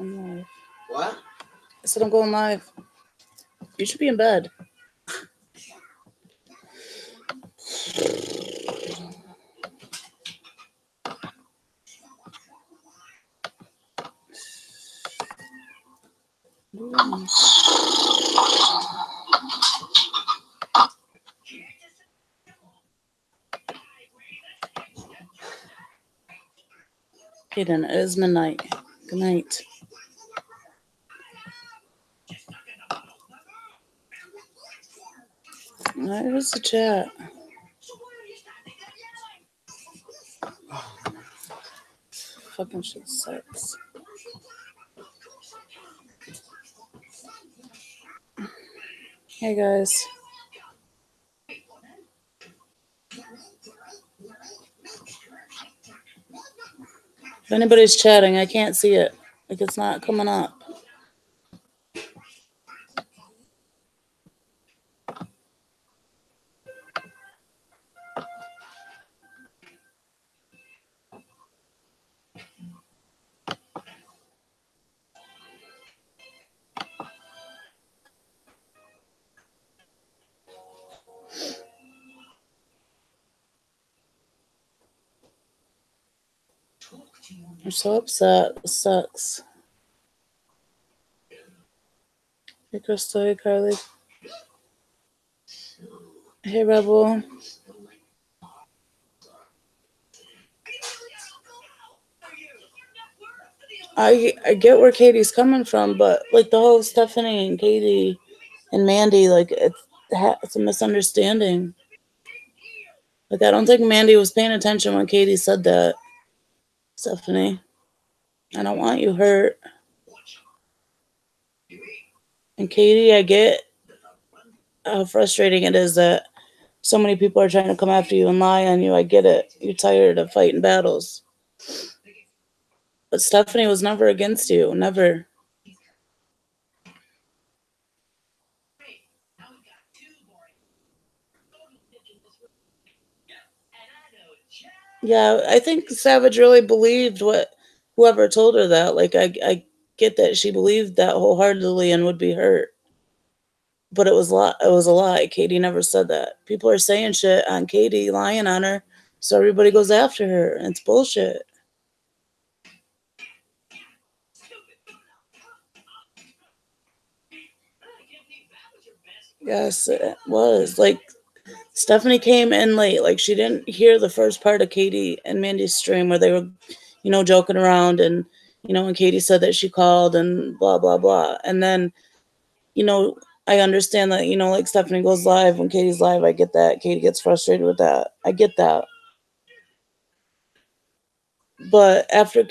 I'm live. What? I said I'm going live. You should be in bed. Okay, then it is midnight. Good night. Where's the chat? Fucking shit sucks. Hey guys. If anybody's chatting, I can't see it. Like it's not coming up. I'm so upset. This sucks. Hey Crystal, hey Carly. Hey Rebel. I get where Katie's coming from, but like the whole Stephanie and Katie and Mandy, like it's a misunderstanding. Like I don't think Mandy was paying attention when Katie said that. Stephanie, I don't want you hurt. And Katie, I get how frustrating it is that so many people are trying to come after you and lie on you. I get it. You're tired of fighting battles. But Stephanie was never against you. Never. Yeah, I think Savage really believed what whoever told her that. Like, I get that she believed that wholeheartedly and would be hurt. But it was a lie. Katie never said that. People are saying shit on Katie, lying on her, so everybody goes after her. And it's bullshit. Yes, it was. Like, Stephanie came in late. Like, she didn't hear the first part of Katie and Mandy's stream where they were, joking around and, when Katie said that she called and blah, blah, blah. And then, I understand that, like Stephanie goes live when Katie's live. I get that. Katie gets frustrated with that. I get that. But after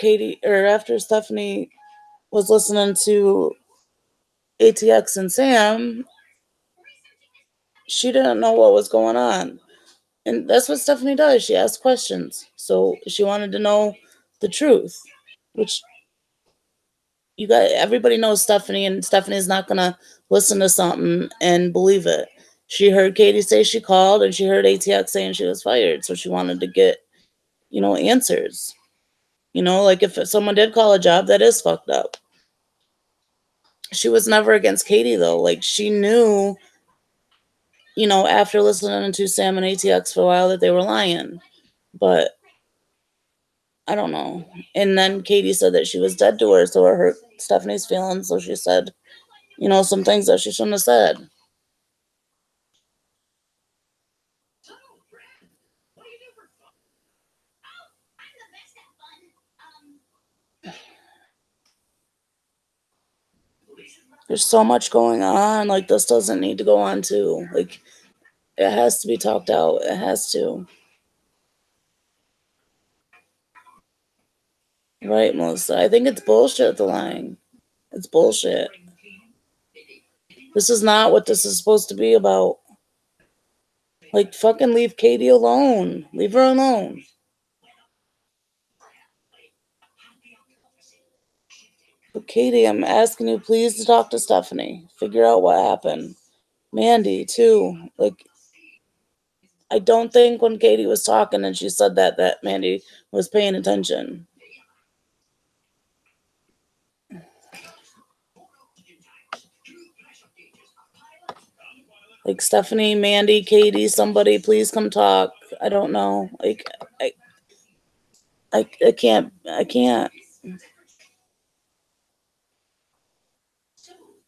Stephanie was listening to ATX and Sam, she didn't know what was going on. And that's what Stephanie does. She asks questions. So she wanted to know the truth, which everybody knows Stephanie, and Stephanie's not going to listen to something and believe it. She heard Katie say she called, and she heard ATX saying she was fired. So she wanted to get, answers. Like if someone did call a job, that is fucked up. She was never against Katie, though. Like, she knew, after listening to Sam and ATX for a while that they were lying. But I don't know. And then Katie said that she was dead to her, so it hurt Stephanie's feelings. So she said, some things that she shouldn't have said. There's so much going on. Like, this doesn't need to go on, too. Like, it has to be talked out. It has to. Right, Melissa. I think it's bullshit, the lying. It's bullshit. This is not what this is supposed to be about. Like, fucking leave Katie alone. Leave her alone. But Katie, I'm asking you please to talk to Stephanie. Figure out what happened. Mandy, too. Like, I don't think when Katie was talking and she said that Mandy was paying attention. Like Stephanie, Mandy, Katie, somebody please come talk. I don't know. Like I I can't.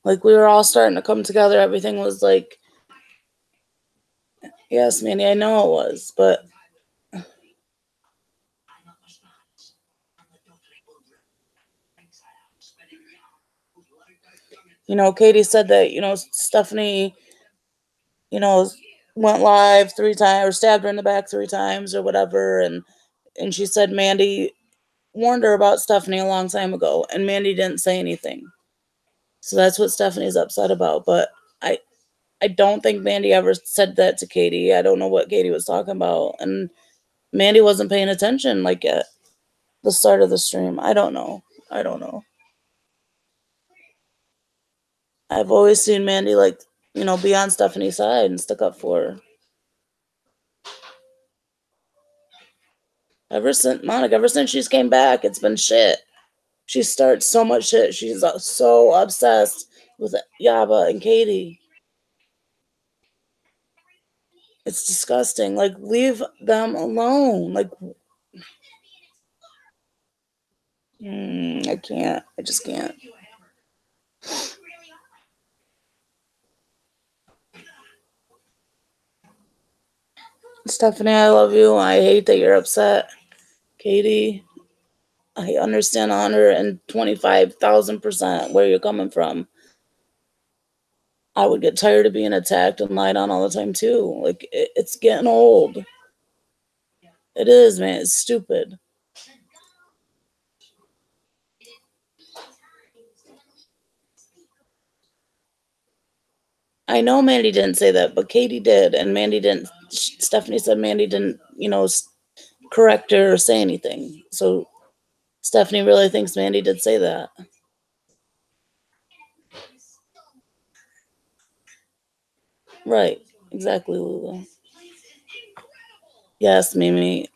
Like we were all starting to come together. Everything was like, yes, Mandy, I know it was, but Katie said that, Stephanie, you know, went live 3 times or stabbed her in the back 3 times or whatever, and she said Mandy warned her about Stephanie a long time ago, and Mandy didn't say anything. So that's what Stephanie's upset about. But I I don't think Mandy ever said that to Katie. I don't know what Katie was talking about, and Mandy wasn't paying attention like at the start of the stream. I don't know. I don't know. I've always seen Mandy like be on Stephanie's side and stick up for her. Ever since she's came back, it's been shit. She starts so much shit. She's so obsessed with Yaba and Katie. It's disgusting. Like, leave them alone. Like, I can't. I just can't. Stephanie, I love you. I hate that you're upset. Katie, I understand 125,000% where you're coming from. I would get tired of being attacked and lied on all the time, too. Like, it's getting old. It is, man. It's stupid. I know Mandy didn't say that, but Katie did, and Mandy didn't. Stephanie said Mandy didn't, correct her or say anything. So Stephanie really thinks Mandy did say that. Right. Exactly, Lulu. Yes, Mimi.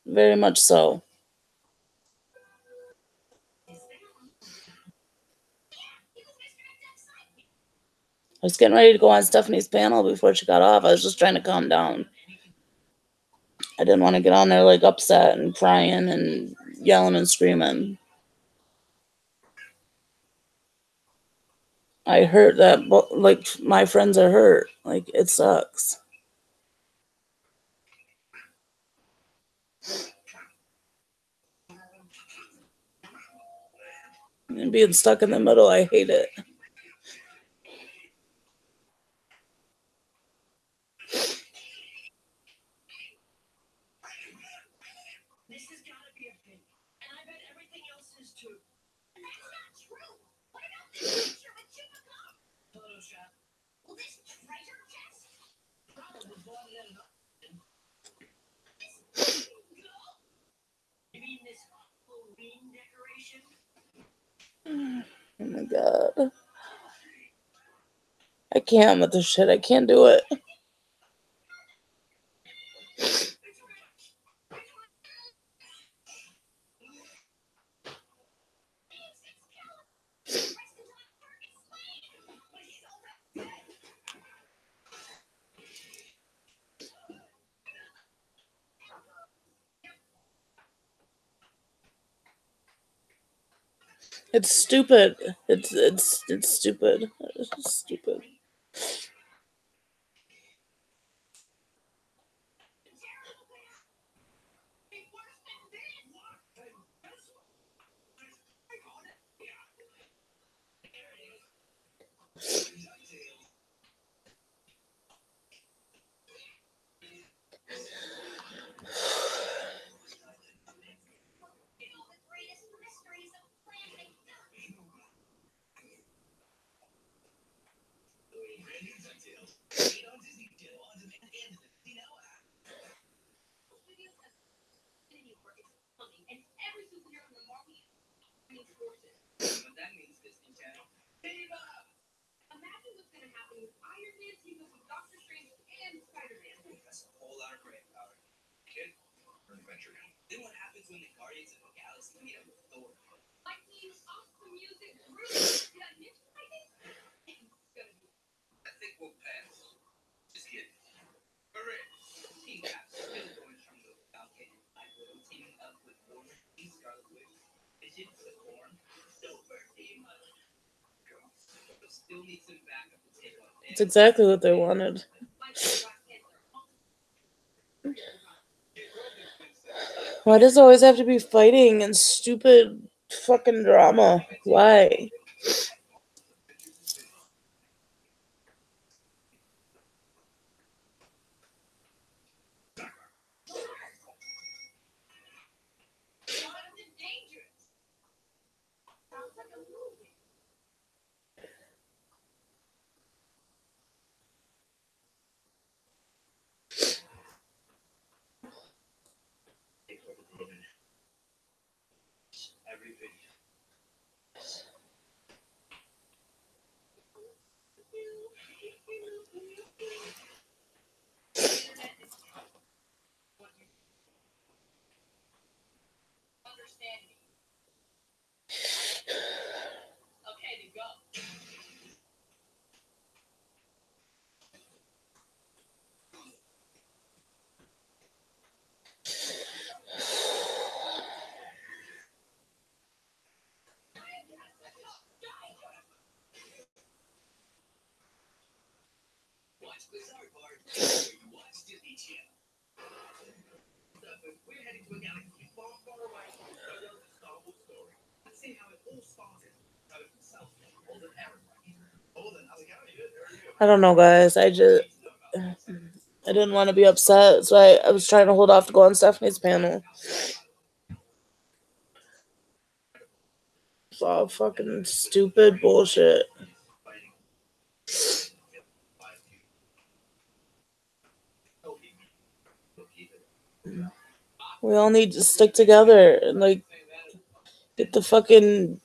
Very much so. I was getting ready to go on Stephanie's panel before she got off. I was just trying to calm down. I didn't want to get on there like upset and crying and yelling and screaming. I hurt that, like, my friends are hurt. Like, it sucks. And being stuck in the middle, I hate it. Oh my god. I can't with this shit. I can't do it. It's stupid. It's stupid. It's stupid. It's exactly what they wanted. Why does it always have to be fighting and stupid fucking drama? Why? I don't know, guys. I didn't want to be upset, so I was trying to hold off to go on Stephanie's panel. It's all fucking stupid bullshit. We all need to stick together and like get the fucking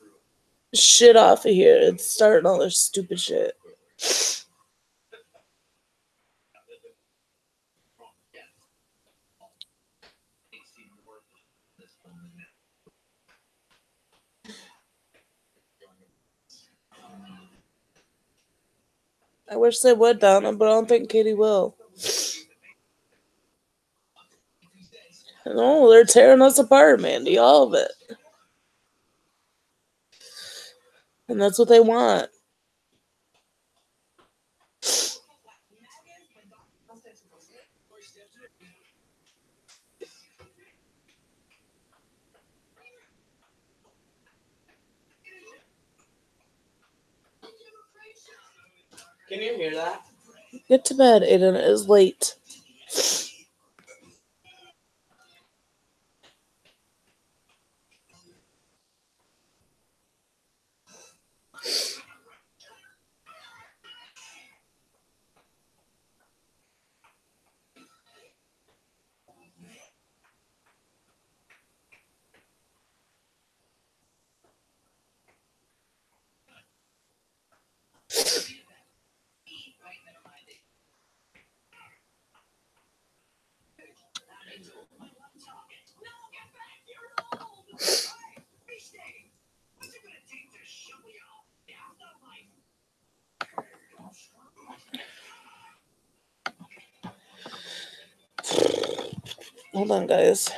shit off of here. It's starting all this stupid shit. I wish they would, Donna, but I don't think Katie will. No, they're tearing us apart, Mandy. All of it. And that's what they want. Can you hear that? Get to bed, Aiden. It is late. Hold on, guys.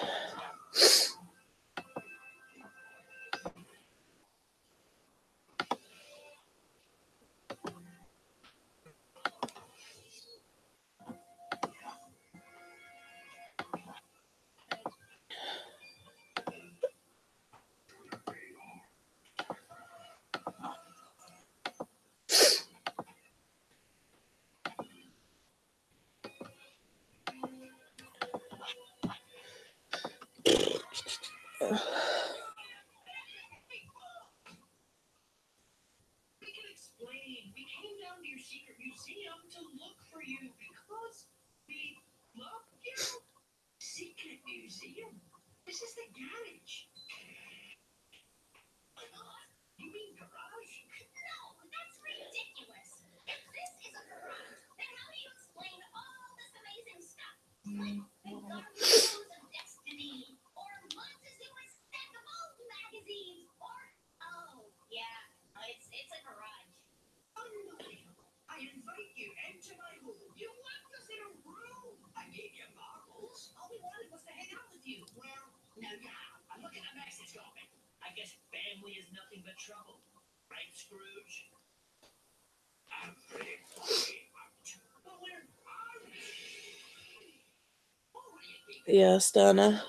Yes, Donna.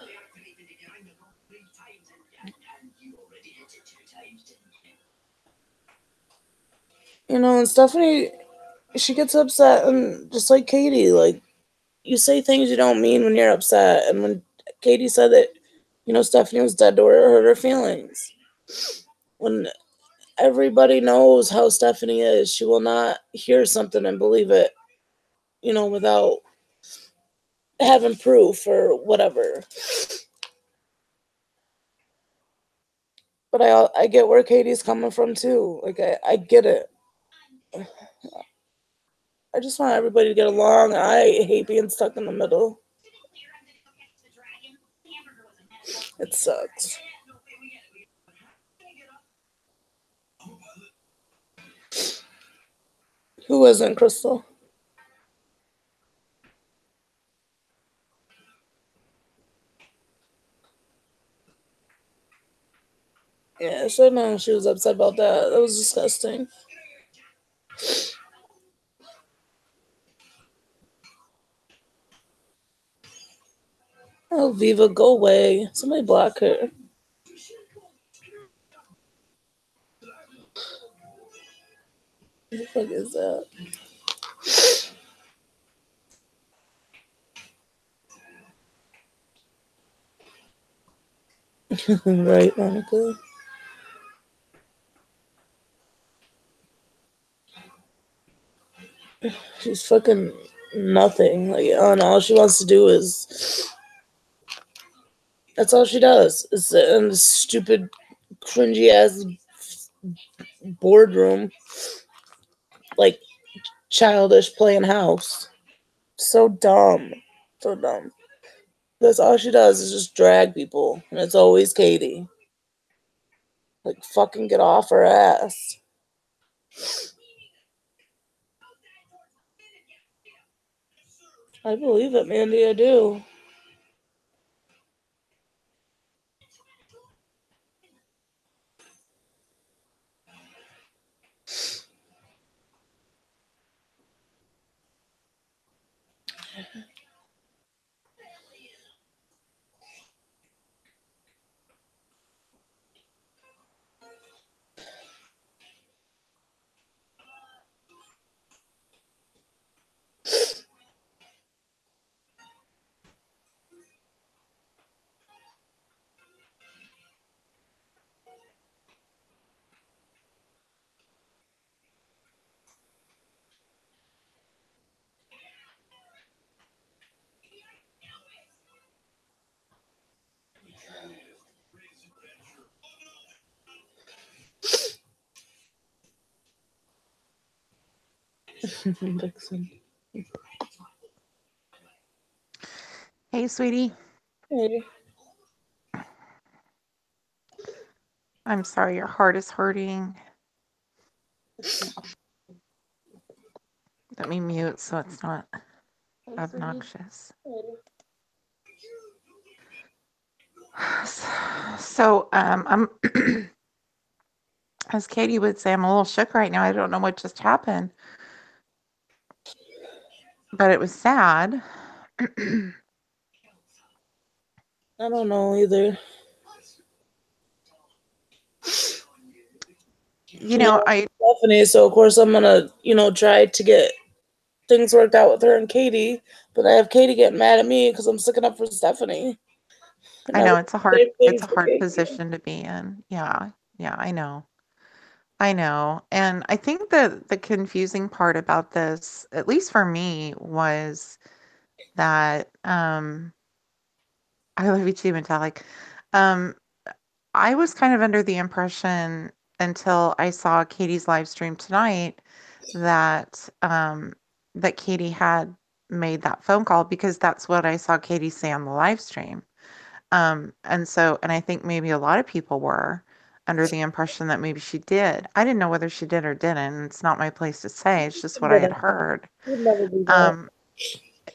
You know, and Stephanie, she gets upset, and just like Katie, like, you say things you don't mean when you're upset. And when Katie said that, you know, Stephanie was dead to her, it hurt her feelings. When everybody knows how Stephanie is, she will not hear something and believe it, you know, without having proof or whatever. But I get where Katie's coming from too. Like, I get it. I just want everybody to get along. I hate being stuck in the middle. It sucks. Who isn't, Crystal? Yeah, I should know she was upset about that. That was disgusting. Oh, Viva, go away. Somebody block her. What the fuck is that? Right, Monica? She's fucking nothing. Like, and all she wants to do is. That's all she does. Is sit in this stupid, cringy ass boardroom. Like, childish playing house. So dumb. So dumb. That's all she does is just drag people. And it's always Katie. Like, fucking get off her ass. I believe it, Mandy. I do. Vixen. Hey, sweetie. Hey. I'm sorry your heart is hurting. Let me mute so it's not obnoxious. So, I'm, as Katie would say, I'm a little shook right now. I don't know what just happened, but it was sad. I don't know either. You know, I Stephanie, so of course I'm gonna, you know, try to get things worked out with her and Katie, but I have Katie getting mad at me because I'm sticking up for Stephanie. And know it's a hard Katie. position to be in. Yeah, I know. And I think the confusing part about this, at least for me, was that I love you too, Metallic. Um, I was kind of under the impression until I saw Katie's live stream tonight that that Katie had made that phone call because that's what I saw Katie say on the live stream. And I think maybe a lot of people were under the impression that maybe she did. I didn't know whether she did or didn't. It's not my place to say. It's just what I had heard. Would never do that.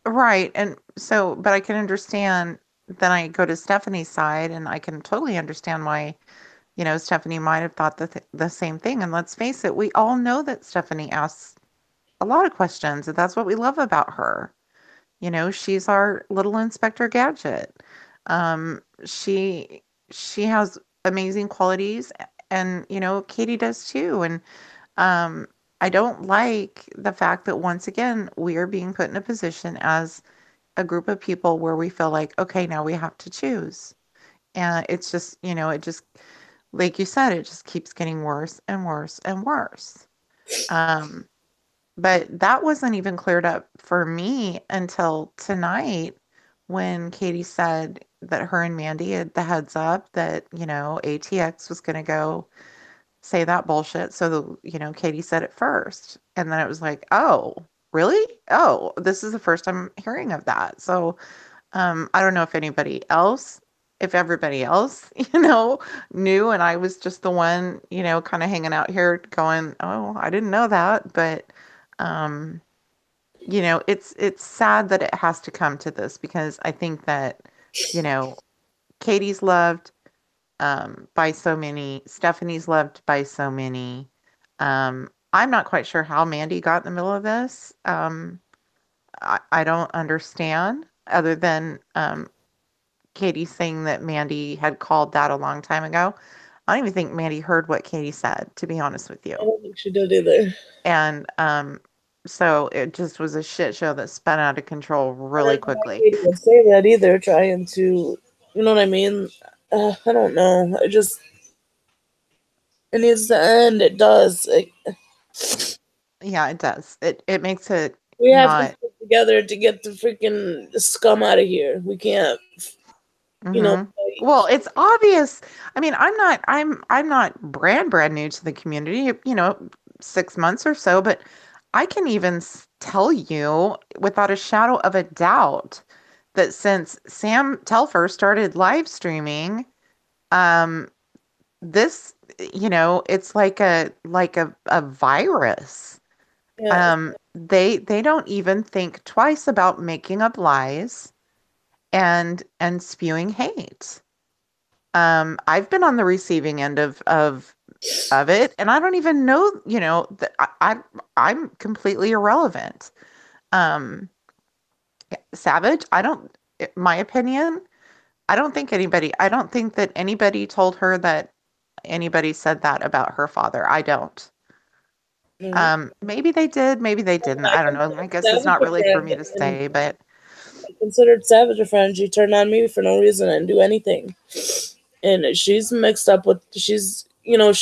Right. And so, but I can understand, then I go to Stephanie's side and I can totally understand why Stephanie might have thought the same thing. And let's face it, we all know that Stephanie asks a lot of questions, and that's what we love about her. She's our little Inspector Gadget. She has amazing qualities, and Katie does too. And I don't like the fact that once again we are being put in a position as a group of people where we feel like, okay, now we have to choose. And it's just, it just, like you said, it just keeps getting worse and worse and worse. But that wasn't even cleared up for me until tonight when Katie said that her and Mandy had the heads up that, ATX was going to go say that bullshit. So, Katie said it first. And then it was like, oh, really? Oh, this is the first I'm hearing of that. So I don't know if everybody else, knew, and I was just the one, kind of hanging out here going, oh, I didn't know that. But, it's sad that it has to come to this, because I think that, Katie's loved by so many, Stephanie's loved by so many. I'm not quite sure how Mandy got in the middle of this. I don't understand, other than Katie saying that Mandy had called that a long time ago. I don't even think Mandy heard what Katie said, to be honest with you. I don't think she did either. And so it just was a shit show that spun out of control really quickly. Katie would say that either, trying to, you know what I mean? I don't know. It needs to end. It does. Yeah, it does. It makes it. We have to get together to get the freaking scum out of here. We can't. Well, it's obvious. I mean, I'm not brand new to the community, 6 months or so, but I can even tell you without a shadow of a doubt that since Sam Telfer started live streaming, this, it's like a virus. Yeah. They don't even think twice about making up lies and spewing hate. I've been on the receiving end of it, and I don't even know, that I'm completely irrelevant. Savage, my opinion, I don't think that anybody told her that anybody said that about her father. I don't. Maybe they did, maybe they didn't. I don't know. I guess it's not really for me to say, but I considered Savage a friend. She turned on me for no reason and do anything. And she's mixed up with, she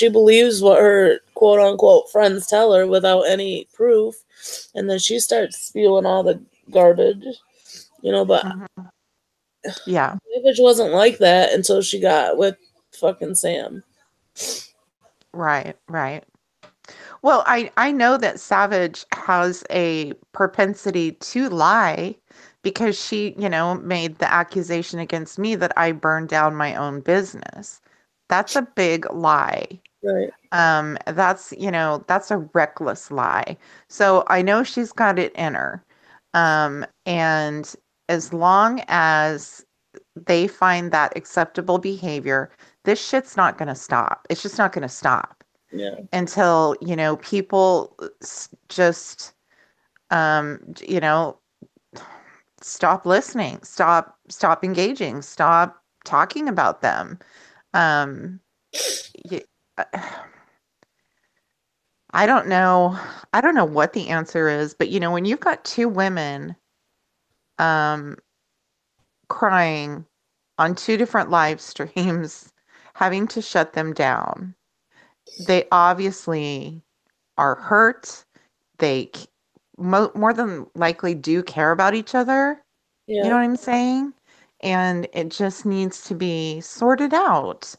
believes what her quote unquote friends tell her without any proof. And then she starts spewing all the garbage, but yeah. Savage wasn't like that until she got with fucking Sam. Right. Well, I know that Savage has a propensity to lie, because she, made the accusation against me that I burned down my own business. That's a big lie. Right. That's a reckless lie. So I know she's got it in her. And as long as they find that acceptable behavior, this shit's not going to stop. It's just not going to stop. Yeah. Until, people just, stop listening, stop engaging, stop talking about them. I don't know what the answer is, but when you've got two women crying on two different live streams, having to shut them down, they obviously are hurt. They more than likely do care about each other. Yeah. You know what I'm saying? And it just needs to be sorted out.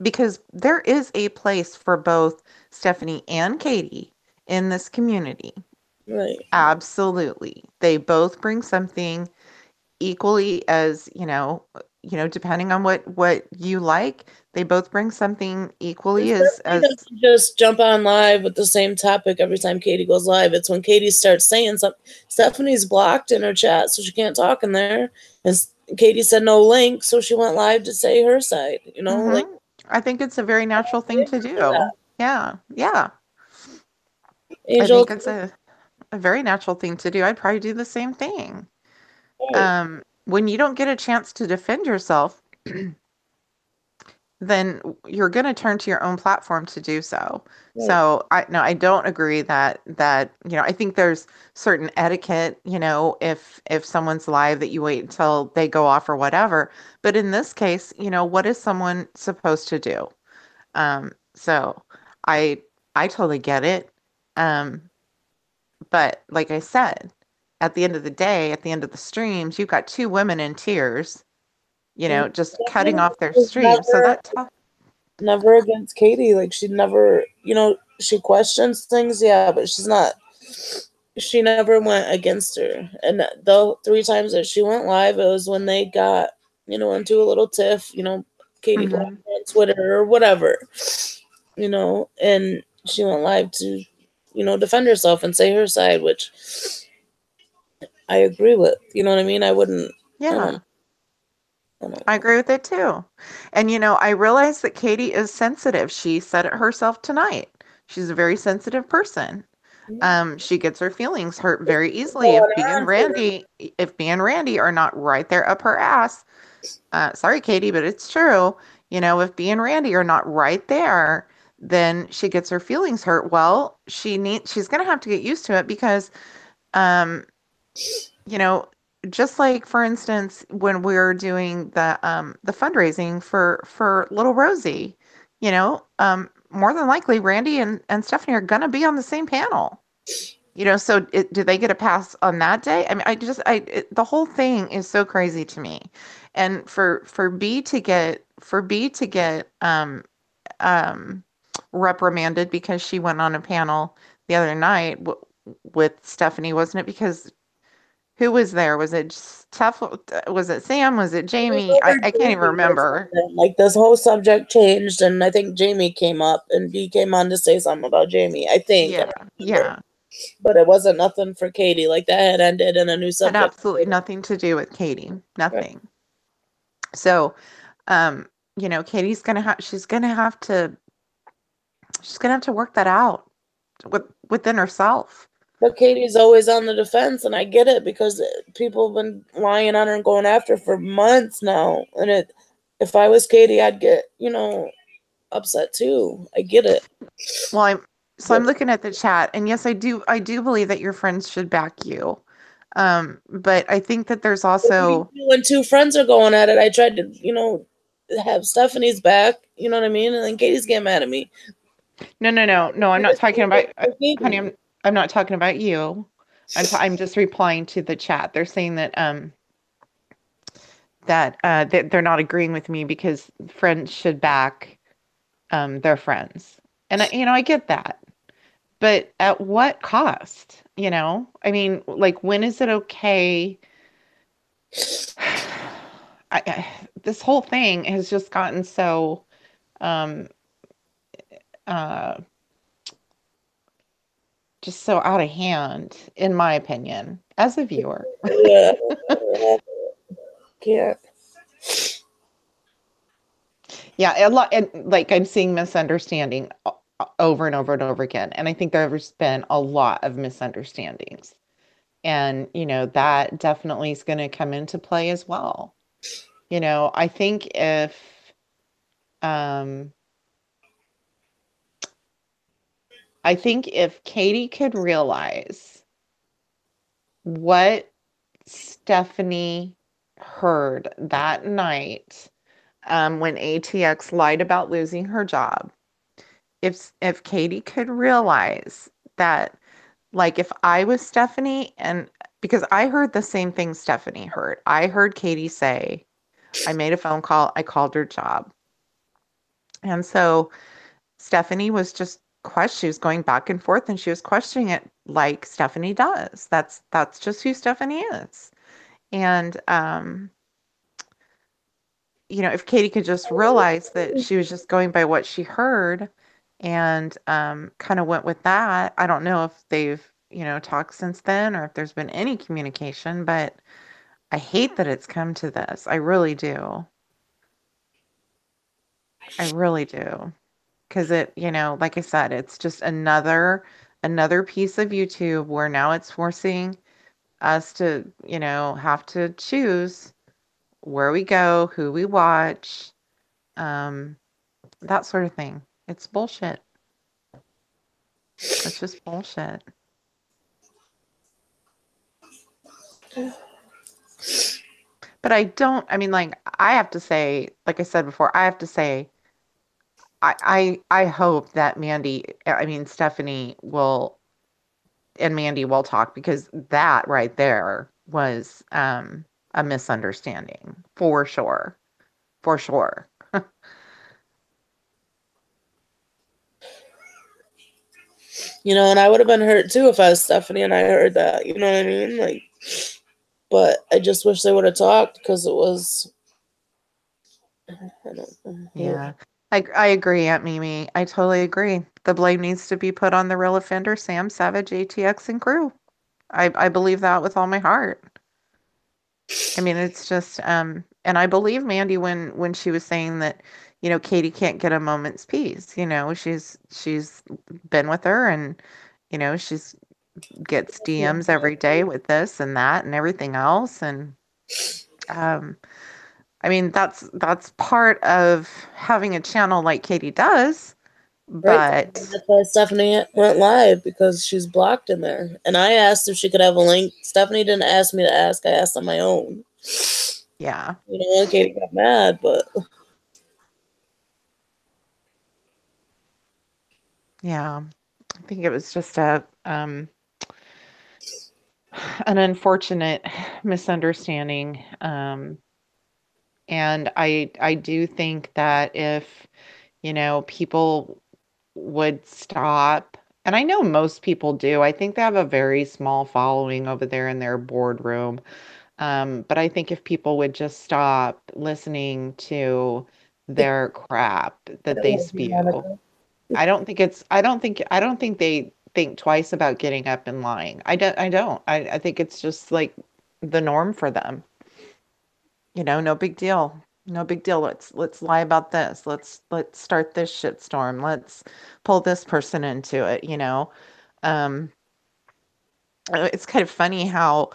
Because there is a place for both Stephanie and Katie in this community. Right. Absolutely. They both bring something equally as, depending on what you like, they both bring something equally as doesn't just jump on live with the same topic every time Katie goes live. It's when Katie starts saying something. Stephanie's blocked in her chat, so she can't talk in there. And Katie said no link, so she went live to say her side, like I think it's a very natural thing to do. Yeah, yeah. I Angel. think it's a very natural thing to do. I'd probably do the same thing. When you don't get a chance to defend yourself, then you're going to turn to your own platform to do so. Right. So I don't agree that I think there's certain etiquette, if someone's live that you wait until they go off or whatever. But in this case, what is someone supposed to do? So I totally get it. But like I said, at the end of the day, at the end of the streams, you've got two women in tears, just cutting off their stream. So that never against Katie. Like she never, she questions things, yeah, but she never went against her. And the 3 times that she went live, it was when they got, into a little tiff, Katie blocked her on Twitter or whatever, and she went live to, defend herself and say her side, which I agree with. You know what I mean? I wouldn't. Yeah. I agree with it too. And I realize that Katie is sensitive. She said it herself tonight. She's a very sensitive person. She gets her feelings hurt very easily. If B and Randy are not right there up her ass, sorry, Katie, but it's true. If B and Randy are not right there, then she gets her feelings hurt. Well, she's going to have to get used to it because, just like, for instance, when we're doing the fundraising for little Rosie, more than likely Randy and Stephanie are going to be on the same panel. So do they get a pass on that day? I mean, the whole thing is so crazy to me. And for B to get reprimanded because she went on a panel the other night with Stephanie, wasn't it? Because who was there? Was it was it Sam? Was it Jamie? I can't even remember. Like this whole subject changed, and I think Jamie came up, and B came on to say something about Jamie. I think. Yeah. But it wasn't nothing for Katie. Like that had ended in a new subject. Had absolutely nothing to do with Katie. Nothing. Right. So, Katie's she's gonna have to work that out within herself. But Katie's always on the defense, and I get it because people have been lying on her and going after her for months now. And if I was Katie, I'd get, upset too. I get it. Well, I'm looking at the chat, and yes, I do believe that your friends should back you. But I think that there's also when 2 friends are going at it, I tried to, have Stephanie's back, you know what I mean? And then Katie's getting mad at me. No, I'm not talking about honey, I'm not talking about you. I'm just replying to the chat. They're saying that that they're not agreeing with me because friends should back their friends. And I get that. But at what cost? I mean, like, when is it okay? This whole thing has just gotten so just so out of hand, in my opinion, as a viewer. Yeah. Can't. Yeah, a lot, and like I'm seeing misunderstanding over and over and over again, and I think there's been a lot of misunderstandings, and that definitely is going to come into play as well. I think if Katie could realize what Stephanie heard that night when ATX lied about losing her job, if Katie could realize that, like, if I was Stephanie, and because I heard the same thing Stephanie heard, I heard Katie say, I made a phone call, I called her job. And so Stephanie was just she was going back and forth, and she was questioning it like Stephanie does. That's just who Stephanie is. And if Katie could just realize that she was just going by what she heard and kind of went with that. I don't know if they've talked since then or if there's been any communication, but I hate that it's come to this. I really do. I really do. Because it, like I said, it's just another piece of YouTube where now it's forcing us to, have to choose where we go, who we watch, um, that sort of thing. It's bullshit. It's just bullshit. But I mean, like, I have to say, like I said before, I have to say, I hope that Stephanie and Mandy will talk, because that right there was a misunderstanding for sure. For sure. And I would have been hurt too if I was Stephanie and I heard that. You know what I mean? Like, but I just wish they would have talked, because it was. I don't know. Yeah. I agree, Aunt Mimi. I totally agree. The blame needs to be put on the real offender, Sam Savage, ATX, and crew. I believe that with all my heart. I mean, it's just, and I believe Mandy when she was saying that, Katie can't get a moment's peace. She's been with her, and, she's gets DMs every day with this and that and everything else. And um, I mean, that's part of having a channel like Katie does. Right. But That's why Stephanie went live, because she's blocked in there. And I asked if she could have a link. Stephanie didn't ask me to ask. I asked on my own. yeah, Katie got mad, but yeah, I think it was just an unfortunate misunderstanding. And I do think that if, people would stop, and I know most people do. I think they have a very small following over there in their boardroom. But I think if people would just stop listening to their crap that they spew, I don't think they think twice about getting up and lying. I don't. I think it's just like the norm for them. No big deal. No big deal. Let's lie about this. Let's start this shitstorm. Let's pull this person into it. Um, it's kind of funny how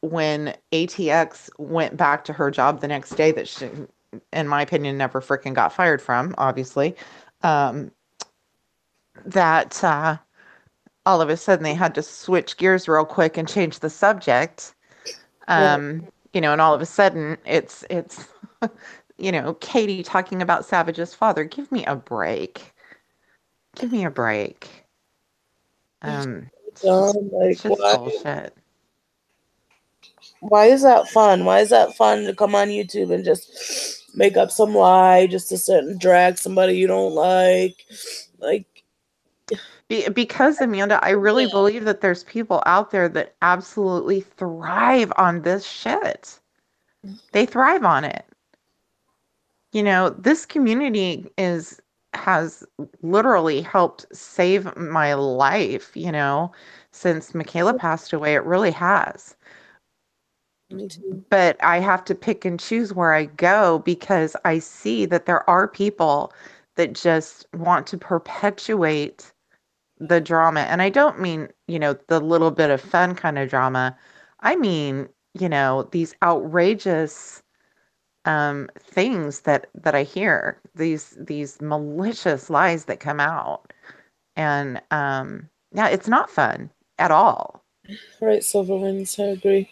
when ATX went back to her job the next day, that she, in my opinion, never freaking got fired from, obviously, um, that all of a sudden they had to switch gears real quick and change the subject. And all of a sudden it's Katie talking about Savage's father. Give me a break. Give me a break. It's like, just bullshit. why is that fun? Why is that fun to come on YouTube and just make up some lie just to sit and drag somebody you don't like? Like, Because, Amanda, I really believe that there's people out there that absolutely thrive on this shit. They thrive on it. This community has literally helped save my life, since Michaela passed away. It really has. me too. But I have to pick and choose where I go, because I see that there are people that just want to perpetuate the drama. And I don't mean, the little bit of fun kind of drama. I mean, these outrageous things that I hear, these malicious lies that come out. And yeah, it's not fun at all. Right, Silver Wings, I agree.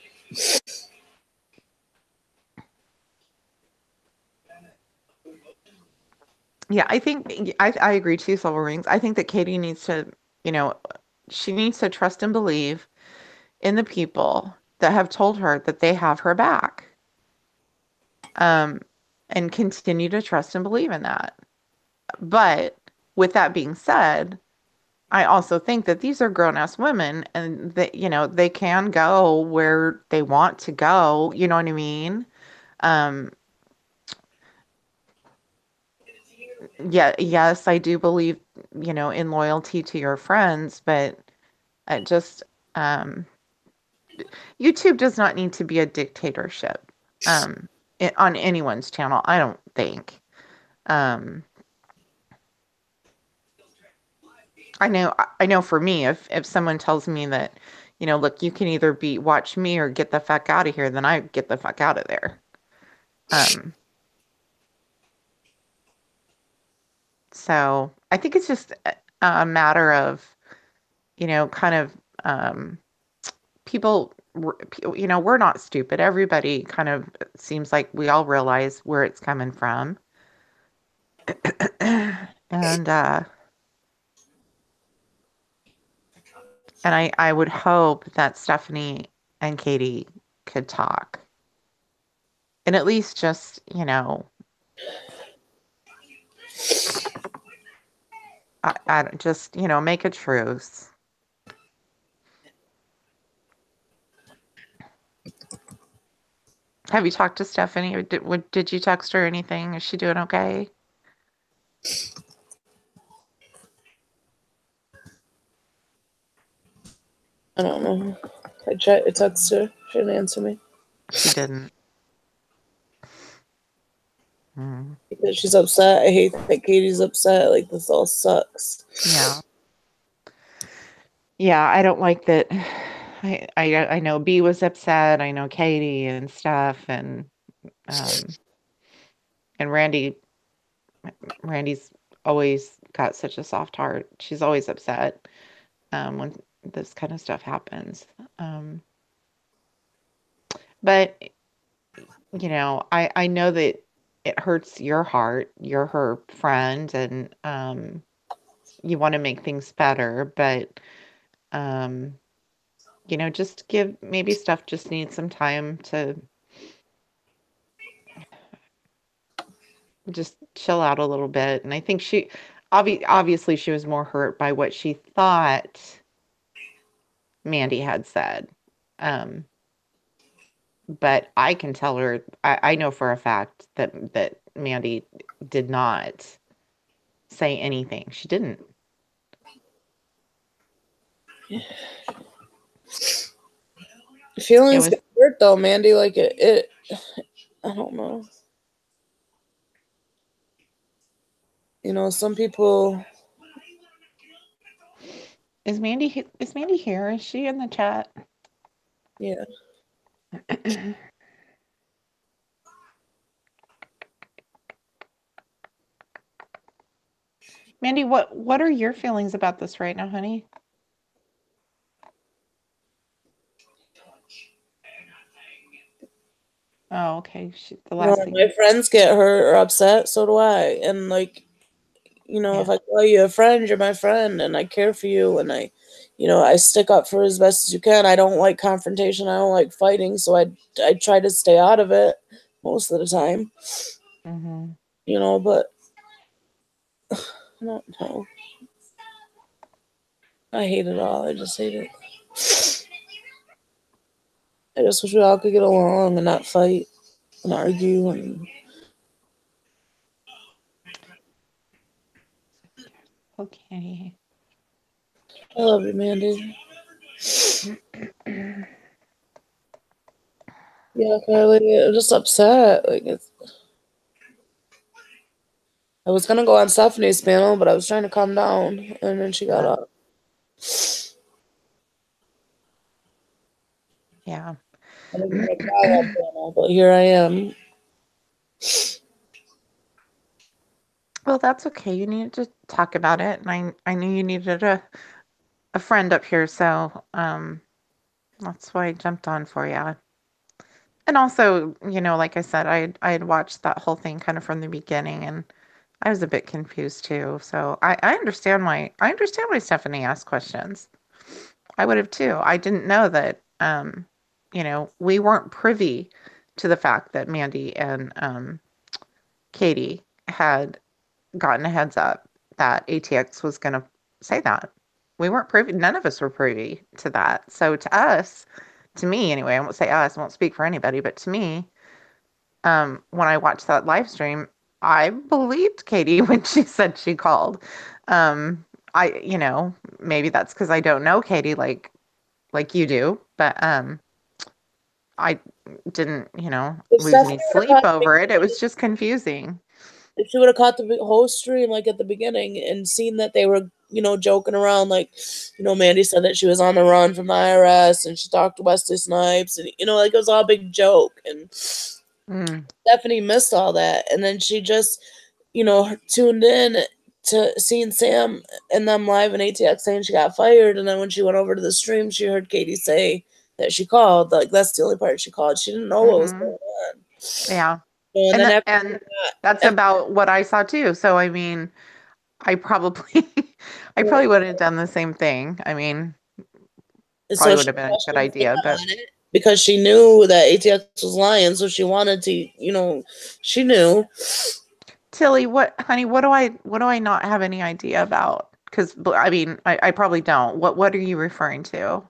Yeah, I think I agree too, Silver Rings. I think that Katie needs to, she needs to trust and believe in the people that have told her that they have her back. And continue to trust and believe in that. But with that being said, I also think that these are grown-ass women, and that, they can go where they want to go. You know what I mean? Um, yeah, yes, I do believe, in loyalty to your friends, but I just, um, YouTube does not need to be a dictatorship on anyone's channel, I don't think. Um, I know for me, if someone tells me that, look, you can either watch me or get the fuck out of here, then I get the fuck out of there. So I think it's just a matter of, kind of people, we're not stupid. Everybody kind of seems like we all realize where it's coming from. And I would hope that Stephanie and Katie could talk. And at least just, I just, make a truce. Have you talked to Stephanie? Or did you text her or anything? Is she doing okay? I don't know. I tried to text her. She didn't answer me. She didn't. Because she's upset. I hate that Katie's upset. Like, this all sucks. Yeah. Yeah, I don't like that. I know B was upset. I know Katie and stuff, and Randy's always got such a soft heart. She's always upset when this kind of stuff happens. But I know that it hurts your heart. You're her friend, and you want to make things better, but just maybe Steph just needs some time to just chill out a little bit. And I think she obviously she was more hurt by what she thought Mandy had said. But I can tell her, I know for a fact that Mandy did not say anything. She didn't. Feelings get hurt though, Mandy. Like it I don't know. Some people. Is Mandy here? Is she in the chat? Yeah. Mandy, what are your feelings about this right now, honey? Oh, okay. My friends get hurt or upset, so do I. And if I call you a friend, you're my friend, and I care for you, and I stick up for as best as you can. I don't like confrontation. I don't like fighting, so I try to stay out of it most of the time. But I don't know. I hate it all. I just hate it. I just wish we all could get along and not fight and argue. And okay. I love you, Mandy. Yeah, Carly, I'm just upset. I was gonna go on Stephanie's panel, but I was trying to calm down, and then she got up. Yeah. I didn't want to cry on panel, but here I am. Well, that's okay. You needed to talk about it, and I knew you needed a friend up here, so that's why I jumped on for you. And also, like I said, I had watched that whole thing kind of from the beginning, and I was a bit confused too. So I understand why Stephanie asked questions. I would have too. I didn't know that we weren't privy to the fact that Mandy and Katie had gotten a heads up that ATX was going to say that. We weren't privy. None of us were privy to that. So to me anyway, I won't say us, I won't speak for anybody, but to me, when I watched that live stream, I believed Katie when she said she called. Maybe that's because I don't know Katie like you do, but I didn't, If lose any Stephanie would have sleep caught, over it. It was just confusing. if she would have caught the whole stream like at the beginning and seen that they were, joking around, like, Mandy said that she was on the run from the IRS and she talked to Wesley Snipes, and like it was all a big joke, and Stephanie missed all that, and then she just, tuned in to seeing Sam and them live in ATX saying she got fired, and then when she went over to the stream, she heard Katie say that she called. Like, that's the only part she called. She didn't know what was going on. Yeah. And then And that's about what I saw too. So I mean, I probably would have done the same thing. I mean, probably would have been a good idea, but because she knew that ATX was lying, so she wanted to, she knew. Tilly, honey, what do I not have any idea about? Because I mean, I probably don't. What are you referring to?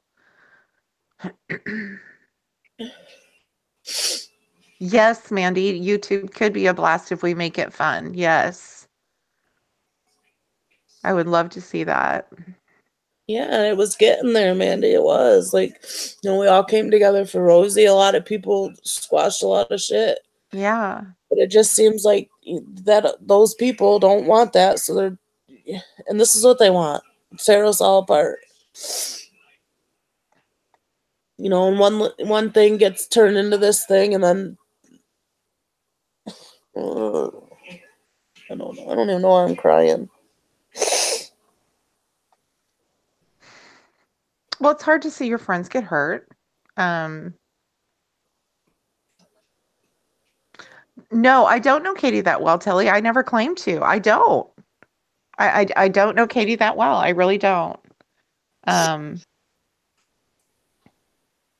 Yes, Mandy, YouTube could be a blast if we make it fun. Yes. I would love to see that. Yeah, it was getting there, Mandy. It was like, we all came together for Rosie. A lot of people squashed a lot of shit. Yeah. But it just seems like that those people don't want that. So and this is what they want. Tear us all apart. And one thing gets turned into this thing, and then I don't know. I don't even know why I'm crying. Well, it's hard to see your friends get hurt. No, I don't know Katie that well, Tilly. I never claimed to. I don't. I don't know Katie that well. I really don't.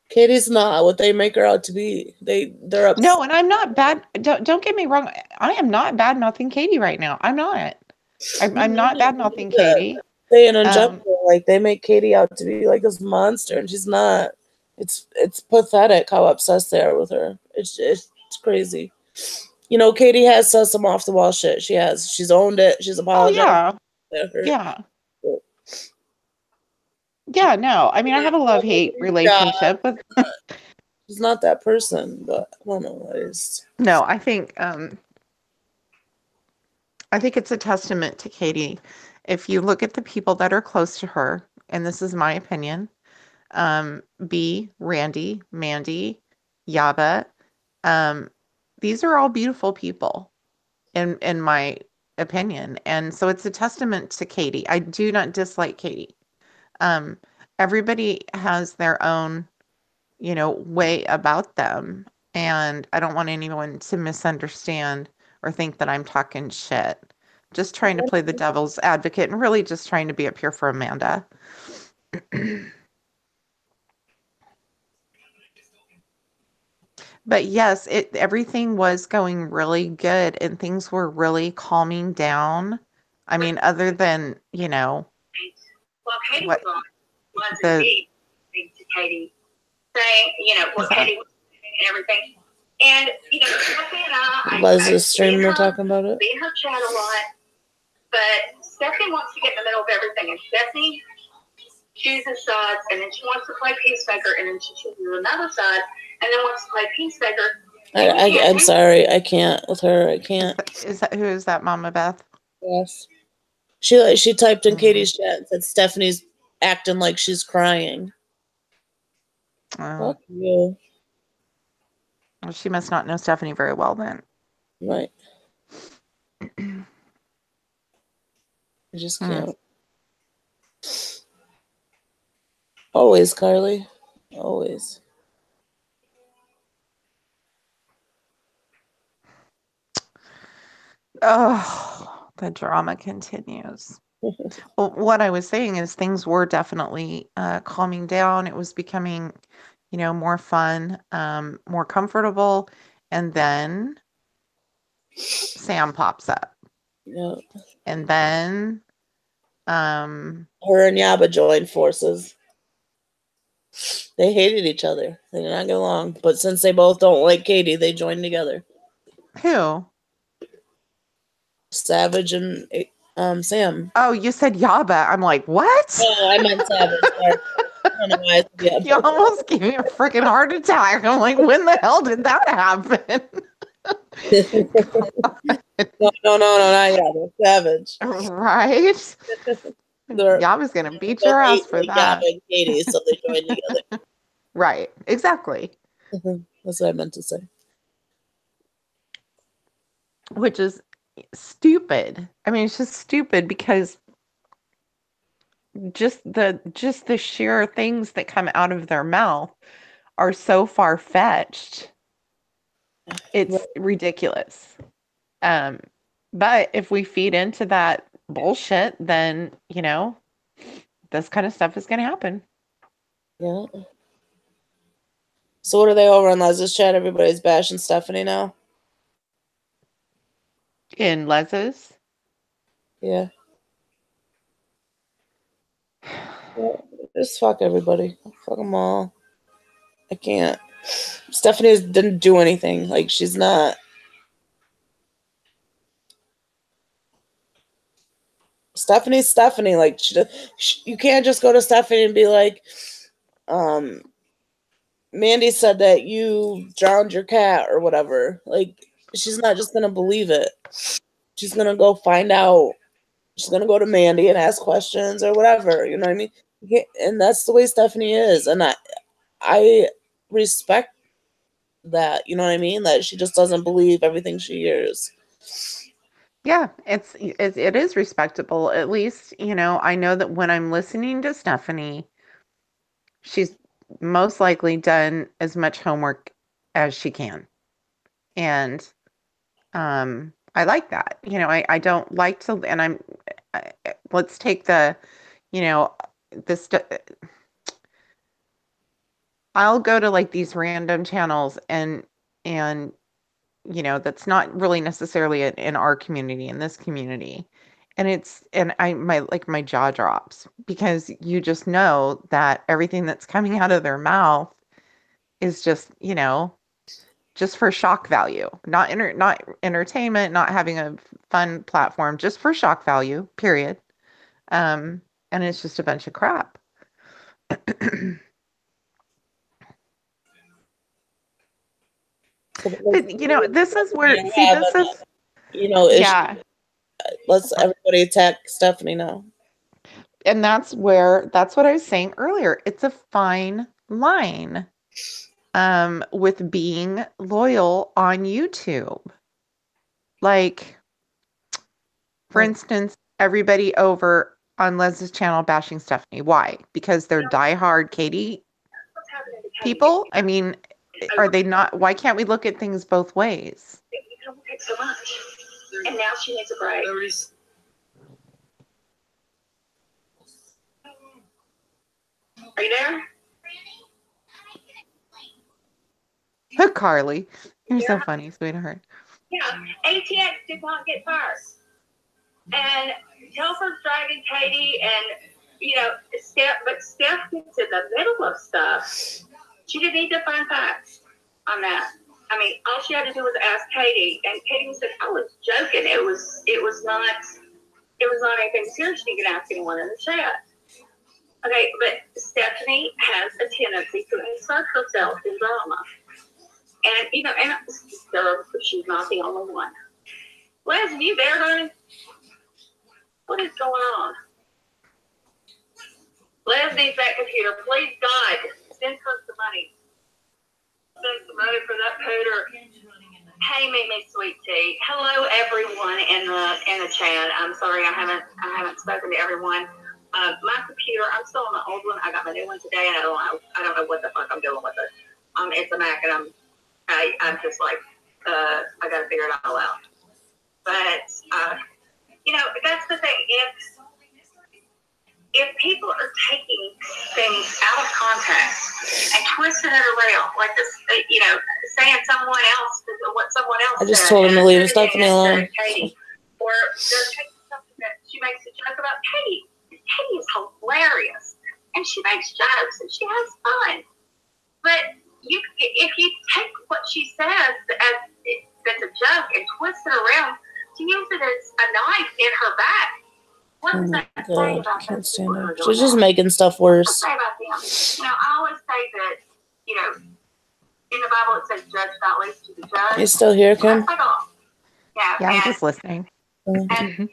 Katie's not what they make her out to be. They're upset. No, and I'm not bad. Don't get me wrong. I am not bad mouthing Katie right now. I'm not. I'm not bad mouthing Katie. Saying in general, like they make Katie out to be like this monster, and she's not. It's pathetic how obsessed they are with her. It's crazy. Katie has said some off the wall shit. She has. She's owned it. She's apologized. Oh, yeah. Yeah, no. I mean, I have a love-hate relationship with she's not that person, but I don't know. No, I think it's a testament to Katie. If you look at the people that are close to her, and this is my opinion, B, Randy, Mandy, Yaba, these are all beautiful people in my opinion. And so it's a testament to Katie. I do not dislike Katie. Everybody has their own, way about them. And I don't want anyone to misunderstand or think that I'm talking shit. Just trying to play the devil's advocate and really just trying to be up here for Amanda. But yes, everything was going really good and things were really calming down. I mean, other than, Well, Katie was on to Katie saying, what Katie was saying and everything. And, Stephanie and I was the stream we're talking about it? Be in her chat a lot. But Stephanie wants to get in the middle of everything. And Stephanie chooses sides, and then she wants to play peacemaker, and then she chooses another side, and then wants to play peacemaker. I'm sorry. I can't with her. I can't. Who is that, Mama Beth? Yes. She typed in Katie's chat and said Stephanie's acting like she's crying. Fuck you. Well, she must not know Stephanie very well then. Right. I just can't. Always, Carly. Always. Oh, the drama continues. Well, what I was saying is things were definitely calming down. It was becoming, more fun, more comfortable. And then Sam pops up. Yeah. And then her and Yaba joined forces. They hated each other. They did not get along. But since they both don't like Katie, they joined together. Who? Savage and Sam. Oh, you said Yaba. I'm like, what? Oh, I meant Savage. don't know why it's You almost gave me a freaking heart attack. I'm like, when the hell did that happen? no, not yet. They're savage. Right? Yava's going to beat your ass for that. Yava and Katie, so they joined together. Right. Exactly. That's what I meant to say. Which is stupid. I mean, it's just stupid because just the sheer things that come out of their mouth are so far-fetched. It's ridiculous. But if we feed into that bullshit, then, this kind of stuff is going to happen. Yeah. So what are they over on Les's chat? Everybody's bashing Stephanie now? In Les's? Yeah. Just fuck everybody. Fuck them all. I can't. Stephanie didn't do anything. Like, she's not. Stephanie's Stephanie. Like, you can't just go to Stephanie and be like, Mandy said that you drowned your cat or whatever. Like, she's not just going to believe it. She's going to go find out. She's going to go to Mandy and ask questions or whatever. You know what I mean? And that's the way Stephanie is. And I respect that. You know what I mean? That she just doesn't believe everything she hears. Yeah, it is respectable. At least, I know that when I'm listening to Stephanie, she's most likely done as much homework as she can. And I like that. I don't like to, and let's take the, I'll go to like these random channels and that's not really necessarily in our community, in this community. And my jaw drops because you just know that everything that's coming out of their mouth is just, just for shock value, not entertainment, not having a fun platform, just for shock value, period. And it's just a bunch of crap. But, this is where, yeah. Let's everybody attack Stephanie now. And that's what I was saying earlier. It's a fine line with being loyal on YouTube. Like, for instance, everybody over on Les's channel bashing Stephanie. Why? Because they're diehard Katie people? I mean, are they not? Why can't we look at things both ways? You complicate so much. And now she needs a break. Are you there? Carly, you're so funny, sweetheart. Yeah, ATX did not get fired. And Telford's dragging Katie and, Steph gets in the middle of stuff. She didn't need to find facts on that. I mean, all she had to do was ask Katie, and Katie said, "I was joking. It was not anything serious. You can ask anyone in the chat." Okay, but Stephanie has a tendency to insert herself in drama, and she's not the only one. Les, are you there, honey? What is going on? Les needs that computer. Please, God, send her some money. Send some money for that pooter. Hey, Mimi, sweet tea. Hello, everyone in the chat. I'm sorry I haven't spoken to everyone. My computer, I'm still on the old one. I got my new one today, and I don't know what the fuck I'm doing with it. It's a Mac, and I'm just like, I got to figure it all out. But that's the thing. If people are taking things out of context and twisting it around, like this, saying someone else, what someone else I just said, told him to leave Stephanie alone. Katie, or they're taking something that she makes a joke about. Katie is hilarious, and she makes jokes, and she has fun. But if you take what she says that's a joke and twist it around to use it as a knife in her back, what does that say about can't stand her. She's just making stuff worse. Say about the I always say that, in the Bible it says, "Judge not least to the judge." You still here, Kim? Yeah, I'm just listening. And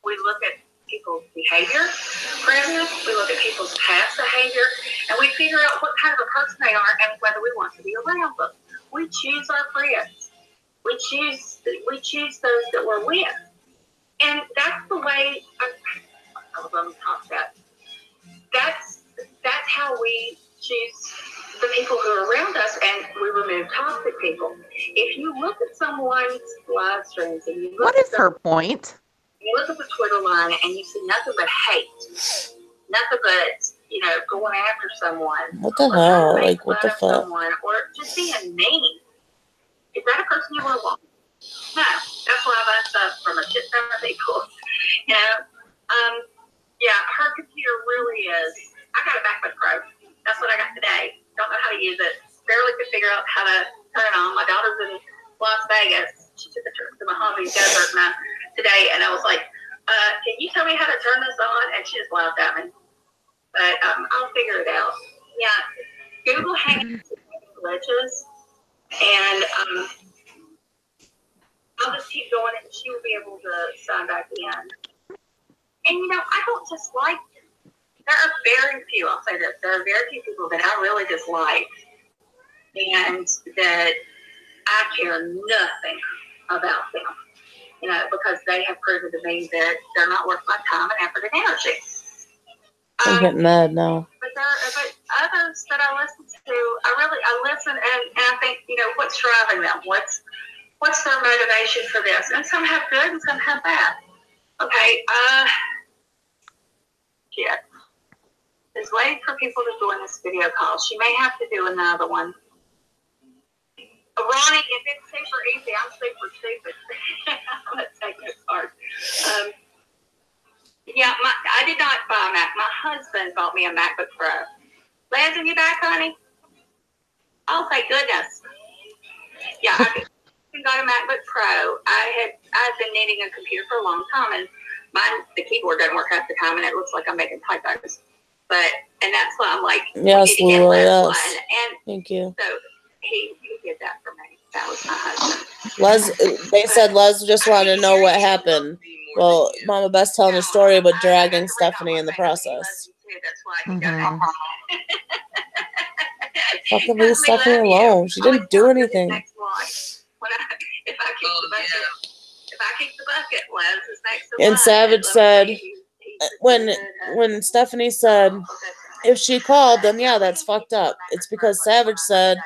we look at people's behavior, for instance, we look at people's past behavior, and we figure out what kind of a person they are and whether we want to be around them. We choose our friends. We choose those that we're with. And that's the way I was going to talk about. That's how we choose the people who are around us, and we remove toxic people. If you look at someone's live streams and you look What is her point? You look at the Twitter line and you see nothing but hate, nothing but, going after someone. What the hell? Like, what the fuck? Someone, or just being mean. Is that a person you want to walk? No, that's why I buy stuff from a shit ton of people. Her computer really is. I got a MacBook Pro. That's what I got today. Don't know how to use it. Barely could figure out how to turn it on. My daughter's in Las Vegas. She took a trip to Mojave Desert today, and I was like, can you tell me how to turn this on? And she just laughed at me. But I'll figure it out. Yeah, Google has glitches, and I'll just keep going, and she will be able to sign back in. And, I don't dislike it. There are very few, I'll say this, there are very few people that I really dislike and that I care nothing about them, because they have proven to me that they're not worth my time and effort and energy. I'm getting mad now. But others that I listen to, I listen and I think, what's driving them? What's their motivation for this? And some have good and some have bad. Okay, is waiting for people to join this video call. She may have to do another one. Ronnie, if it's super easy, I'm super stupid. I'm going to take this part. I did not buy a Mac. My husband bought me a MacBook Pro. Lance, are you back, honey? Oh, thank goodness. Yeah, I got a MacBook Pro. I've been needing a computer for a long time, and the keyboard doesn't work half the time, and it looks like I'm making typos. And that's why I'm like, yes, Lula, yes. And thank you. So he did that for me. That was my husband. They said Les just wanted to know what happened. Well, Mama Beth's telling a story about dragging Stephanie in the process. Mhm. Fucking leave Stephanie alone. She didn't do anything. If I kick the bucket, Les is next to And Savage said, when Stephanie said, if she called, then yeah, that's fucked up. It's because Savage said,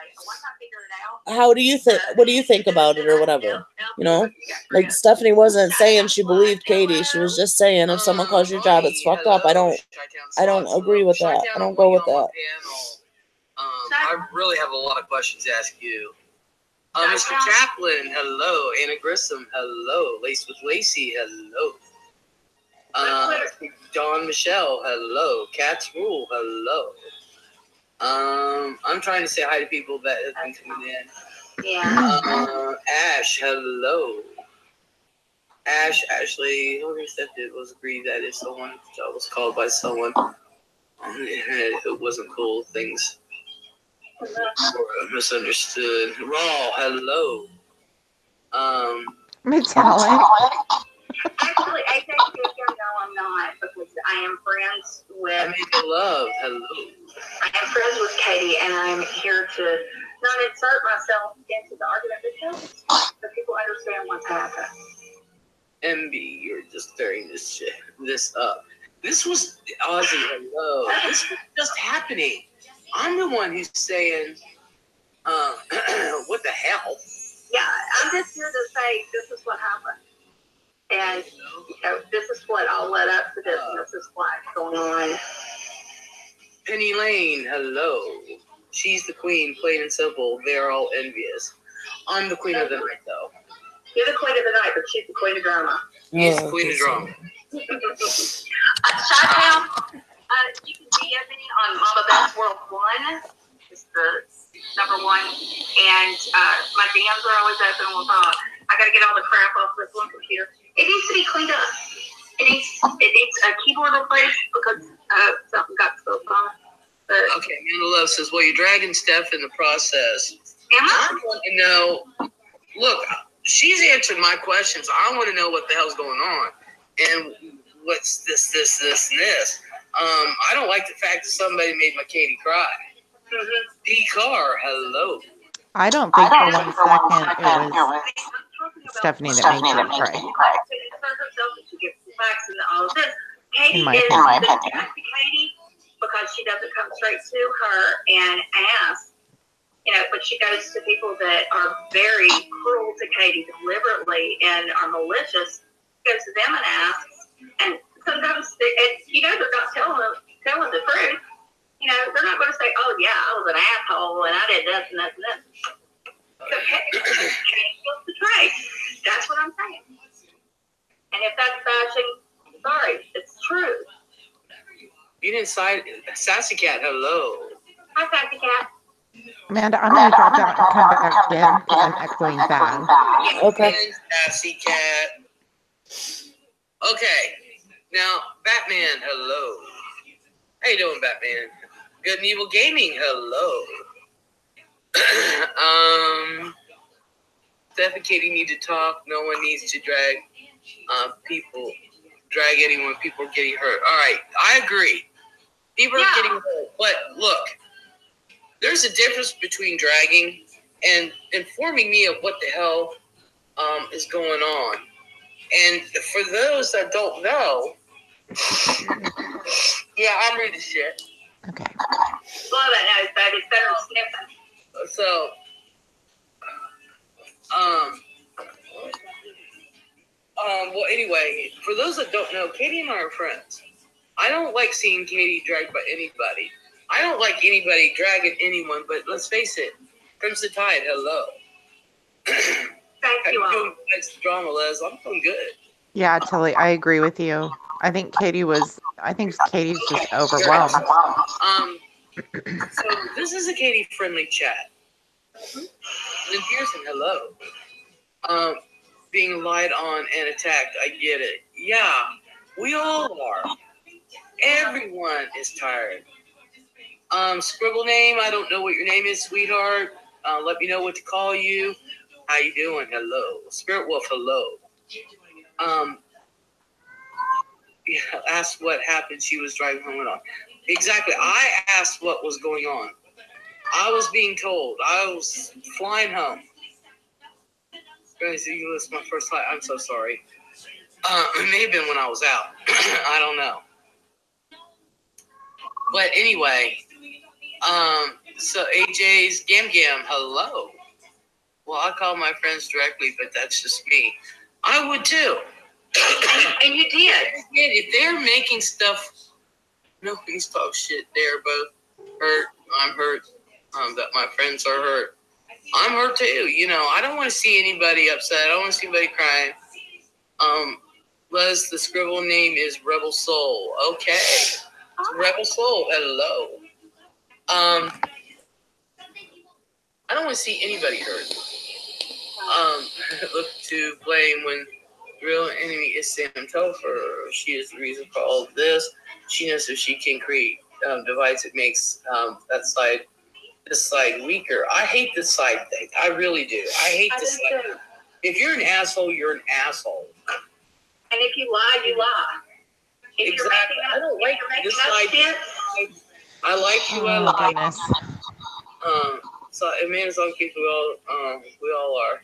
what do you think about it or whatever? Like Stephanie wasn't saying she believed Katie. She was just saying if someone calls your job, it's fucked up. I don't agree with that. I don't go with that. I really have a lot of questions to ask you. Mr. Chaplin, hello. Anna Grissom, hello. Lace with Lacey, hello. Dawn Michelle, hello. Cats Rule, hello. I'm trying to say hi to people that have been coming in. Yeah. Ash, hello. Ashley, whoever said it was agreed that if someone was called by someone on the internet, it wasn't cool. Things were misunderstood. Raw, hello. Metallic. Actually, AJ no, I'm not, because I am friends with. I made love. Hello. I am friends with Katie, and I'm here to not insert myself into the argument, but so people understand what's happened. MB, you're just stirring this up. This was Ozzy. Hello. This was just happening. I'm the one who's saying, what the hell? Yeah, I'm just here to say this is what happened. And, this is what all led up to this, and this is what's going on. Penny Lane, hello. She's the queen, plain and simple. They're all envious. I'm the queen of the night, though. You're the queen of the night, but she's the queen of drama. He's the queen of drama. Chi-Town, you can DM me on Mama Beth's World 1. It's the number 1. And my DMs are always open. We'll talk. I got to get all the crap off this one computer. It needs to be cleaned up. It needs a keyboard replaced because something got spilled on it. But Okay, Amanda Love says, well, you're dragging Steph in the process. Am I? I want to know, look, she's answered my questions. I want to know what the hell's going on. And what's this, and this. I don't like the fact that somebody made my Katie cry. D. Carr, hello. I don't think for 1 second it was Stephanie that made Katie cry. Katie In my is opinion. the Katie because she doesn't come straight to her and ask, but she goes to people that are very cruel to Katie deliberately and are malicious, goes to them and asks, and sometimes they're not telling the truth. They're not going to say, oh yeah, I was an asshole and I did this and this and this. So Katie wants the truth. That's what I'm saying. And if that's bashing, sorry, it's true. You didn't side Sassy Cat, hello. Hi, Sassy Cat. Amanda, I'm going to drop out and come back in because I'm echoing bad. Okay. And Sassy Cat. Okay. Now, Batman, hello. How you doing, Batman? Good and Evil Gaming, hello. Steph and Katie need to talk. No one needs to drag anyone. People are getting hurt. All right, I agree. People are getting hurt. But look, there's a difference between dragging and informing me of what the hell is going on. And for those that don't know, yeah, I'm reading shit. Okay. Blow that nose, baby. It's better than sniffing. So, well, anyway, for those that don't know, Katie and I are friends. I don't like seeing Katie dragged by anybody. I don't like anybody dragging anyone, but let's face it, Crimson Tide, hello. Thank you all. Doing next drama, Les. I'm doing good. Yeah, Tilly, I agree with you. I think Katie's just overwhelmed. So this is a Katie-friendly chat. Lynn Pearson, hello. Being lied on and attacked, I get it. Yeah, we all are. Everyone is tired. Scribble name, I don't know what your name is, sweetheart. Let me know what to call you. How you doing? Hello. Spirit Wolf, hello. Yeah, asked what happened. She was driving home and on. Exactly. I asked what was going on. I was being told. I was flying home. Guys, you missed my first flight. I'm so sorry. It may have been when I was out. I don't know. But anyway, so AJ's Gam Gam, hello. Well, I call my friends directly, but that's just me. I would too. And you did. If they're making stuff, nobody's talk shit. They're both hurt. I'm hurt. That my friends are hurt. I'm hurt too. I don't want to see anybody upset. I don't want to see anybody crying. Les, the scribble name is Rebel Soul. Okay. Rebel Soul, hello. I don't want to see anybody hurt. Look to blame when the real enemy is Sam Topher. She is the reason for all of this. She knows if she can create divides, it makes this side weaker. I hate this side thing. I really do. I hate this side. Too. If you're an asshole, you're an asshole. And if you lie, you lie. If Exactly. I don't like this side. I like you. I Oh, like. goodness. So Amanda's on case. We all are.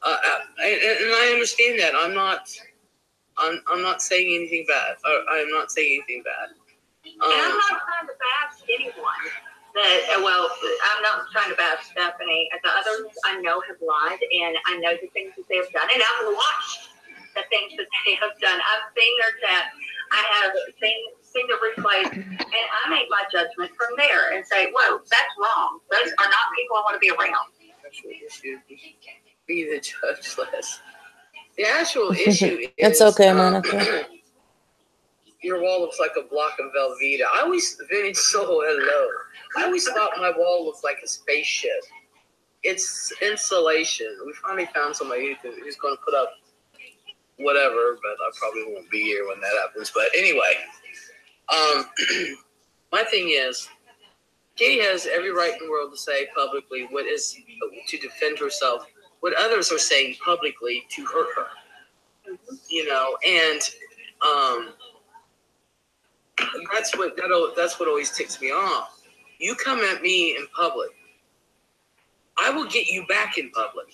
And I understand that. I'm not saying anything bad. I'm not saying anything bad. And I'm not trying to bash anyone. I'm not trying to bash Stephanie. The others I know have lied, and I know the things that they have done, and I've watched the things that they have done. I've seen their chat. I have seen the replays, and I make my judgment from there and say, whoa, that's wrong. Those are not people I want to be around. Be the judge, Les. The actual issue is... It's okay, Monica. Your wall looks like a block of Velveeta. Vintage Soul, hello. I always thought my wall looked like a spaceship. It's insulation. We finally found somebody who's going to put up whatever, but I probably won't be here when that happens. But anyway, my thing is, Katie has every right in the world to say publicly what is to defend herself, what others are saying publicly to hurt her. And that's what always ticks me off. You come at me in public, I will get you back in public.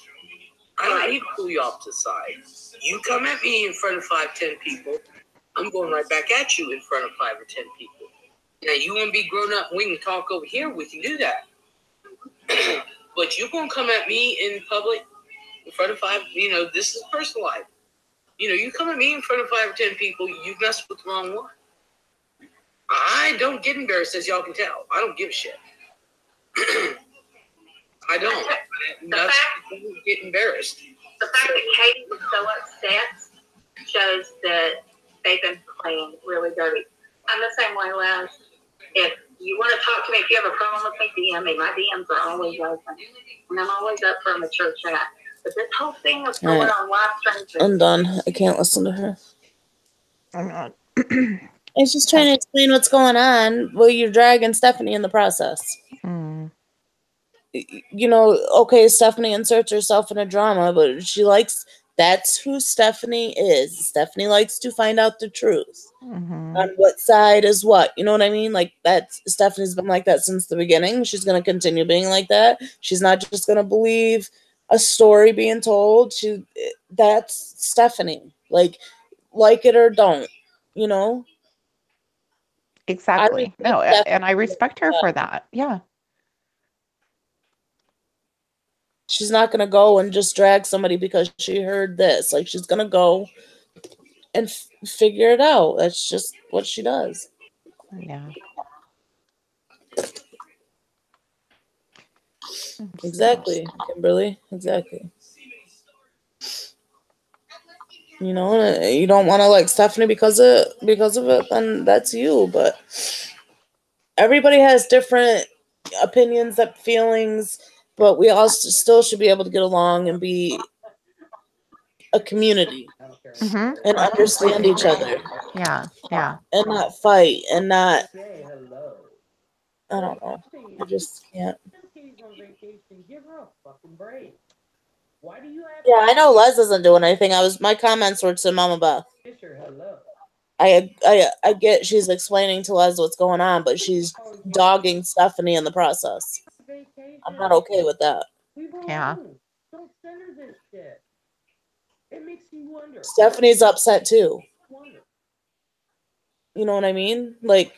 I don't need to pull you off to the side. You come at me in front of 5, 10 people, I'm going right back at you in front of 5 or 10 people. Now, you want to be grown up, we can talk over here, we can do that. But you're going to come at me in public in front of 5, this is personal life. You come at me in front of 5 or 10 people, you mess with the wrong one. I don't get embarrassed, as y'all can tell. I don't give a shit. I don't. I don't get embarrassed. The fact that Katie was so upset shows that they've been playing really dirty. I'm the same way, Les. If you want to talk to me, if you have a problem with me, DM me. My DMs are always open. And I'm always up for a mature chat. But this whole thing of going on live streams. I'm done. I can't listen to her. I'm not. It's just trying to explain what's going on. Well, you're dragging Stephanie in the process. Okay, Stephanie inserts herself in a drama, but that's who Stephanie is. Stephanie likes to find out the truth. On what side is what. You know what I mean? Like, Stephanie's been like that since the beginning. She's going to continue being like that. She's not just going to believe a story being told. That's Stephanie. Like it or don't, Exactly. No, and I respect her for that. Yeah. She's not going to go and just drag somebody because she heard this. Like, she's going to go and figure it out. That's just what she does. Yeah. Exactly, Kimberly. Exactly. You don't want to like Stephanie because of it, then that's you. But everybody has different opinions, feelings, but we all still should be able to get along and be a community and understand each other. Yeah. And not fight and not. I don't know. I just can't. Yeah, I know Les isn't doing anything. My comments were to Mama Beth. I get she's explaining to Les what's going on, but she's dogging Stephanie in the process. I'm not okay with that. Yeah. Don't send her this shit. It makes you wonder. Stephanie's upset too. You know what I mean? Like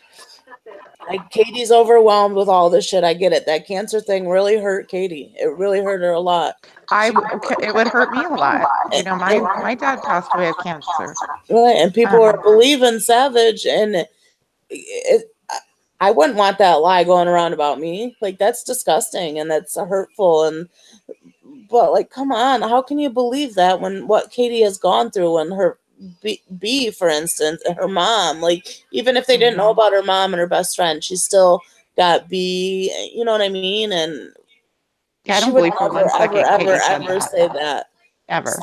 Katie's overwhelmed with all this shit. I get it. That cancer thing really hurt Katie. It really hurt her a lot. It would hurt me a lot. My dad passed away of cancer. Right, and people are believing Savage, and I wouldn't want that lie going around about me. Like, that's disgusting and that's hurtful. But like, come on, how can you believe that when what Katie has gone through and her B, for instance, and her mom, like, even if they didn't know about her mom and her best friend, she still got B, you know what I mean? And I don't believe for 1 second ever say that. Ever.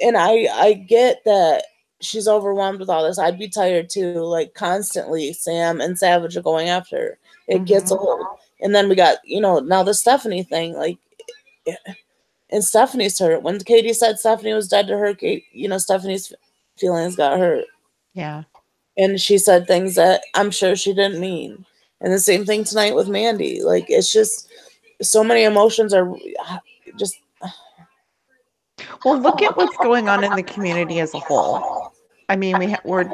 And I get that she's overwhelmed with all this. I'd be tired too, like constantly Sam and Savage are going after her. It gets old. And then we got, now the Stephanie thing, like, and Stephanie's hurt. When Katie said Stephanie was dead to her, Stephanie's feelings got hurt. Yeah. And she said things that I'm sure she didn't mean. And the same thing tonight with Mandy. Like, it's just so many emotions are just. Well, look at what's going on in the community as a whole. I mean, we're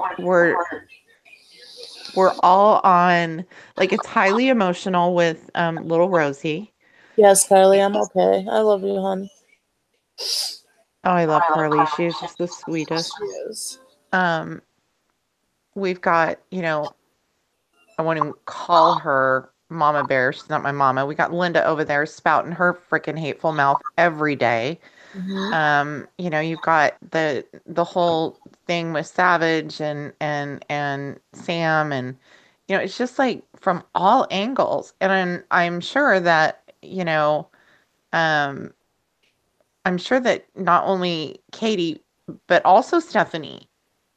all on, like, it's highly emotional with little Rosie. Yes, Carly, I'm okay. I love you, hon. Oh, I love Carly. She's just the sweetest. She is. We've got, I want to call her Mama Bear. She's not my mama. We got Linda over there spouting her freaking hateful mouth every day. You've got the whole thing with Savage and Sam, and it's just like from all angles. And I'm sure that I'm sure that not only Katie but also Stephanie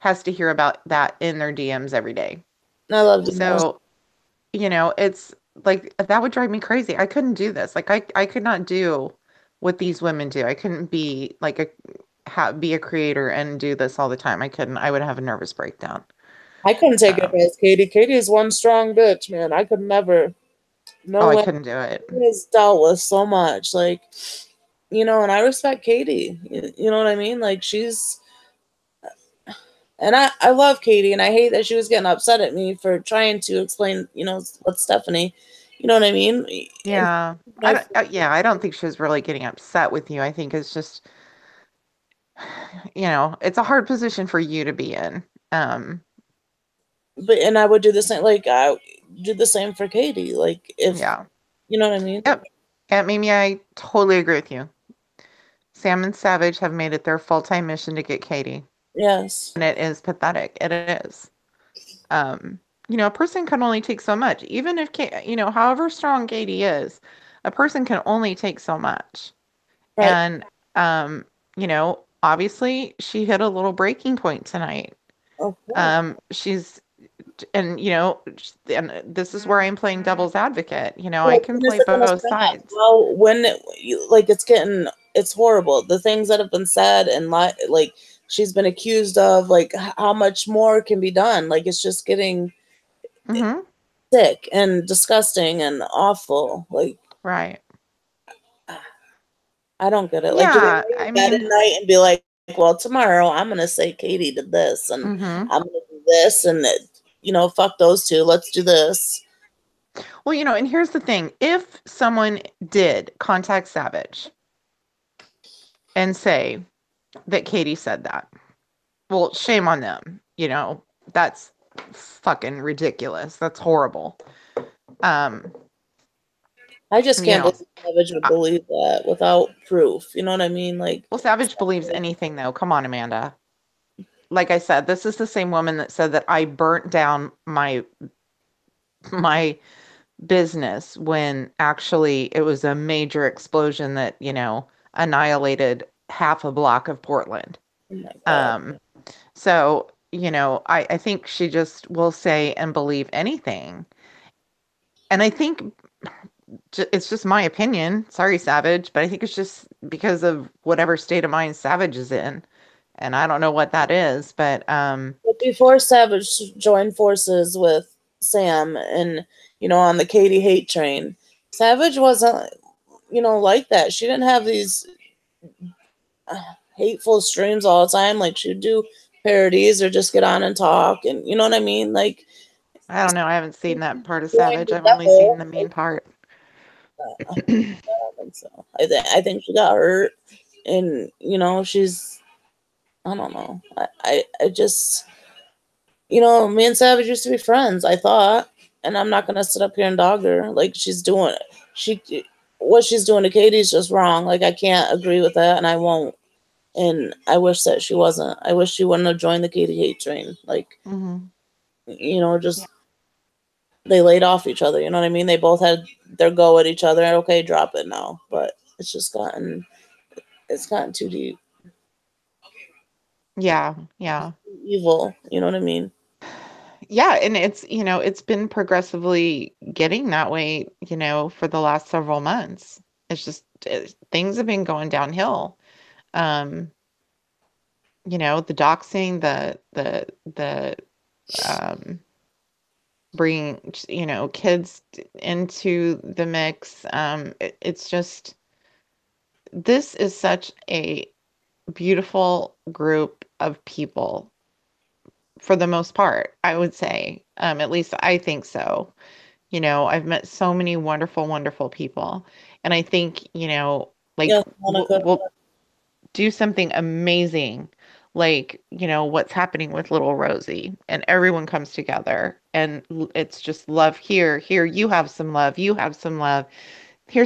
has to hear about that in their DMs every day. I love this. So, like that would drive me crazy. I couldn't do this. Like I could not do what these women do. I couldn't be like be a creator and do this all the time. I couldn't. I would have a nervous breakdown. I couldn't take it Um, past Katie. Katie is one strong bitch, man. I could never. No oh, I way. couldn't do it. She has dealt with so much, like, you know, and I respect Katie. You know what I mean? Like, she's, and I love Katie, and I hate that she was getting upset at me for trying to explain, you know, what Stephanie, you know what I mean? And Yeah. I don't think she was really getting upset with you. I think it's just, it's a hard position for you to be in. but and I would do the same, like I do the same for Katie, like if Yeah. you know what I mean? Yep. And Mimi, I totally agree with you. Sam and Savage have made it their full-time mission to get Katie. Yes. And it is pathetic. It is. A person can only take so much. Even if, however strong Katie is, a person can only take so much. Right. And, obviously she hit a little breaking point tonight. Of course. And this is where I'm playing devil's advocate. I Well, can this play is almost both that. sides. Well, when it's horrible. The things that have been said and like she's been accused of, like how much more can be done? Like it's just getting Mm-hmm. sick and disgusting and awful. Like Right. I don't get it. Like, do Yeah. they I lay in bed at mean, night and be like, well, tomorrow I'm gonna say Katie did this and mhm. I'm gonna do this and fuck those two. Let's do this. Well, and here's the thing. If someone did contact Savage and say that Katie said that, well, shame on them. That's fucking ridiculous. That's horrible. I just can't know, believe Savage would believe that without proof. You know what I mean? Like, well, Savage believes anything, though. Come on, Amanda. Like I said, this is the same woman that said that I burnt down my business when actually it was a major explosion that, annihilated half a block of Portland. oh my God. So, I think she just will say and believe anything. And I think it's just my opinion. Sorry, Savage, but I think it's just because of whatever state of mind Savage is in. And I don't know what that is, but But before Savage joined forces with Sam and, on the Katie hate train, Savage wasn't, like that. She didn't have these hateful streams all the time. Like she'd do parodies or just get on and talk. And you know what I mean? Like, I don't know. I haven't seen that part of joined Savage. the I've only devil. seen the main part. I don't think so. I think she got hurt. And, she's, I don't know. I just, me and Savage used to be friends, I thought, and I'm not gonna sit up here and dog her. Like what she's doing to Katie is just wrong. Like I can't agree with that, and I won't. And I wish that she wasn't. I wish she wouldn't have joined the Katie hate train. Like, just they laid off each other. You know what I mean? They both had their go at each other. Okay, drop it now. But it's gotten too deep. Yeah. Evil. You know what I mean? Yeah, and it's been progressively getting that way, for the last several months. It's just things have been going downhill. The doxing, the bringing, kids into the mix. It's just, this is such a beautiful group of people for the most part, I would say. At least I think so. I've met so many wonderful, wonderful people. And I think, like Yeah, Monica. we'll do something amazing, like, what's happening with little Rosie, and everyone comes together and it's just love here, you have some love, here's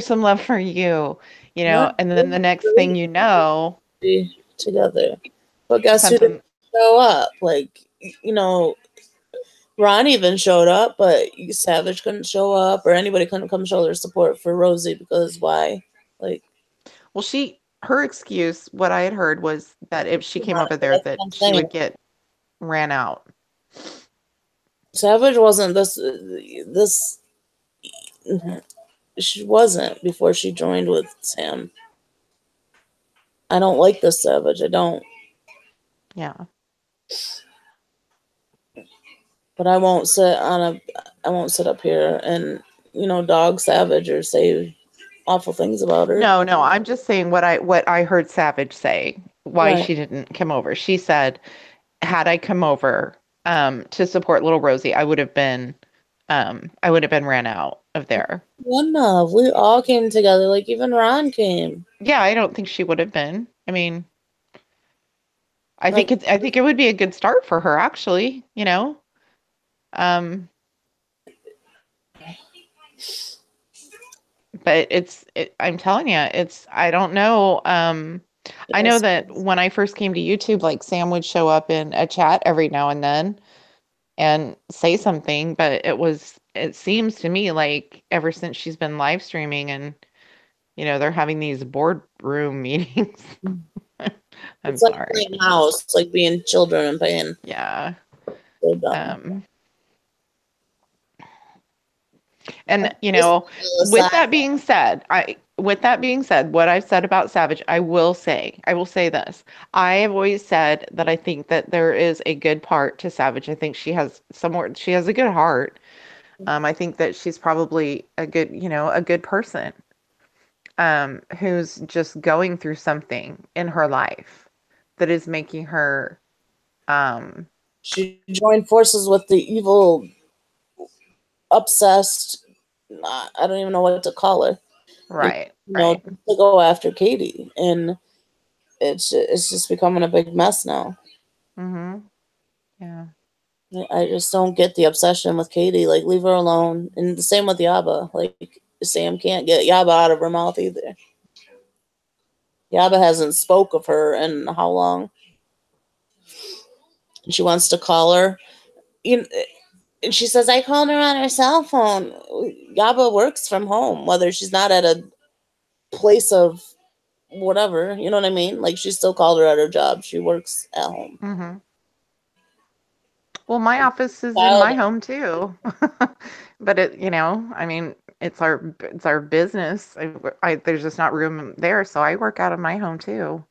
some love for you, Yeah, and then the next thing you know, be together. But guess who something, didn't show up? Like, Ron even showed up, but Savage couldn't show up, or anybody couldn't come show their support for Rosie because why? Like, well, her excuse, what I had heard, was that if she came over there that's that what I'm she saying. would get ran out. Savage wasn't this She wasn't before she joined with Sam. I don't like this Savage. I don't. Yeah. But I won't sit up here and, dog Savage or say awful things about her. No, I'm just saying what I heard Savage say, why Right. she didn't come over. She said, had I come over to support little Rosie, I would have been ran out of there. One of we all came together, like even Ron came. Yeah, I don't think she would have been. I mean, I think it would be a good start for her, actually, but I'm telling you, I don't know. I know that when I first came to YouTube, like Sam would show up in a chat every now and then and say something, but it seems to me like ever since she's been live streaming and, they're having these boardroom meetings. I'm It's like sorry. playing house, it's like being children and playing. Yeah. So dumb. And with that being said, what I've said about Savage, I will say this. I have always said that I think that there is a good part to Savage. I think she has a good heart. I think that she's probably a good person, who's just going through something in her life that is making her, she joined forces with the evil, obsessed, I don't even know what to call her. right. To go after Katie, and it's just becoming a big mess now. Mm-hmm. Yeah. I just don't get the obsession with Katie. Like, leave her alone. And the same with Yaba. Like, Sam can't get Yaba out of her mouth either. Yaba hasn't spoke of her in how long? And she wants to call her. And she says, I called her on her cell phone. Yaba works from home, whether she's not at a place of whatever. You know what I mean? Like, she still called her at her job. She works at home. Mm-hmm. Well, my office is in my home too, but I mean, it's our business. There's just not room there, so I work out of my home too.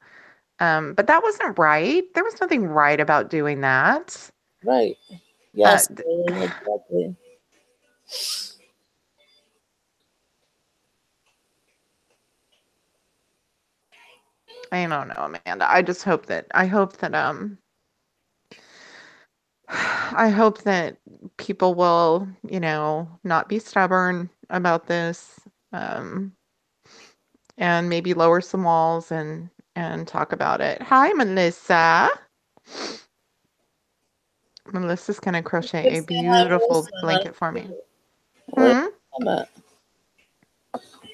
But that wasn't right. There was nothing right about doing that. Right. Yes. Exactly. I don't know, Amanda. I hope that people will, not be stubborn about this, and maybe lower some walls and talk about it. Hi, Melissa. Melissa's gonna crochet a beautiful blanket for me.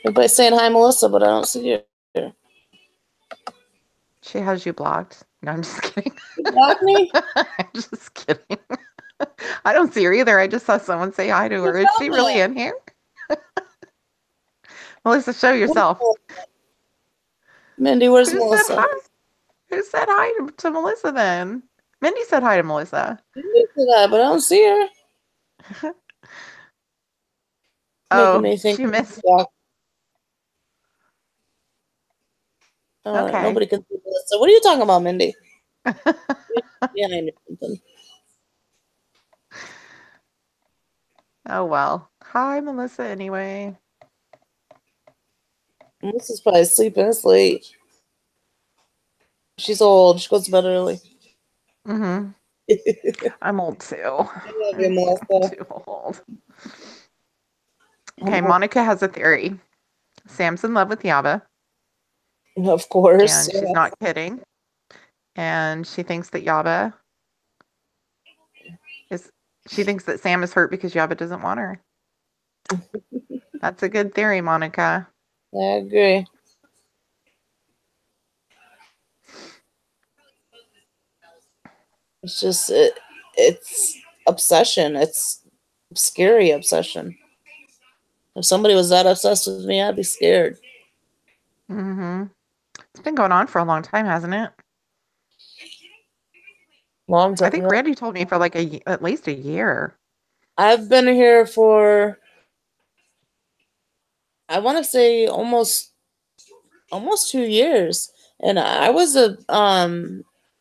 Everybody's saying hi, Melissa, but I don't see you. She has you blocked. No, I'm just kidding. You blocked me? I'm just kidding. I don't see her either. I just saw someone say hi to her. Is she really in here? Melissa, show yourself. Mindy, where's Melissa? Who said hi to Melissa then? Mindy said hi to Melissa. Mindy said hi, but I don't see her. Oh, she missed. Okay. Nobody can see Melissa. What are you talking about, Mindy? Yeah, I knew something. Oh, well. Hi, Melissa, anyway. Melissa's probably sleeping. It's late. She's old. She goes to bed early. Mm-hmm. I'm old, too. I love you, Melissa. Too old. Okay, Monica has a theory. Sam's in love with Yaba. Of course. And she's not kidding. And she thinks that she thinks that Sam is hurt because Yaba doesn't want her. That's a good theory, Monica. I agree. It's just, it's obsession. It's scary obsession. If somebody was that obsessed with me, I'd be scared. Mm-hmm. It's been going on for a long time, hasn't it? Long time. I think Randy told me for like at least a year. I've been here for I want to say almost 2 years, and I was a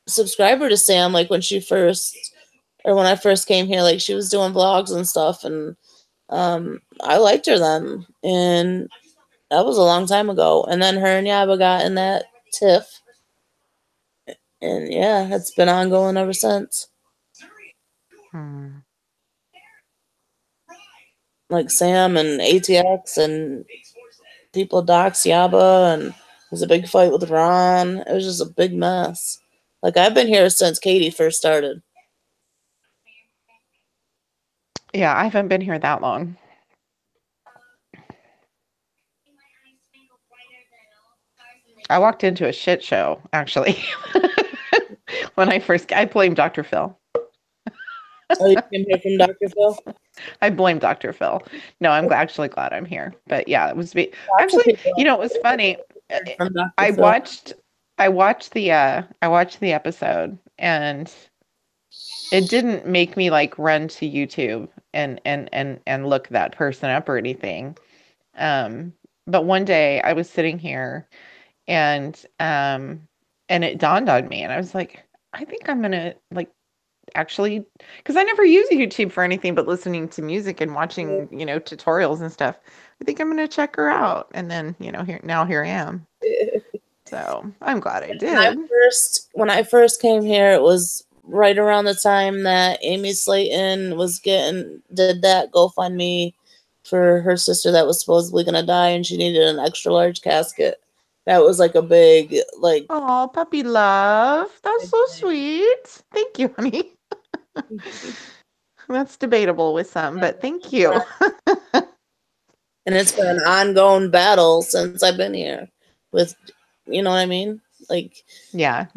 subscriber to Sam like when I first came here. Like she was doing vlogs and stuff, and I liked her then, and that was a long time ago. And then her and Yaba got in that tiff, and yeah, it's been ongoing ever since. Hmm. Like Sam and ATX and people dox Yaba, and there's a big fight with Ron. It was just a big mess. Like I've been here since Katie first started. Yeah, I haven't been here that long. I walked into a shit show, actually. When I blame Dr. Phil. Oh, you came here from Dr. Phil? I blame Dr. Phil. No, I'm actually glad I'm here. But yeah, it was Lots of actually, people you know, it was funny. from Dr. I Phil. watched the episode, and it didn't make me like run to YouTube and look that person up or anything. But one day I was sitting here, and it dawned on me, and I was like, I think I'm gonna like actually, because I never use YouTube for anything but listening to music and watching, tutorials and stuff. I think I'm gonna check her out, and then here I am. So I'm glad I did. When I first came here, it was right around the time that Amy Slayton did that GoFundMe for her sister that was supposedly gonna die, and she needed an extra large casket. That was like a big Oh, puppy love. That's so sweet. Thank you, honey. That's debatable with some, but thank you. And it's been an ongoing battle since I've been here with, you know what I mean? Like, Yeah.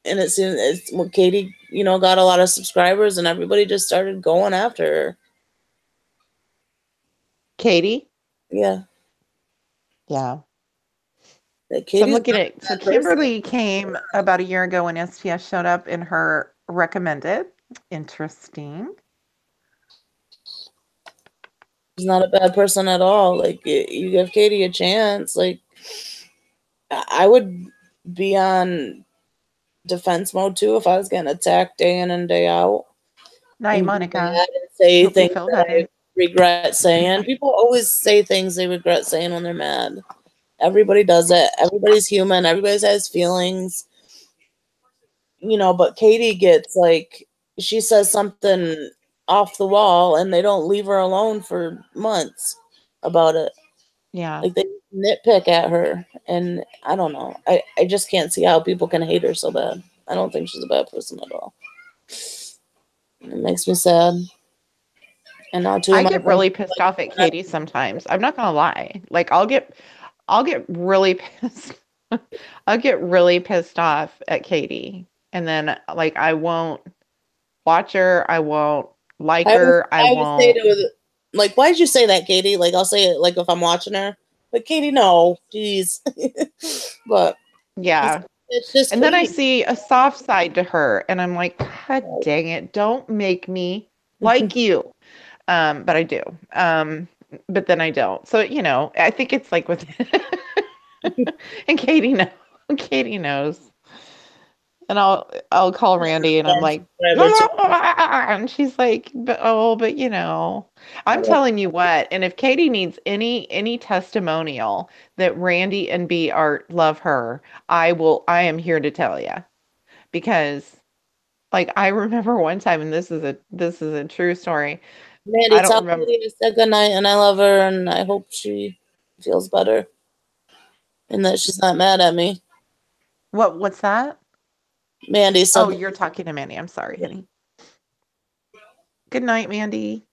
and Katie, got a lot of subscribers and everybody just started going after her. Katie? Yeah. Yeah. So I'm Katie's looking not at, a so bad person. Kimberly came about a year ago when SPS showed up in her recommended. Interesting. She's not a bad person at all. Like, you give Katie a chance. Like, I would be on defense mode too if I was getting attacked day in and day out. Night, And be Monica. mad and say Hope you things feel that better. I regret saying. People always say things they regret saying when they're mad. Everybody does it. Everybody's human. Everybody has feelings. But Katie gets like, she says something off the wall and they don't leave her alone for months about it. Yeah. Like they nitpick at her, and I don't know. I just can't see how people can hate her so bad. I don't think she's a bad person at all. It makes me sad. And now too, I get really pissed off at Katie sometimes. I'm not gonna lie. Like I'll get really pissed. I'll get really pissed off at Katie, and then like I won't watch her. I won't like her. I won't. Say to her, like, why did you say that, Katie? Like, I'll say it like if I'm watching her. But Katie, no, jeez. But Yeah. it's just. And then I see a soft side to her, and I'm like, God dang it! Don't make me like you. But I do. But then I don't. So I think it's like with. And Katie knows. Katie knows. And I'll call Randy and I'm like, and she's like, but I'm telling you what. And if Katie needs any testimonial that Randy and B Art love her, I am here to tell you, because like I remember one time, and this is a true story. Mandy, I don't remember. I said good night, and I love her, and I hope she feels better, and that she's not mad at me. What's that? Mandy. Oh, you're talking to Mandy. I'm sorry, honey. Good night, Mandy.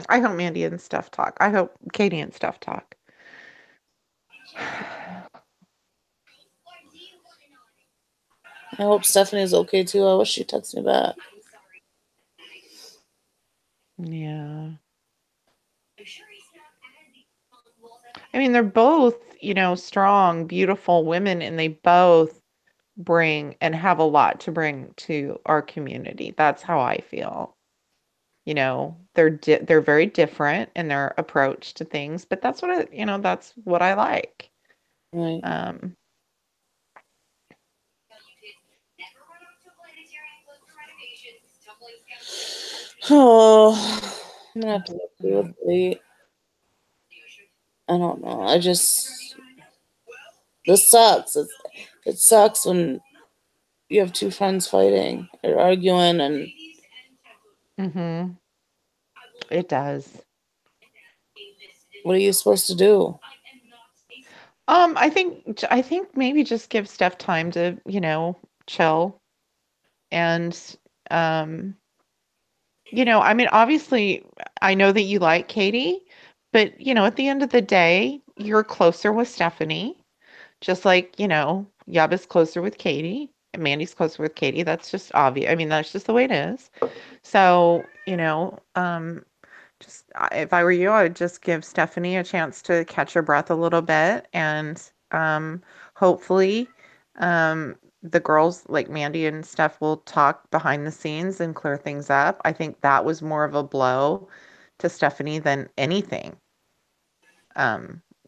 I hope Mandy and Steph talk. I hope Katie and Steph talk. I hope Stephanie's okay too. I wish she texted me back. Yeah. I mean, they're both, strong, beautiful women, and they both bring and have a lot to bring to our community. That's how I feel. They're very different in their approach to things, but that's that's what I like. Right. Oh, I'm gonna have to look through it late. I don't know. This sucks. It sucks when you have two friends fighting or arguing, and It does. what are you supposed to do? I think maybe just give Steph time to, chill. And I mean, obviously I know that you like Katie, but at the end of the day, you're closer with Stephanie, just like, Yub is closer with Katie and Mandy's closer with Katie. That's just obvious. I mean, that's just the way it is. So, if I were you, I would just give Stephanie a chance to catch her breath a little bit, and hopefully the girls like Mandy and Steph will talk behind the scenes and clear things up. I think that was more of a blow to Stephanie than anything.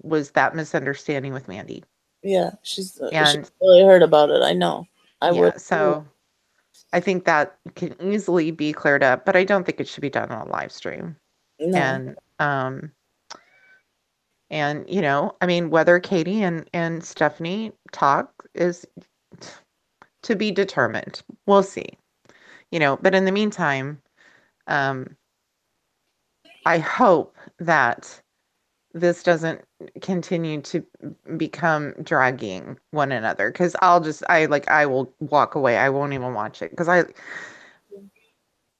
Was that misunderstanding with Mandy. Yeah, she's And really hurt about it. I know. I yeah, would. so I think that can easily be cleared up, but I don't think it should be done on a live stream. No. And I mean, whether Katie and Stephanie talk is to be determined. We'll see. But in the meantime, I hope that this doesn't continue to become dragging one another, because I will walk away. I won't even watch it because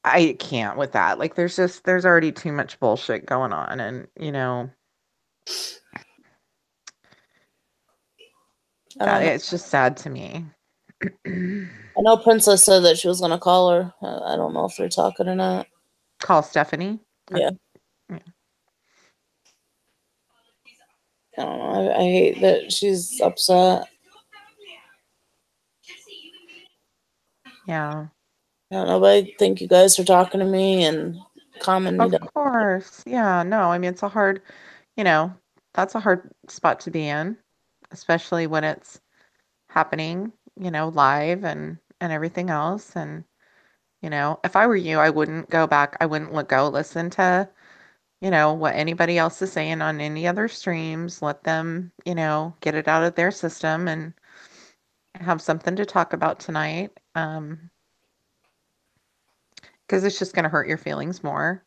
I can't with that. Like there's already too much bullshit going on, and it's just sad to me. I know Princess said that she was gonna call her. I don't know if they're talking or not. Call Stephanie? Yeah. Yeah. I don't know. I hate that she's upset. Yeah. I don't know, but I thank you guys for talking to me and calming me Of down. course. Yeah, no, I mean, it's a hard, that's a hard spot to be in, especially when it's happening, live and everything else. And, if I were you, I wouldn't go back. I wouldn't go listen to, what anybody else is saying on any other streams. Let them, get it out of their system and have something to talk about tonight. Because it's just going to hurt your feelings more.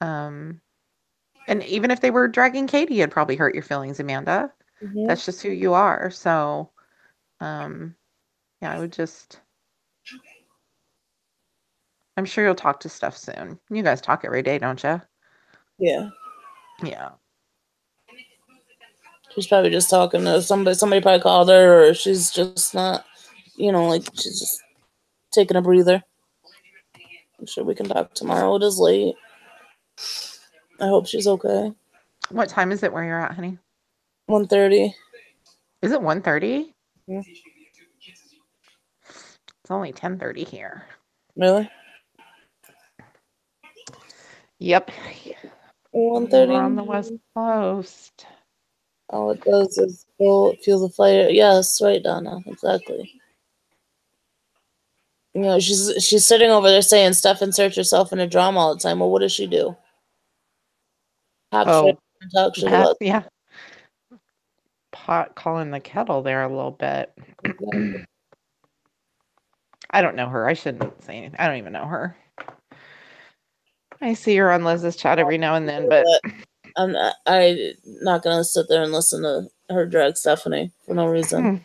And even if they were dragging Katie, it'd probably hurt your feelings, Amanda. Mhm. That's just who you are. So, yeah, I would just. I'm sure you'll talk to Steph soon. You guys talk every day, don't you? Yeah. Yeah. She's probably just talking to somebody. Somebody probably called her, or she's just not, like she's just taking a breather. I'm sure we can talk tomorrow. It is late. I hope she's okay. What time is it where you're at, honey? 1:30. Is it 1:30? Yeah. It's only 10:30 here. Really? Yep. 1:30. We're on the West Coast. All it does is fuel the fire. Yes, right, Donna. Exactly. She's sitting over there saying stuff, insert yourself in a drama all the time. Well, what does she do? Talk shit about. Yeah. Pot calling the kettle there a little bit. Exactly. I don't know her. I shouldn't say anything. I don't even know her. I see her on Liz's chat every now and then, but I'm not gonna sit there and listen to her drag Stephanie for no reason.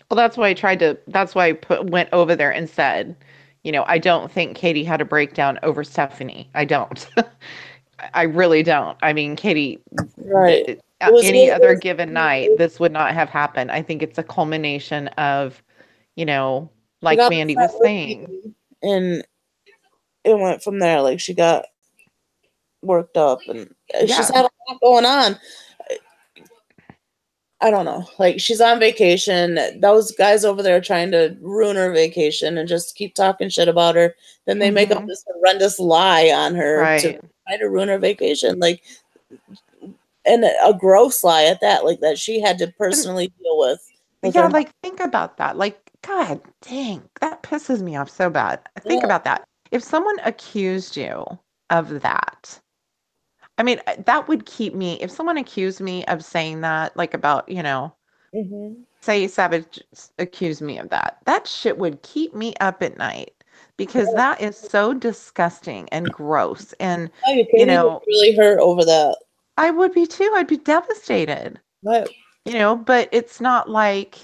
Well, that's why I went over there and said, I don't think Katie had a breakdown over Stephanie. I don't. I really don't. I mean, Katie, right. Any other given night, this would not have happened. I think it's a culmination of, like Mandy was saying. And it went from there. Like she got worked up, and she's had a lot going on. I don't know. Like, she's on vacation. Those guys over there are trying to ruin her vacation and just keep talking shit about her. Then they make up this horrendous lie on her to Right. try to ruin her vacation. Like, and a gross lie at that, like that she had to personally deal with Yeah, her. like think about that. Like, God dang, that pisses me off so bad. Think Yeah. about that. If someone accused you of that, I mean, that would keep me, if someone accused me of saying that, like about, Mhm. say Savage accused me of that, that shit would keep me up at night because that is so disgusting and gross. And, Oh, Katie was really hurt over that. I would be too. I'd be devastated, Right. but it's not like,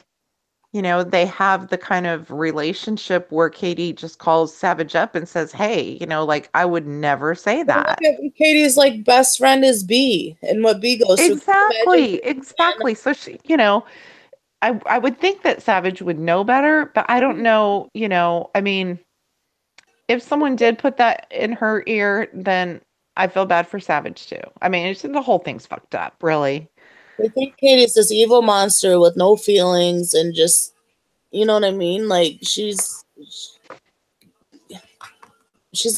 they have the kind of relationship where Katie just calls Savage up and says, hey, like I would never say that. Look at Katie's like best friend is B, and what B goes through. Exactly. So she, I would think that Savage would know better, but I don't know, I mean, if someone did put that in her ear, then I feel bad for Savage too. I mean, the whole thing's fucked up, really. I think Katie's this evil monster with no feelings and just, you know what I mean? Like she's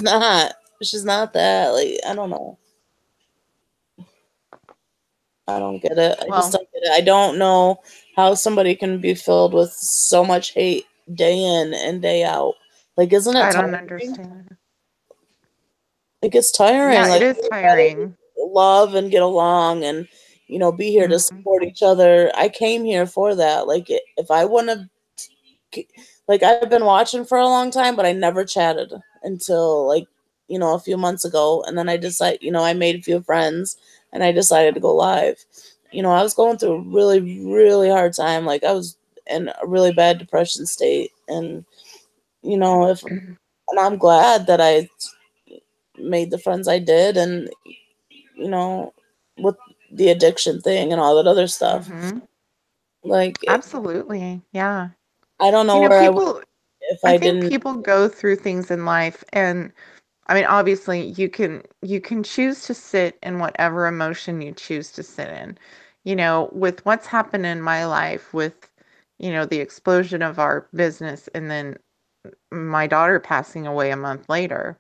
not that. Like, I don't know. I don't get it. I just don't get it. I don't know how somebody can be filled with so much hate day in and day out. Like, isn't it I tiring? don't understand. It gets tiring. Yeah, like, it is tiring. Love and get along and, be here to support each other. I came here for that. Like, if I wouldn't have, like, I've been watching for a long time, but I never chatted until, like, a few months ago. And then I decided, I made a few friends and I decided to go live. I was going through a really, really hard time. Like, I was in a really bad depression state. And, and I'm glad that I made the friends I did, and with the addiction thing and all that other stuff. Like, Absolutely. Yeah. I don't know where I would if I think didn't. people go through things in life, and I mean, obviously you can choose to sit in whatever emotion you choose to sit in. With what's happened in my life with, the explosion of our business and then my daughter passing away a month later,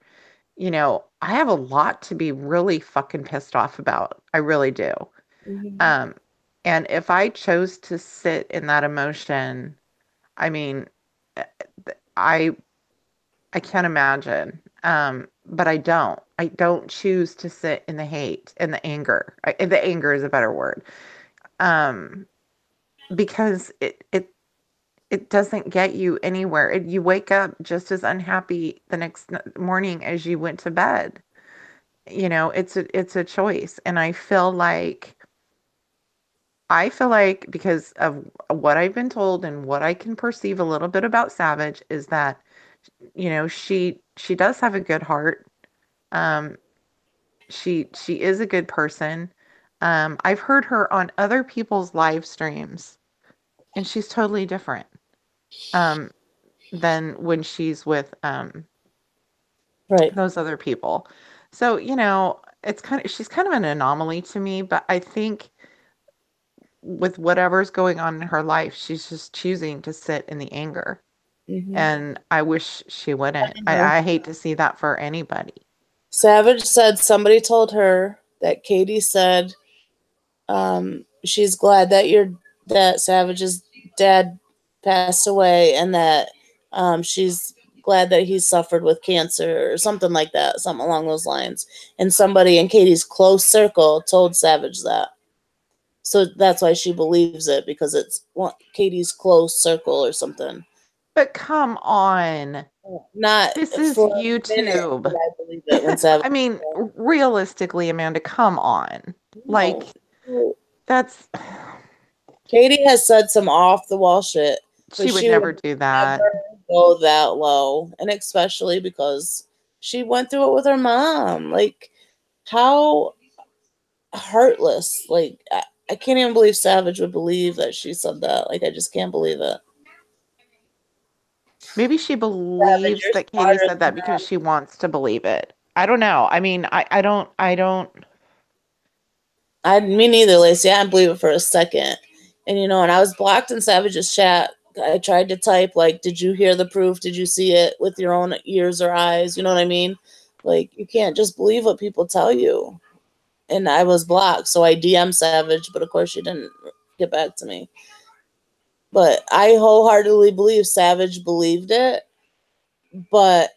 I have a lot to be really fucking pissed off about. I really do. Mhm. And if I chose to sit in that emotion, I mean, eh, I I can't imagine. But I don't. I don't choose to sit in the hate and the anger. The anger is a better word. Um, because it doesn't get you anywhere. You wake up just as unhappy the next morning as you went to bed. It's a choice, and I feel like because of what I've been told and what I can perceive a little bit about Savage is that she does have a good heart. Um, she is a good person. I've heard her on other people's live streams, and she's totally different um, than when she's with Right. those other people. So she's kind of an anomaly to me, but I think with whatever's going on in her life, she's just choosing to sit in the anger. Mhm. And I wish she wouldn't. know. I hate to see that for anybody. Savage said somebody told her that Katie said she's glad that Savage's dad passed away, and that she's glad that he suffered with cancer or something like that, something along those lines. And somebody in Katie's close circle told Savage that. So that's why she believes it, because it's Katie's close circle or something. But come on. Not This is for a minute did YouTube. I believe it when Savage. I mean, realistically, Amanda, come on. Like, No. that's. Katie has said some off the wall shit. But She would never do that. never go that low. And especially because she went through it with her mom. Like, how heartless. Like, I can't even believe Savage would believe that she said that. Like, I just can't believe it. Maybe she believes you're that Katie smarter said that than because she wants to believe it. I don't know. I mean, I don't. Me neither, Lacey. I didn't believe it for a second. And and I was blocked in Savage's chat. I tried to type like, did you hear the proof? Did you see it with your own ears or eyes? You know what I mean? Like, you can't just believe what people tell you. And I was blocked, so I DM Savage, but of course she didn't get back to me. But I wholeheartedly believe Savage believed it, but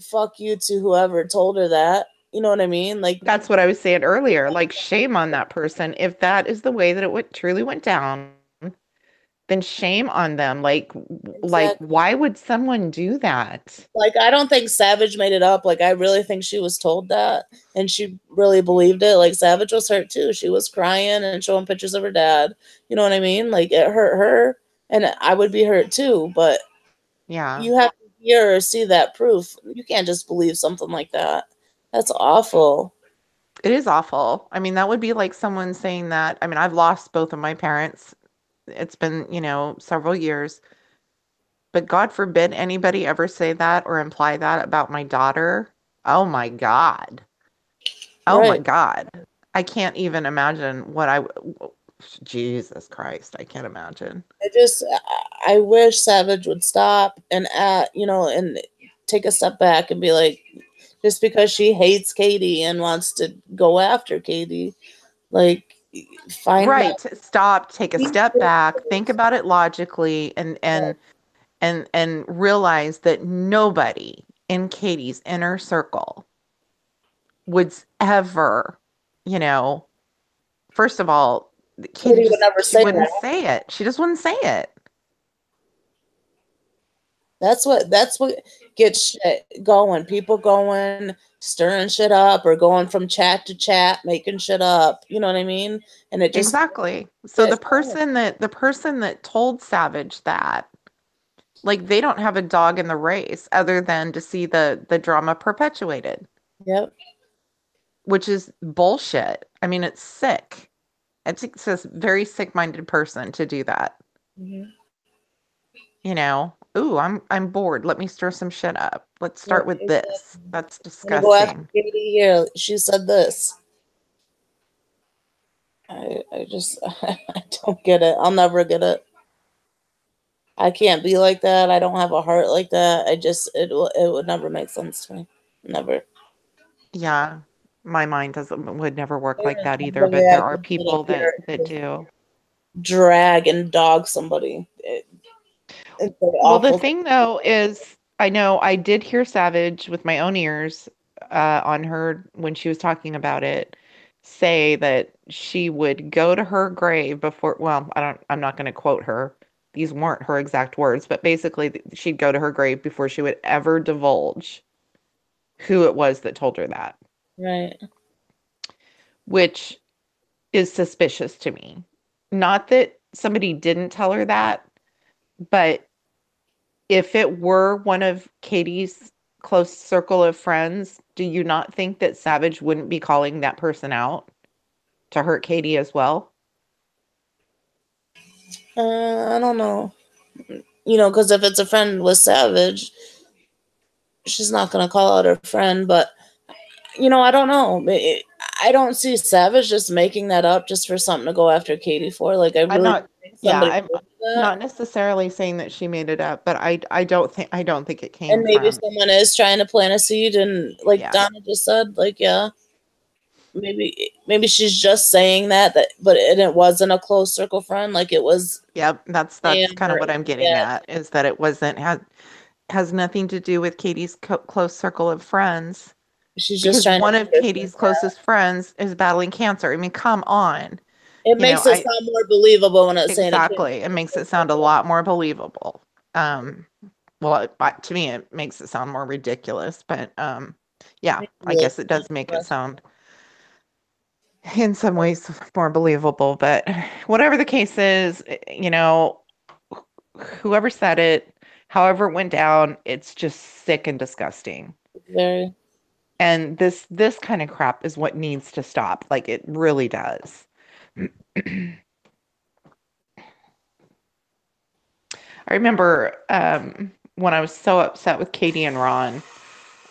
fuck you to whoever told her that. You know what I mean? Like, That's what I was saying earlier. Like, shame on that person. If that is the way that it truly went down, then shame on them. Like, exactly. why would someone do that? Like, I don't think Savage made it up. Like, I really think she was told that, and she really believed it. Like, Savage was hurt too. She was crying and showing pictures of her dad. You know what I mean? Like, it hurt her, and I would be hurt too. But Yeah. you have to hear or see that proof. You can't just believe something like that. That's awful. It is awful. I mean, that would be like someone saying that. I mean, I've lost both of my parents. It's been, several years. But God forbid anybody ever say that or imply that about my daughter. Oh my God. Oh my Right. God. I can't even imagine Jesus Christ. I can't imagine. I wish Savage would stop and and take a step back and be like, just because she hates Katie and wants to go after Katie, like, find Right. that. Stop, take a step back, think about it logically, and realize that nobody in Katie's inner circle would ever, first of all, Katie Katie would never she say wouldn't that. say it. She just wouldn't say it. That's what gets shit going. People going, stirring shit up, or going from chat to chat, making shit up. You know what I mean? And it just Exactly. So the person that told Savage that, like, they don't have a dog in the race other than to see the drama perpetuated. Yep. Which is bullshit. I mean, it's sick. It's a very sick-minded person to do that. Mm-hmm. Ooh, I'm bored. Let me stir some shit up. Let's start with this. That's Go after disgusting. Katie here. She said this. I just I don't get it. I'll never get it. I can't be like that. I don't have a heart like that. It would never make sense to me. Never. Yeah, my mind would never work like that either, No but way I there are could sit people up here that and do. drag and dog somebody. It's so Well, the awful. thing though is, I know I did hear Savage with my own ears on her when she was talking about it, say that she would go to her grave before, well, I'm not going to quote her. These weren't her exact words, but basically she'd go to her grave before she would ever divulge who it was that told her that. Right. Which is suspicious to me. Not that somebody didn't tell her that, but if it were one of Katie's close circle of friends, do you not think that Savage wouldn't be calling that person out to hurt Katie as well? I don't know. Because if it's a friend with Savage, she's not going to call out her friend. But, I don't know. I don't see Savage just making that up just for something to go after Katie for. Like, I I'm really not, think yeah, somebody I'm told her that. not necessarily saying that she made it up, but I don't think it came And maybe from, someone is trying to plant a seed, and like yeah. Donna just said, like, yeah, maybe she's just saying that, but it wasn't a close circle friend. Like, it was. Yep, that's kind of what I'm getting at, is that it wasn't has nothing to do with Katie's close circle of friends. She's just Because trying one to of Katie's closest friends is battling cancer. I mean, come on. It makes it sound more believable when it's saying it. Exactly. It makes it sound a lot more believable. Well, to me, it makes it sound more ridiculous, but yeah, I guess it does make it sound in some ways more believable. But whatever the case is, whoever said it, however it went down, it's just sick and disgusting. Very. And this kind of crap is what needs to stop. Like, it really does. I remember when I was so upset with Katie and Ron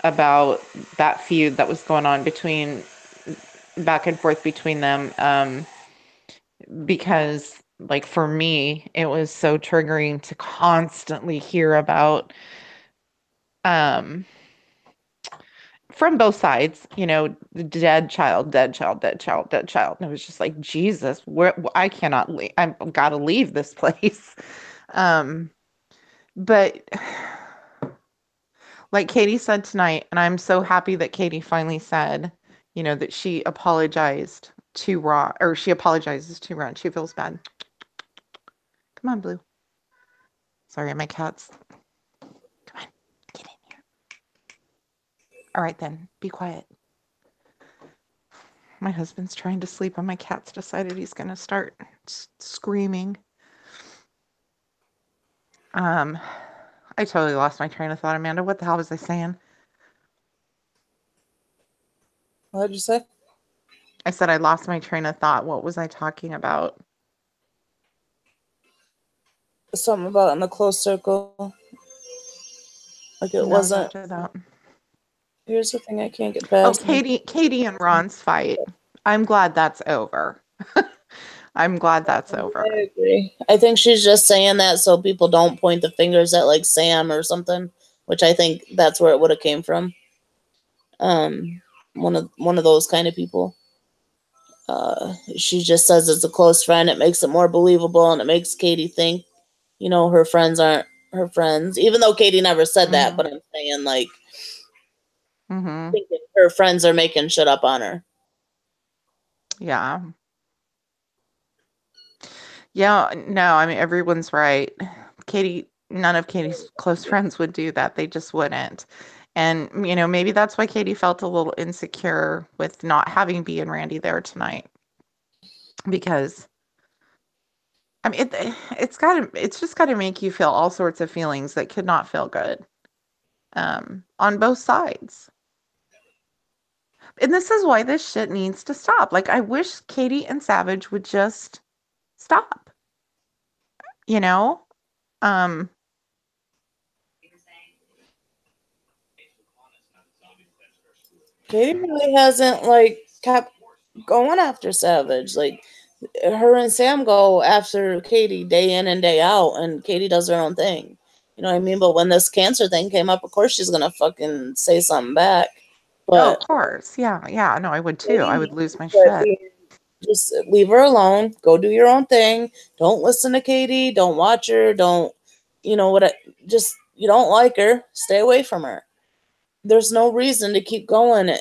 about that feud that was going on back and forth between them, because like for me, it was so triggering to constantly hear about um from both sides, the dead child, dead child, dead child, dead child. And it was just like, Jesus, I cannot leave. I've got to leave this place. Um, but like Katie said tonight, and I'm so happy that Katie finally said, that she apologized to Ron, or she apologizes to Ron. She feels bad. Come on, Blue. Sorry, my cats. Come on, get in here. All right, then, be quiet. My husband's trying to sleep, and my cat's decided he's going to start screaming. I totally lost my train of thought, Amanda. What the hell was I saying? What did you say? I said I lost my train of thought. What was I talking about? Something about in the close circle. Like it wasn't. After that. Here's the thing I can't get Oh, past. Katie and Ron's fight. I'm glad that's over. I'm glad that's over. I agree. I think she's just saying that so people don't point the fingers at like Sam or something, which I think that's where it would have came from. One of those kind of people. She just says it's a close friend. It makes it more believable, and it makes Katie think, her friends aren't her friends. Even though Katie never said that, but I'm saying like, thinking her friends are making shit up on her. Yeah. Yeah, no, I mean, everyone's right. None of Katie's close friends would do that. They just wouldn't. And, maybe that's why Katie felt a little insecure with not having B and Randy there tonight. Because, I mean, it's just got to make you feel all sorts of feelings that could not feel good on both sides. And this is why this shit needs to stop. Like, I wish Katie and Savage would just stop. Katie really hasn't like kept going after Savage. Like her and Sam go after Katie day in and day out, and Katie does her own thing. You know what I mean? But when this cancer thing came up, of course she's gonna fucking say something back. But of course. Yeah. No, I would too. I would lose my shit. Just leave her alone. Go do your own thing. Don't listen to Katie. Don't watch her. Don't, you don't like her. Stay away from her. There's no reason to keep going,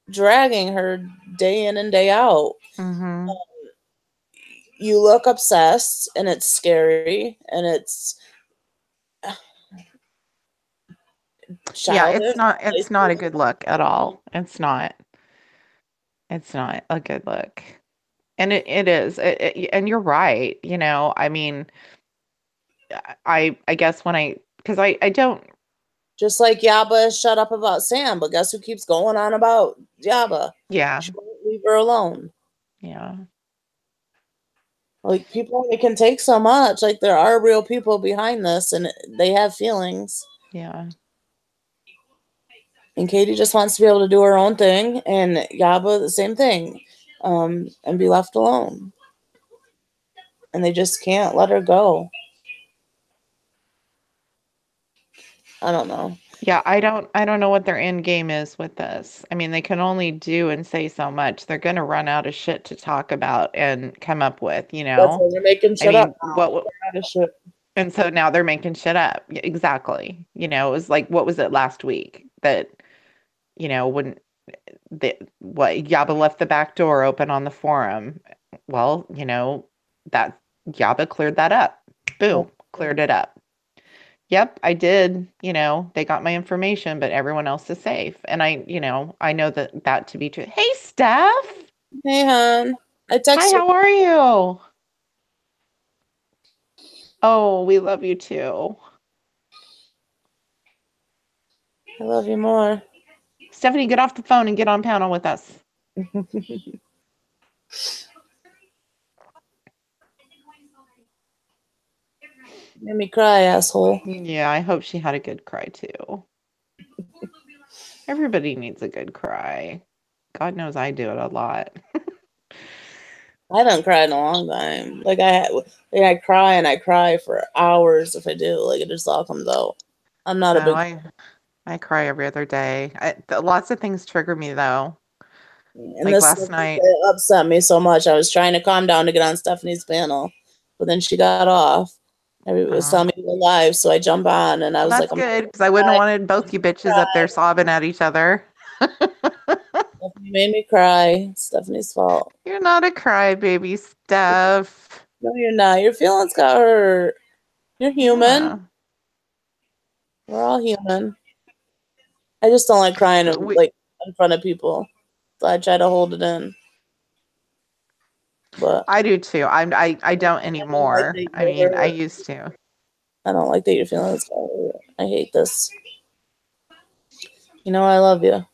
dragging her day in and day out. You look obsessed, and it's scary, and it's childish. Yeah, it's not a good look at all. It's not a good look. And it is. And you're right. I mean, I guess because I don't. Just like Yaba shut up about Sam, but guess who keeps going on about Yaba? Yeah. She won't leave her alone. Yeah. Like, people only can take so much. Like, there are real people behind this, and they have feelings. Yeah. And Katie just wants to be able to do her own thing, and Yaba the same thing, and be left alone. And they just can't let her go. I don't know. Yeah, I don't know what their end game is with this. I mean, they can only do and say so much. They're going to run out of shit to talk about and come up with, That's why they're making shit up. Out of shit. And so now they're making shit up. Exactly. It was like, what was it last week that, when Yaba left the back door open on the forum? Well, that Yaba cleared that up. Boom, cleared it up. Yep, I did. They got my information, but everyone else is safe. And I know that to be true. Hey, Steph. Hey, hon. Hi, how are you? Oh, we love you too. I love you more. Stephanie, get off the phone and get on panel with us. Made me cry, asshole. Yeah, I hope she had a good cry too. Everybody needs a good cry. God knows I do it a lot. I haven't cried in a long time. Like I cry and I cry for hours if I do. Like it just all comes out. I'm not a No, big I cry every other day. Lots of things trigger me though. and Like this last stuff night. upset me so much. I was trying to calm down to get on Stephanie's panel, but then she got off. Everybody was telling me we were live, so I jump on and I Well, was that's like, I'm good because I wouldn't have wanted both you bitches up there cry. sobbing at each other. Stephanie made me cry. It's Stephanie's fault. You're not a crybaby, Steph. No, you're not. Your feelings got hurt. You're human. Yeah. We're all human. I just don't like crying like in front of people. So I try to hold it in. But I do too. I don't anymore. that I you're mean, I hurt. used to. I don't like that your feelings got hurt. I hate this. You know I love you.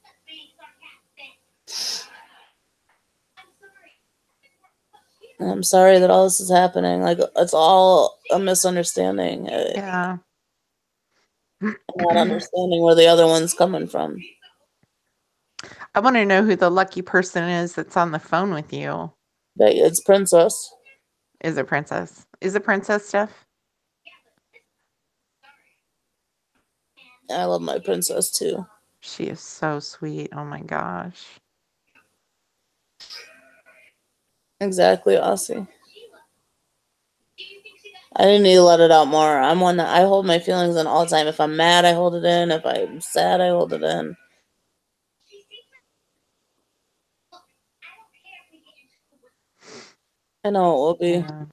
And I'm sorry that all this is happening. Like it's all a misunderstanding. Yeah. I'm not understanding where the other one's coming from. I want to know who the lucky person is that's on the phone with you. It's Princess. Is it Princess? Is it Princess, Steph? I love my princess too. She is so sweet. Oh my gosh. Exactly, Aussie. I didn't need to let it out more. I'm one that I hold my feelings in all the time. If I'm mad, I hold it in. If I'm sad, I hold it in. I know it will be. Yeah.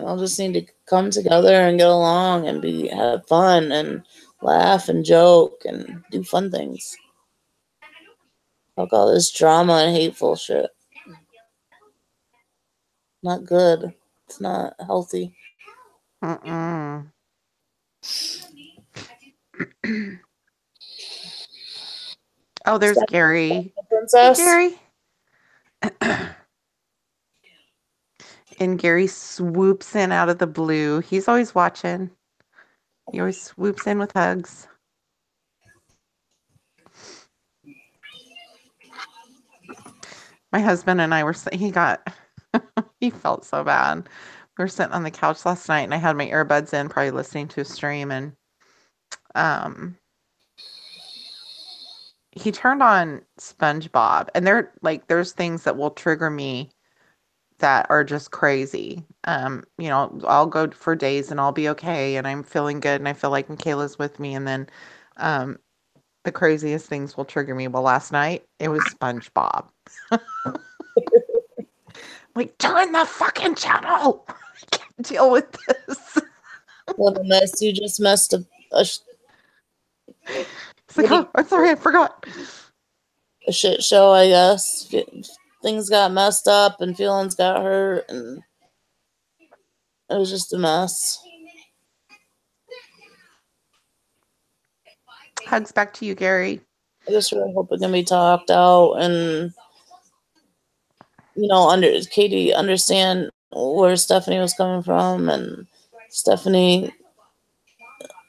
I'll just need to come together and get along and have fun and laugh and joke and do fun things. Fuck all this drama and hateful shit. Not good. It's not healthy. Mm-mm. Oh, there's Gary. Princess. Hey, Gary. And Gary swoops in out of the blue. He's always watching. He always swoops in with hugs. My husband and I were he felt so bad. We were sitting on the couch last night and I had my earbuds in, probably listening to a stream, and he turned on SpongeBob, and there's things that will trigger me that are just crazy. I'll go for days and I'll be okay and I'm feeling good and I feel like Michaela's with me, and then the craziest things will trigger me. Well, last night it was SpongeBob. Like, turn the fucking channel. I can't deal with this. Little mess, you just messed up It's like, oh, I'm sorry, I forgot. a shit show, I guess. Things got messed up and feelings got hurt, and it was just a mess. Hugs back to you, Gary. I just really hope it can be talked out and, Katie understand where Stephanie was coming from, and Stephanie,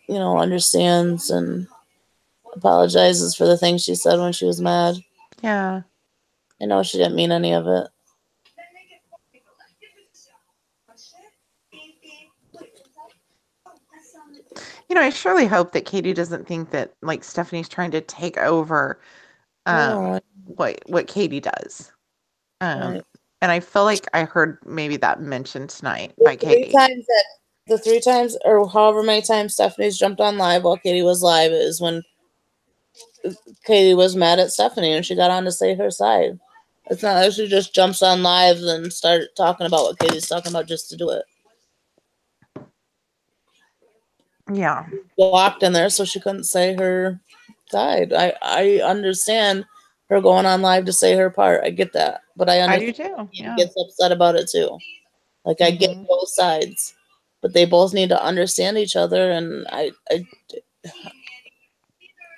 understands and apologizes for the things she said when she was mad. Yeah. I know she didn't mean any of it. I surely hope that Katie doesn't think that like Stephanie's trying to take over No. what Katie does. Right. And I feel like I heard maybe that mentioned tonight by Katie. The 3 times or however many times Stephanie's jumped on live while Katie was live is when Katie was mad at Stephanie and she got on to say her side. It's not like she just jumps on live and start talking about what Katie's talking about just to do it. Yeah. Walked in there so she couldn't say her side. I understand her going on live to say her part. I get that. But I understand do too. she Yeah. gets upset about it too. Like I get both sides. But they both need to understand each other, and I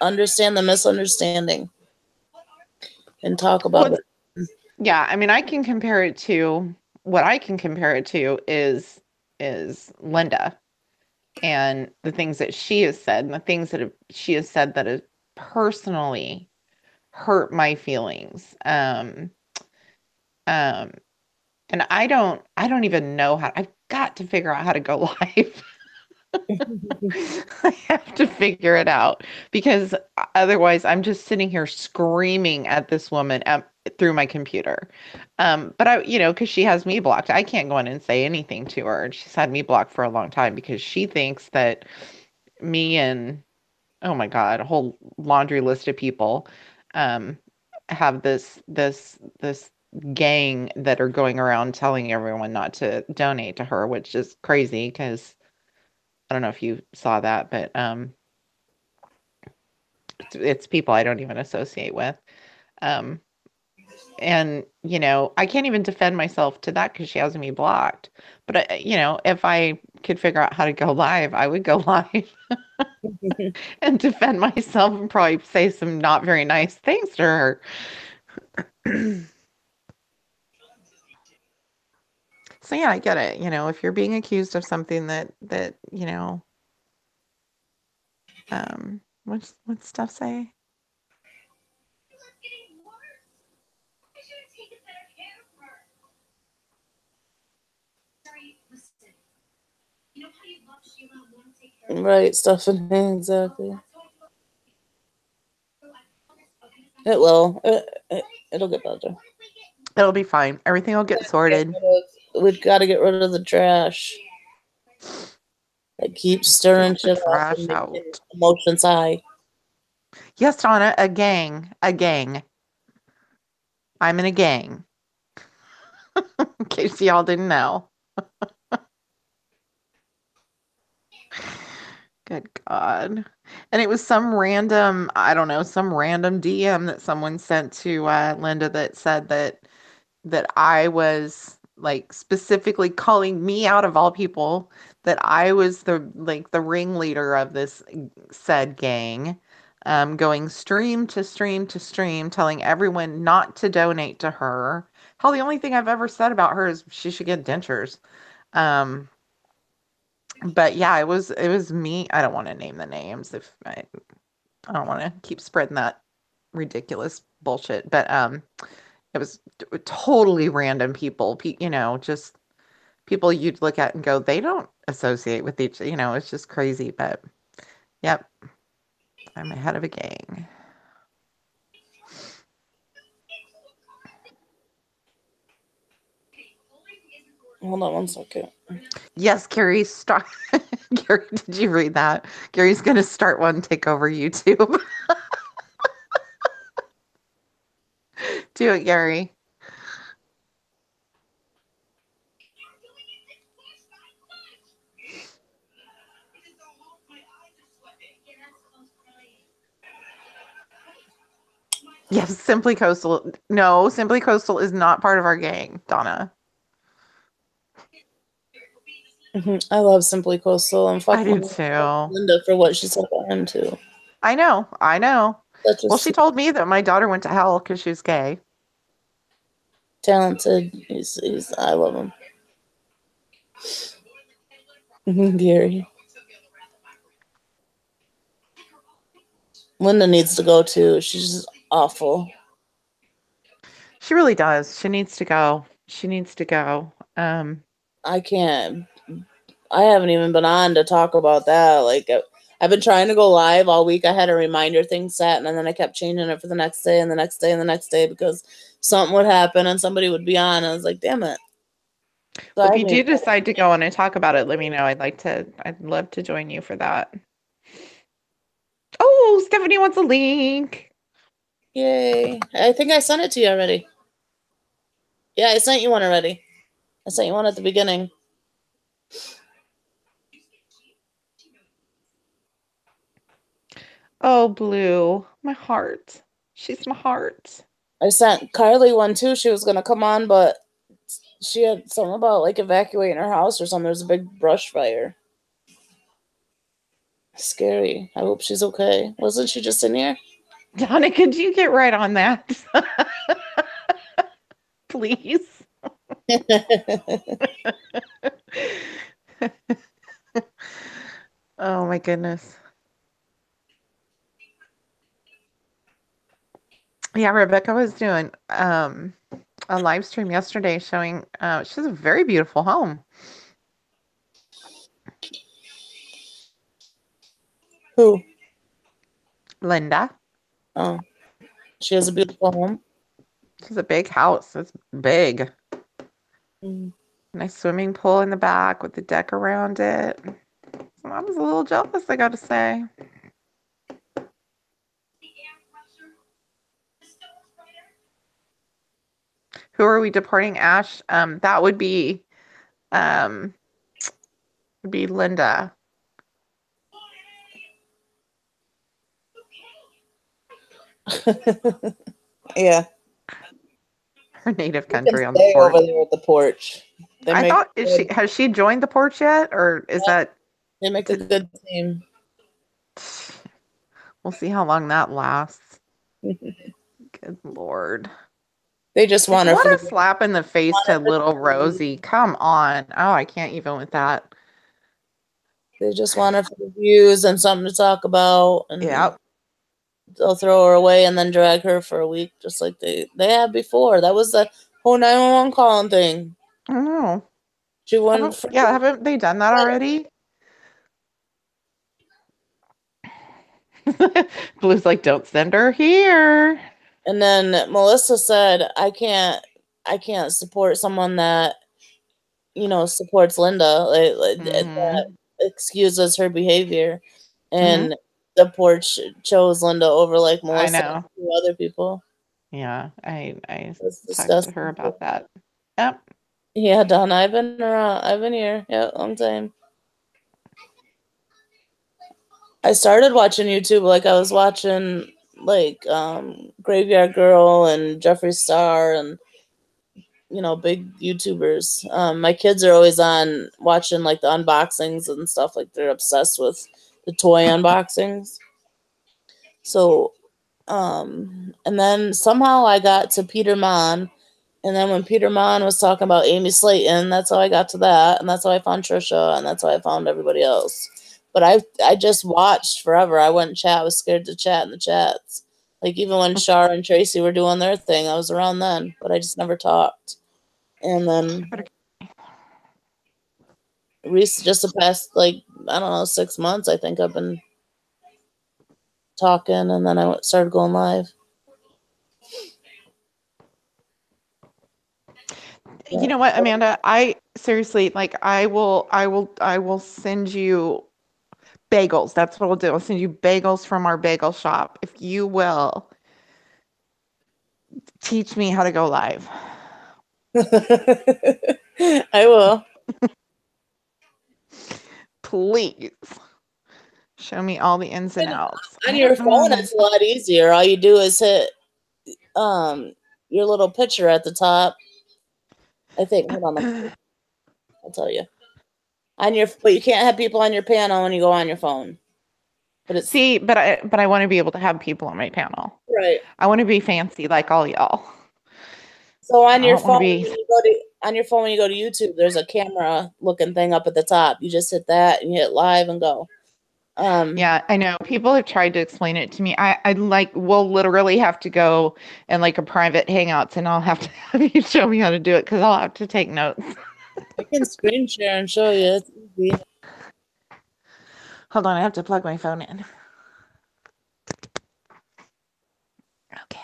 understand the misunderstanding and talk about it. Yeah, I mean, I can compare it to what I can compare it to is Linda and the things that she has said and the things that she has said that have personally hurt my feelings. Um, and I don't even know how. I've got to figure out how to go live. I have to figure it out because otherwise I'm just sitting here screaming at this woman through my computer. But because she has me blocked, I can't go in and say anything to her. And she's had me blocked for a long time because she thinks that me and, oh my God, a whole laundry list of people um, have this gang that are going around telling everyone not to donate to her, which is crazy because I don't know if you saw that, but it's people I don't even associate with. Um, and I can't even defend myself to that because she has me blocked. But if I could figure out how to go live, I would go live and defend myself and probably say some not very nice things to her. So yeah, I get it. If you're being accused of something that what's stuff say? Right, Stephanie, exactly. It will. It'll get better. It'll be fine. Everything will get sorted. We've got to get rid of the trash. That keeps stirring Get the shit up trash and out. making emotions high. Yes, Donna, a gang. A gang. I'm in a gang. In case y'all didn't know. Good God. And it was some random, I don't know, some random DM that someone sent to Linda that said that I was like specifically calling me out of all people, that I was the ringleader of this said gang, going stream to stream to stream, telling everyone not to donate to her. Hell, the only thing I've ever said about her is she should get dentures. But yeah, it was me. I don't want to name the names if I don't want to keep spreading that ridiculous bullshit. But it was totally random people. Just people you'd look at and go, they don't associate with each. It's just crazy. But yep, I'm ahead of a gang. Hold on one second. Yes, Carrie, start. Gary, did you read that? Gary's going to start one, take over YouTube. Do it, Gary. Yes, Simply Coastal. No, Simply Coastal is not part of our gang, Donna. I love Simply Coastal and I do fucking too. Linda for what she said about him too. I know. Such a Well, she told me that my daughter went to hell because she was gay. talented. I love him. Gary. Linda needs to go too. She's just awful. She really does. She needs to go. I can't. I haven't even been on to talk about that. Like, I've been trying to go live all week. I had a reminder thing set, and then I kept changing it for the next day and the next day and the next day because something would happen and somebody would be on. I was like, damn it. So Well, if you do decide to go on and talk about it, let me know. I'd love to join you for that. Oh, Stephanie wants a link. Yay. I think I sent it to you already. Yeah, I sent you one already. I sent you one at the beginning. Oh, Blue, my heart. She's my heart. I sent Carly one too. She was going to come on, but she had something about like evacuating her house or something. There's a big brush fire. Scary. I hope she's okay. Wasn't she just in here? Donna, could you get right on that? Please. Oh my goodness. Yeah, Rebecca was doing a live stream yesterday showing she has a very beautiful home. Who? Linda. Oh, she has a beautiful home. She has a big house. It's big. Mm. Nice swimming pool in the back with the deck around it. So I was a little jealous, I gotta say. Who are we deporting, Ash? That would be Linda. Yeah. Her native You can country on the stay porch. over there at the porch. They I make thought has she joined the porch yet, or is that? they make a good team. We'll see how long that lasts. Good Lord. They just want her What for a slap in the face to little Rosie. Come on. Oh, I can't even with that. they just want her for the views and something to talk about, and Yep. they'll throw her away and then drag her for a week, just like they have before. That was the whole 911 calling thing. I don't know. She went. Haven't they done that already? Blue's like, don't send her here. And then Melissa said, I can't support someone that, supports Linda. That excuses her behavior. And the porch chose Linda over like Melissa and two other people. Yeah, I That's talked to her about that. Yep. Yeah, Donna, I've been around. I've been here. Yeah, long time. I started watching YouTube, like I was watching like Graveyard Girl and Jeffree Star and big YouTubers. My kids are always on watching like the unboxings and stuff. Like they're obsessed with the toy unboxings. So and then somehow I got to Peter Mon, and then when Peter Mon was talking about Amy Slayton, that's how I got to that, and that's how I found Trisha, and that's how I found everybody else. But I just watched forever. I wouldn't chat. I was scared to chat in the chats. Like even when Shar and Tracy were doing their thing, I was around then, but I just never talked. And then just the past, like, I don't know, 6 months, I think I've been talking, and then I started going live. You know what, Amanda? I seriously, like, I will send you bagels. That's what I'll do. I'll send you bagels from our bagel shop if you will teach me how to go live. I will. Please show me all the ins and outs. On your phone, it's a lot easier. All you do is hit your little picture at the top. I think. Hold on, I'll tell you. But you can't have people on your panel when you go on your phone. But I want to be able to have people on my panel. Right. I want to be fancy like all y'all. So on your phone, when you go to YouTube, there's a camera looking thing up at the top. You just hit that and you hit live and go. Yeah, I know. People have tried to explain it to me. We'll literally have to go in like a private hangouts, and I'll have to have you show me how to do it because I'll have to take notes. I can screen share and show you. It's easy. Hold on, I have to plug my phone in. Okay.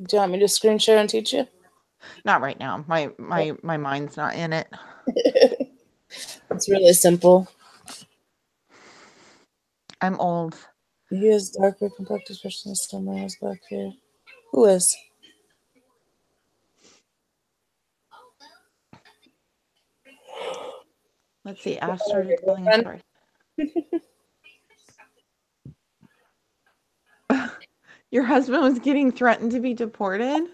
Do you want me to screen share and teach you? Not right now. My mind's not in it. It's really simple. I'm old. He is darker complected, especially summer has black hair. Who is? Let's see. Ash started telling a story. Your husband was getting threatened to be deported?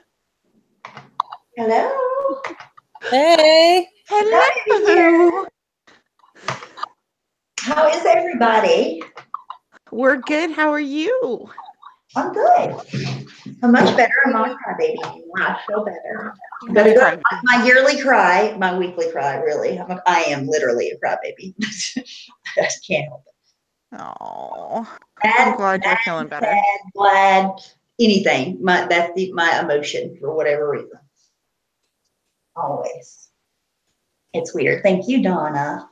Hello. Hey. Hello. How is everybody? We're good. How are you? I'm good. I'm much better. I'm not a crybaby. I feel better. I'm gonna go my yearly cry, my weekly cry. Really, I am literally a crybaby. I can't help it. Oh, I'm Sad, glad you're feeling better. sad, glad, anything. That's my emotion for whatever reason. Always. It's weird. Thank you, Donna.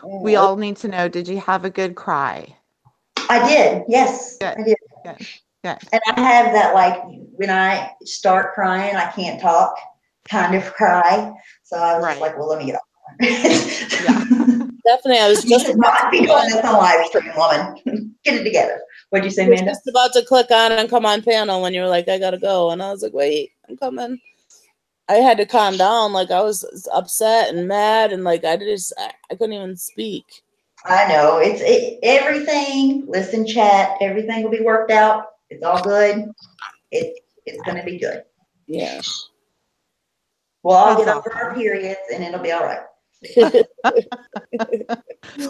We all need to know, did you have a good cry? I did. Yes, Good. I did. Good. Good. And I have that, like, when I start crying, I can't talk kind of cry. So I was just Right. like, well, let me get off. Yeah. Definitely. I was You just should about not be doing this on live stream, woman. Get it together. What'd you say, Amanda? just about to click on and come on panel when you were like, I gotta go. And I was like, wait, I'm coming. I had to calm down. Like I was upset and mad and like I couldn't even speak. I know. Everything. Listen, chat. Everything will be worked out. It's all good. It's going to be good. Yeah. We'll all That's get over awesome. our periods and it'll be all right.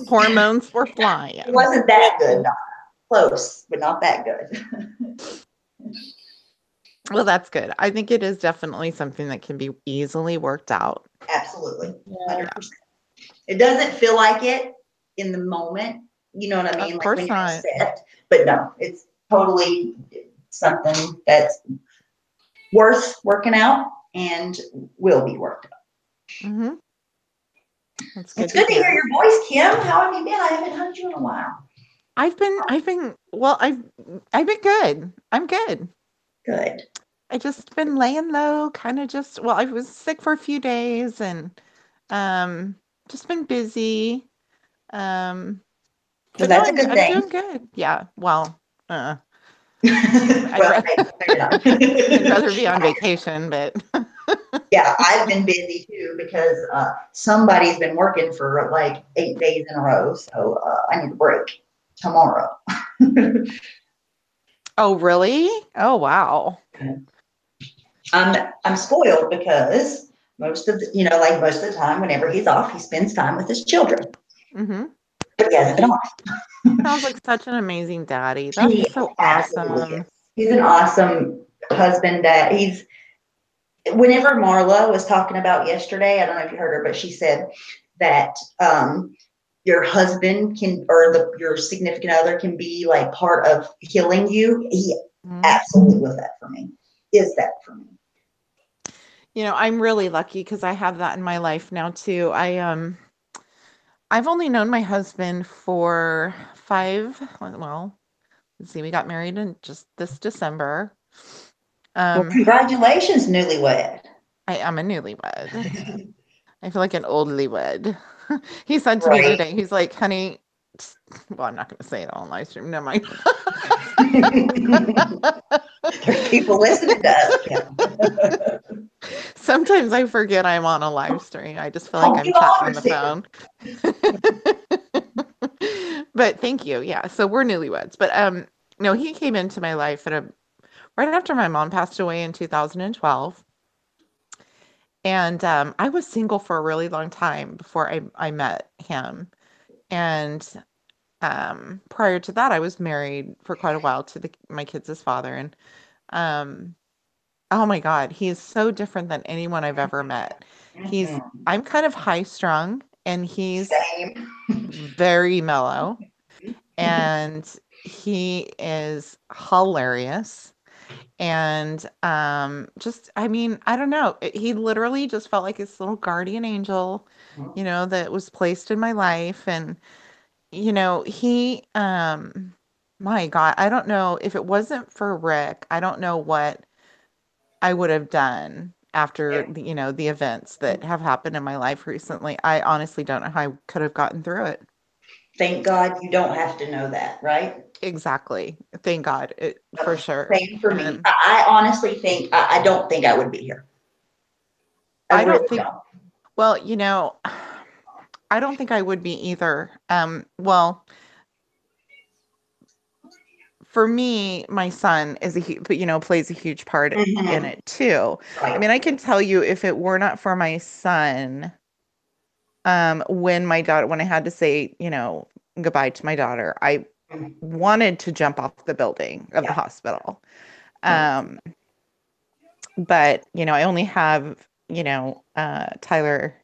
Hormones were flying. It wasn't that good. Not close, but not that good. Well, that's good. I think it is definitely something that can be easily worked out. Absolutely. Yeah. 100%. It doesn't feel like it in the moment. You know what I mean? Of Like course when you're not. upset. But no, it's totally something that's worth working out and will be worked out. Mm-hmm. That's good. It's good to hear your voice, Kim. How have you been? I haven't heard you in a while. I've been good. I'm good. Good. I just been laying low, I was sick for a few days and just been busy. So But that's no, a good I'm thing. doing good. Yeah. Well, Well, I'd rather be on vacation, but yeah, I've been busy too because somebody's been working for like 8 days in a row. So I need a break tomorrow. oh, really? Oh, wow. I'm spoiled because most of the time, whenever he's off, he spends time with his children. Mm-hmm. But he hasn't been off. Sounds like such an amazing daddy. That's He so absolutely awesome. is. He's an awesome husband. Whenever Marla was talking about yesterday, I don't know if you heard her, but she said that your husband your significant other can be like part of healing you. He absolutely was that for me. Is that for me? You know, I'm really lucky because I have that in my life now too. I've only known my husband for let's see, we got married in just this December. Well, congratulations, newlywed. I am a newlywed. I feel like an oldlywed. He said to me Right. today, he's like, honey, well, I'm not going to say it on live stream. Never mind. There's people listening to us. Kim. Sometimes I forget I'm on a live stream. I just feel like I'm you chatting on always the phone. But thank you. Yeah. So we're newlyweds. But no, he came into my life right after my mom passed away in 2012. And I was single for a really long time before I met him. And prior to that, I was married for quite a while to my kids' father. And oh my God, he is so different than anyone I've ever met. I'm kind of high strung and he's Same. very mellow. And he is hilarious. And I don't know. He literally just felt like this little guardian angel, that was placed in my life. And, he, my God, I don't know if it wasn't for Rick, I don't know what I would have done after, the events that have happened in my life recently. I honestly don't know how I could have gotten through it. Thank God you don't have to know that, right? Exactly. Thank God, for sure. Same for me. I honestly think, I don't think I would be here. I don't really think, well, I don't think I would be either. Well, for me, my son plays a huge part in it too. Right. I mean, I can tell you if it were not for my son, when I had to say, goodbye to my daughter, I wanted to jump off the building of the hospital. But, I only have, Tyler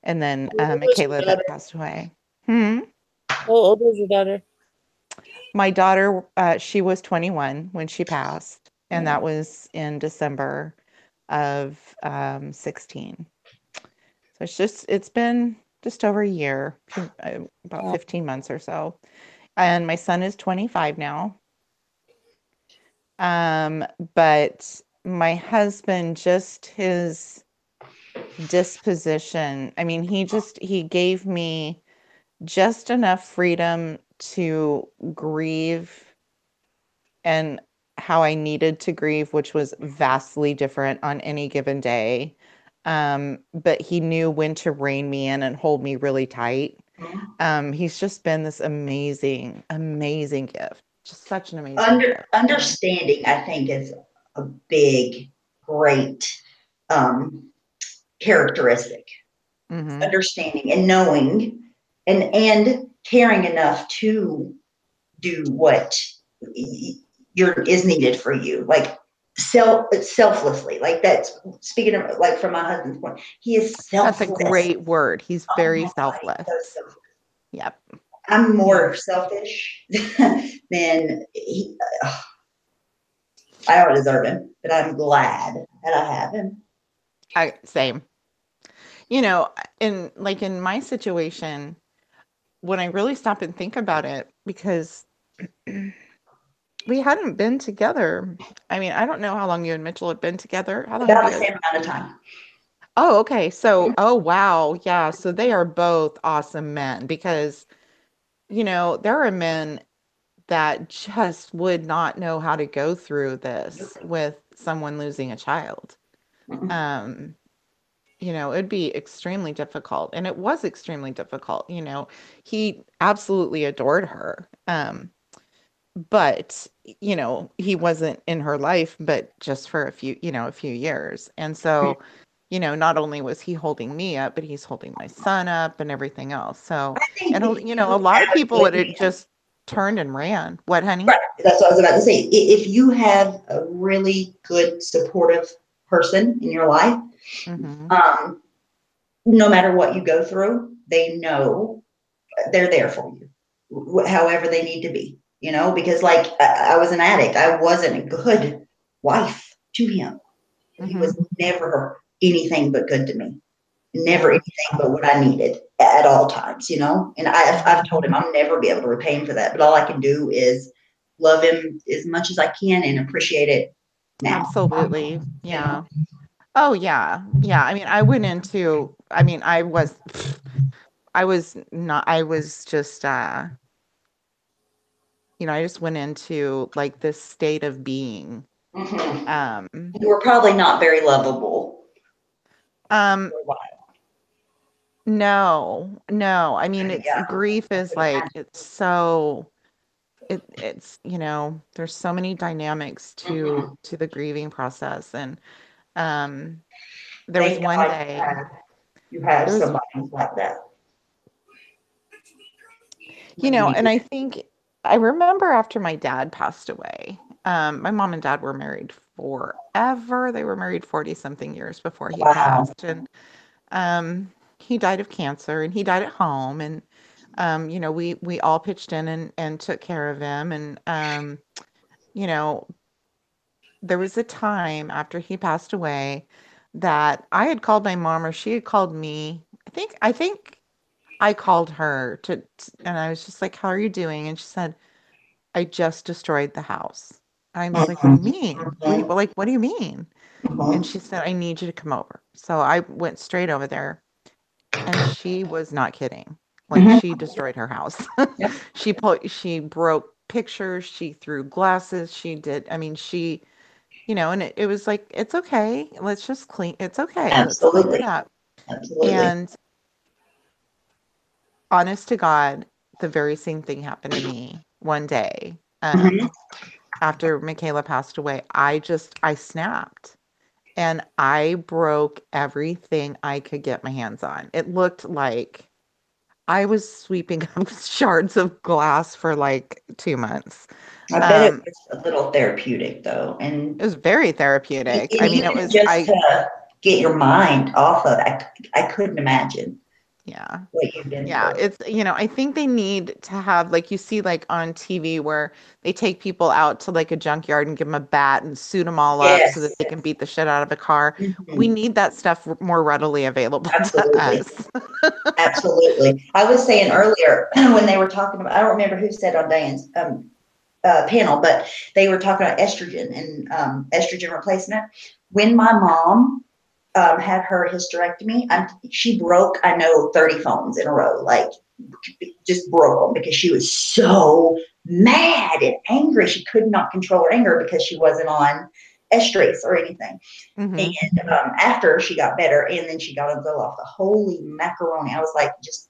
And then How old is your Michaela that daughter? passed away. Hmm. How old is your daughter? My daughter, she was 21 when she passed, and that was in December of 16. So it's been just over a year, about 15 months or so. And my son is 25 now. But my husband, just his disposition, I mean, he gave me just enough freedom to grieve and how I needed to grieve, which was vastly different on any given day. But he knew when to rein me in and hold me really tight. He's just been this amazing, amazing gift. Just such an amazing gift. Understanding, I think, is a big, great characteristic. Mhm. Understanding and knowing and caring enough to do what is needed for you, like selflessly. Like that's speaking of, like, from my husband's point, he is selfless. That's a great word. He's very Oh my God, selfless. so selfless. Yep. I'm more selfish than he. I don't deserve him, but I'm glad that I have him. Same. You know, in my situation, when I really stop and think about it, because we hadn't been together. I mean, I don't know how long you and Mitchell have been together. How long have About you the guys? same amount of time. Oh, okay. So, oh, wow. Yeah. So they are both awesome men because, there are men that just would not know how to go through this with someone losing a child. Mhm. It'd be extremely difficult. And it was extremely difficult. He absolutely adored her. But, he wasn't in her life, but just for a few years. And so, not only was he holding me up, but he's holding my son up and everything else. So, I think and, if a you lot of have a people good would have man, just turned and ran. What, honey? right, that's what I was about to say. If you have a really good supportive person in your life, Mm-hmm. no matter what you go through, they know they're there for you, however they need to be. Because, like, I was an addict. I wasn't a good wife to him. He was never anything but good to me. Never anything but what I needed at all times, And I've told him I'll never be able to repay him for that. But all I can do is love him as much as I can and appreciate it now. Absolutely. Yeah. Oh, yeah. Yeah. I mean, I was just, I just went into like this state of being. Mhm. You were probably not very lovable Um, for a while. no. I mean, Yeah. grief is like, it's there's so many dynamics Mhm. to the grieving process. And, there was Thank one God day, you have there was, somebody like that. and I remember after my dad passed away, my mom and dad were married forever. They were married 40 something years before he Wow. passed. And, he died of cancer and he died at home. And, we all pitched in and took care of him. And, you know, there was a time after he passed away that I had called my mom or she had called me. I think I called her and I was just like, "How are you doing?" And she said, "I just destroyed the house." I was like, "What do you mean? What do you mean?" And she said, "I need you to come over." So I went straight over there and she was not kidding. Like, Mhm. she destroyed her house. Yep. She broke pictures, she threw glasses, and it was like, it's okay. Let's just clean. It's okay. Let's clean it Absolutely. up. Absolutely. And honest to God, the very same thing happened to me one day. Mhm. After Michaela passed away, I snapped and I broke everything I could get my hands on. It looked like I was sweeping up shards of glass for like 2 months. I bet it Um, was a little therapeutic, though, and it was very therapeutic. I mean, it even was, just to get your mind off of it, I couldn't imagine. Yeah. what you've been Yeah, through. it's, I think they need to have, like, you see, like, on TV where they take people out to, like, a junkyard and give them a bat and suit them all up so that Yes. they can beat the shit out of a car. We Mhm. need that stuff more readily available to Absolutely. us. Absolutely. I was saying earlier when they were talking about, I don't remember who said on Diane's panel, but they were talking about estrogen and estrogen replacement. When my mom had her hysterectomy, she broke, I know, 30 phones in a row, like just broke them because she was so mad and angry. She could not control her anger because she wasn't on estrace or anything. Hmm. And after she got better and then she got on Zoloft, the holy macaroni, I was like, just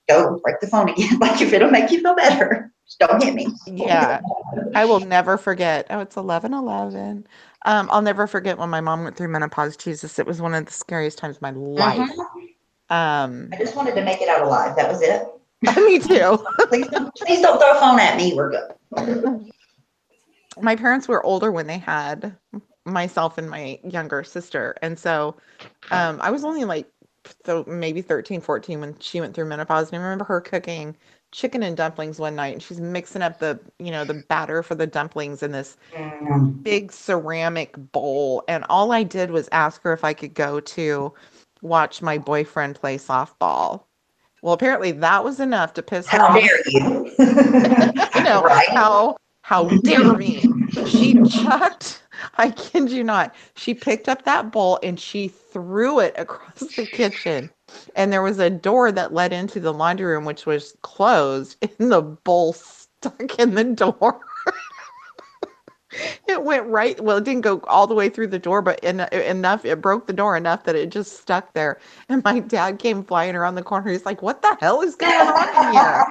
go break the phone again. Like if it'll make you feel better, just don't hit me. Yeah, I will never forget. Oh, it's 11:11. I'll never forget when my mom went through menopause. Jesus, it was one of the scariest times of my life. Mhm. Um, I just wanted to make it out alive. That was it. Me too. Please don't throw a phone at me. We're good. My parents were older when they had myself and my younger sister. And so I was only like maybe 13, 14 when she went through menopause. And I remember her cooking chicken and dumplings one night and she's mixing up the batter for the dumplings in this Mm. big ceramic bowl. And all I did was ask her if I could go to watch my boyfriend play softball. Well, apparently that was enough to piss her How off. dare you? I know. Right? How dare me? She chucked, I kid you not, she picked up that bowl and she threw it across the kitchen. And there was a door that led into the laundry room, which was closed, and the bowl stuck in the door. It went right, well, it didn't go all the way through the door, but enough, it broke the door enough that it just stuck there. And my dad came flying around the corner. He's like, what the hell is going on in here?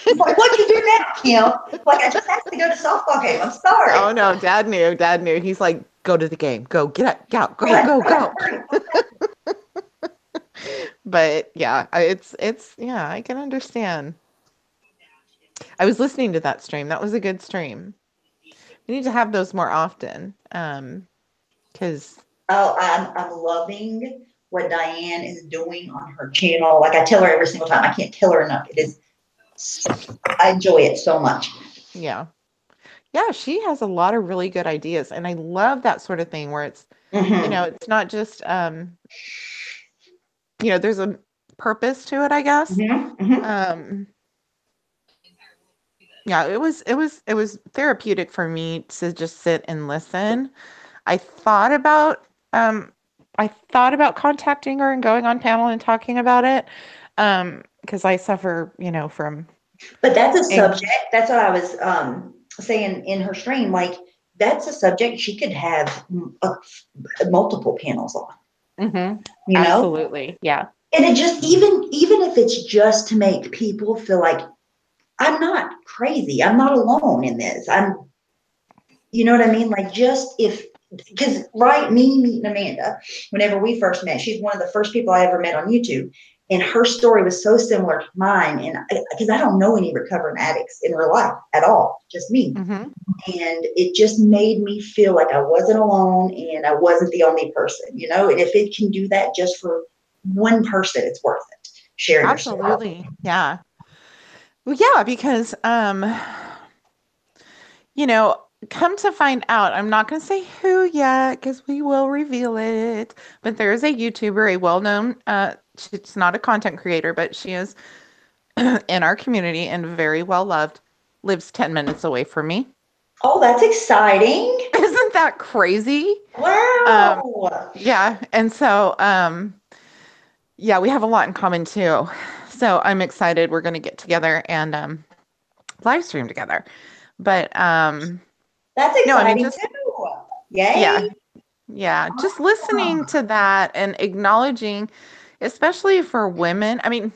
He's like, what'd you do now, Kim? Like, I just have to go to softball game. I'm sorry. Oh no, dad knew. Dad knew. He's like, go to the game. Go, get out, go. But yeah, yeah, I can understand. I was listening to that stream. That was a good stream. We need to have those more often. Because Oh, I'm loving what Diane is doing on her channel. Like I tell her every single time, I can't tell her enough. I enjoy it so much. yeah. Yeah, she has a lot of really good ideas. And I love that sort of thing where it's, Mhm. it's not just there's a purpose to it, I guess. Mhm. Mhm. Yeah, it was therapeutic for me to just sit and listen. I thought about um I thought about contacting her and going on panel and talking about it. Because I suffer, from But that's a ang- subject. That's what I was saying in her stream. Like that's a subject she could have multiple panels on. Mhm. You know, Absolutely. Yeah. and it just even if it's just to make people feel like I'm not crazy. I'm not alone in this. You know what I mean? Like just because right, me meeting Amanda, whenever we first met, she's one of the first people I ever met on YouTube. And her story was so similar to mine. And because I don't know any recovering addicts in real life at all, just me. Mhm. And it just made me feel like I wasn't alone and I wasn't the only person, and if it can do that just for one person, it's worth it. Sharing your story. Absolutely. Yeah. Well, yeah, because come to find out, I'm not going to say who yet because we will reveal it. But there is a YouTuber, a well-known, she's not a content creator, but she is in our community and very well loved, lives 10 minutes away from me. Oh, that's exciting. Isn't that crazy? Wow. Yeah. And so, yeah, we have a lot in common too. So I'm excited. We're going to get together and live stream together. But That's no, I mean, exciting just, too. Yay. yeah. Yeah, just listening to that and acknowledging, especially for women. I mean,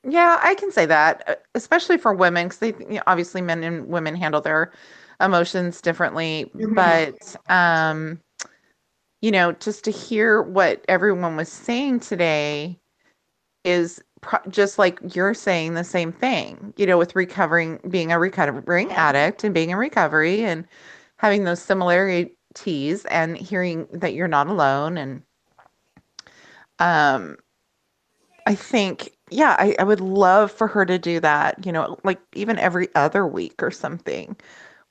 yeah, I can say that, especially for women, because obviously men and women handle their emotions differently. Mhm. But just to hear what everyone was saying today is just like you're saying the same thing, with being a recovering addict and being in recovery and having those similarities and hearing that you're not alone. And I think, yeah, I would love for her to do that, like even every other week or something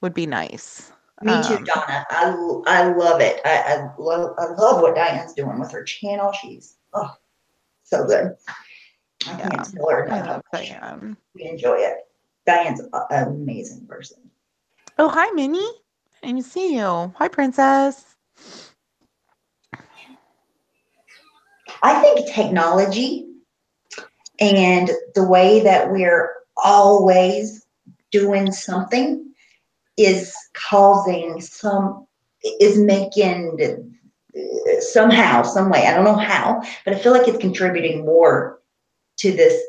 would be nice. Me too, Um, Donna. I love it. I love what Diane's doing with her channel. She's so good. I yeah, can't tell her I enough how love much Diane. we enjoy it. Diane's an amazing person. Oh, hi, Minnie. I didn't see you. Hi, Princess. I think technology and the way that we're always doing something is causing is making somehow, some way, I don't know how, but I feel like it's contributing more to this.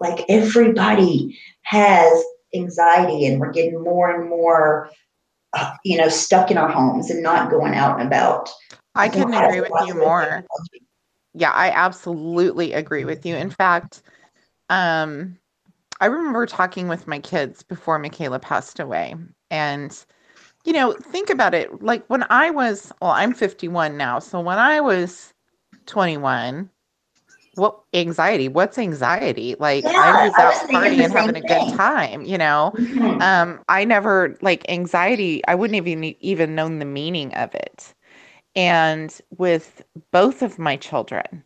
Like everybody has anxiety and we're getting more and more, stuck in our homes and not going out and about. I I think couldn't that's agree with lots you of more. Yeah, I absolutely agree with you. In fact, um, I remember talking with my kids before Michaela passed away. And, think about it. Like when I'm 51 now. So when I was 21, what's anxiety? Like I Yeah, was I was out thinking the partying, same having a good thing. time, Mhm. I never like anxiety. I wouldn't even known the meaning of it. And with both of my children,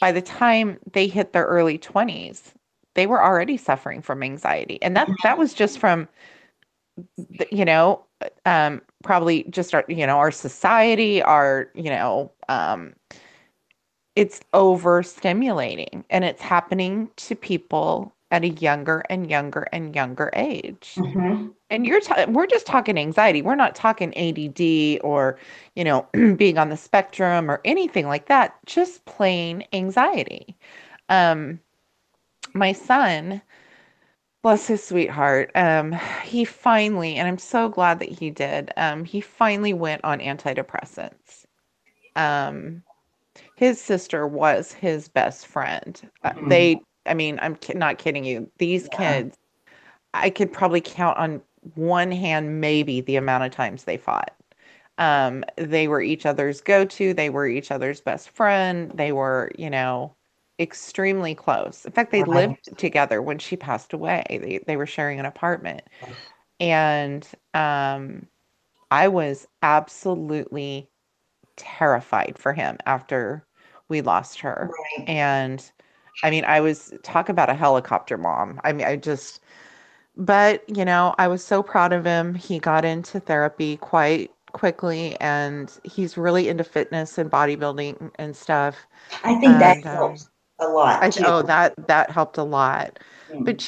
by the time they hit their early 20s, they were already suffering from anxiety. And that was just from probably just our society, it's overstimulating and it's happening to people at a younger and younger and younger age. Mhm. And we're just talking anxiety. We're not talking ADD or, being on the spectrum or anything like that. Just plain anxiety. Um, my son, bless his sweetheart, he finally, and I'm so glad that he did, he finally went on antidepressants. Um, his sister was his best friend. Mhm. I mean, not kidding you. These Yeah. kids, I could probably count on one hand, maybe the amount of times they fought. They were each other's go-to. They were each other's best friend. They were, extremely close. In fact, they Right. lived together when she passed away. They were sharing an apartment. And I was absolutely terrified for him after we lost her. Right. And I mean, talk about a helicopter mom. I mean, but I was so proud of him. He got into therapy quite quickly and he's really into fitness and bodybuilding and stuff. I think that And helps a lot too. that helped a lot. Mm. But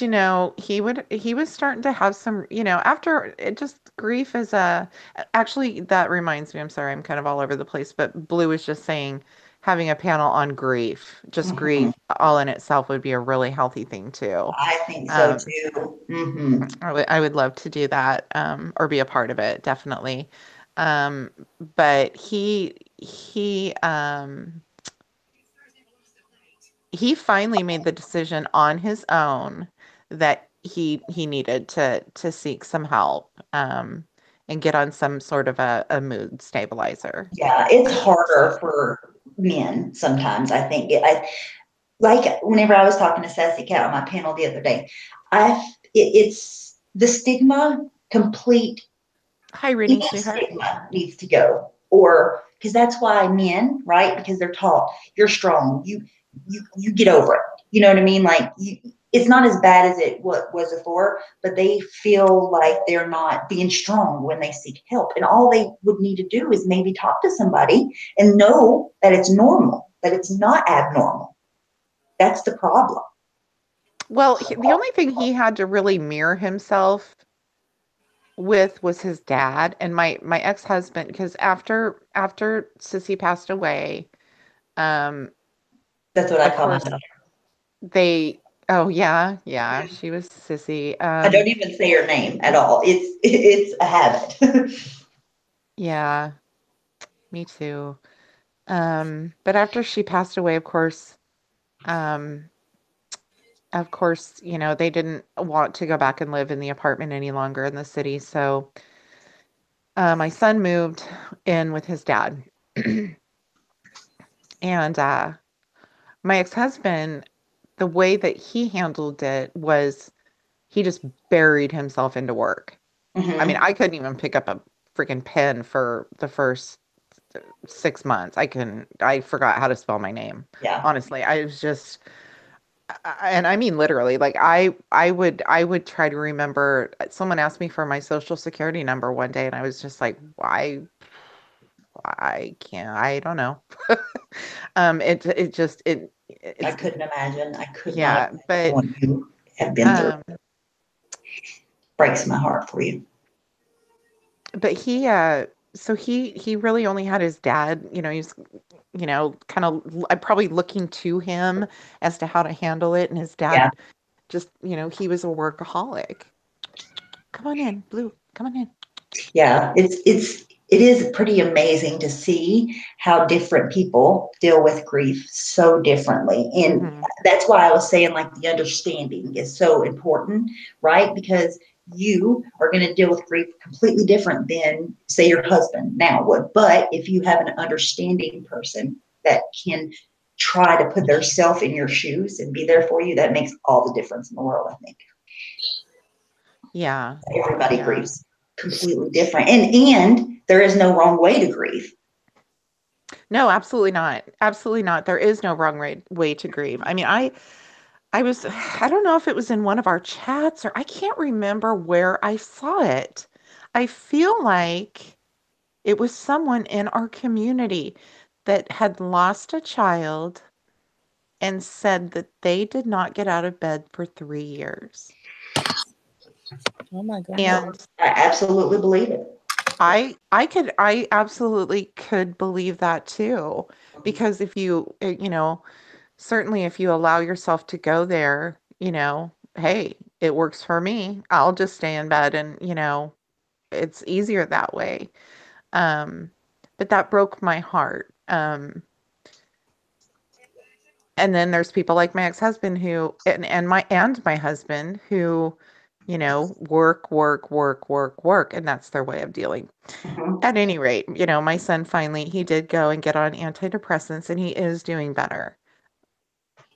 he was starting to have some, after it just grief is actually that reminds me, I'm sorry, I'm kind of all over the place, but Blue was just saying having a panel on grief, just Mhm. grief all in itself would be a really healthy thing too. I think so Um, too. I would love to do that, or be a part of it, definitely. Um, but he finally made the decision on his own that he needed to seek some help, and get on some sort of a mood stabilizer. Yeah, it's harder for men sometimes. I think like whenever I was talking to Sassy Cat on my panel the other day, it's the stigma, complete Hi, Renee, any sweetheart. stigma needs to go, or because that's why men, right? Because they're taught you're strong, you get over it. You know what I mean? Like it's not as bad as it was before, but they feel like they're not being strong when they seek help, and all they would need to do is maybe talk to somebody and know that it's normal, that it's not abnormal. That's the problem. Well, the only thing he had to really mirror himself with was his dad and my ex-husband, because after Sissy passed away, um, That's what I of call course myself. they oh yeah, she was Sissy. I don't even say her name at all. It's a habit. Yeah, me too. But after she passed away, um, of course, they didn't want to go back and live in the apartment any longer in the city. So, my son moved in with his dad. And My ex-husband, the way that he handled it was he just buried himself into work. I mean, Mhm. I couldn't even pick up a freaking pen for the first 6 months. I forgot how to spell my name. Yeah. Honestly, I was just, and I mean literally, like I would try to remember. Someone asked me for my social security number one day, and I was just like, why? I can't. I don't know. It just I it's couldn't imagine. I could not yeah, imagine what you have been through. um, Breaks my heart for you. but so he really only had his dad. He's kind of probably looking to him as to how to handle it, and his Yeah. dad just he was a workaholic. Come on in, Blue. Come on in. Yeah. It is pretty amazing to see how different people deal with grief so differently. And Mhm. that's why I was saying like the understanding is so important, right? Because you are going to deal with grief completely different than say your husband now would. But if you have an understanding person that can try to put their self in your shoes and be there for you, that makes all the difference in the world, I think. Yeah, Everybody yeah. grieves completely different. And there is no wrong way to grieve. No, absolutely not. Absolutely not. There is no wrong way to grieve. I mean, I was, I don't know if it was in one of our chats or I can't remember where I saw it. I feel like it was someone in our community that had lost a child and said that they did not get out of bed for 3 years. Oh my God. And I absolutely believe it. I absolutely could believe that too. Because if certainly if you allow yourself to go there, hey, it works for me. I'll just stay in bed and, it's easier that way. Um, but that broke my heart. And then there's people like my ex-husband who and my husband who, work, work, work, work, work, and that's their way of dealing. Mhm. At any rate, my son finally he did go and get on antidepressants and he is doing better.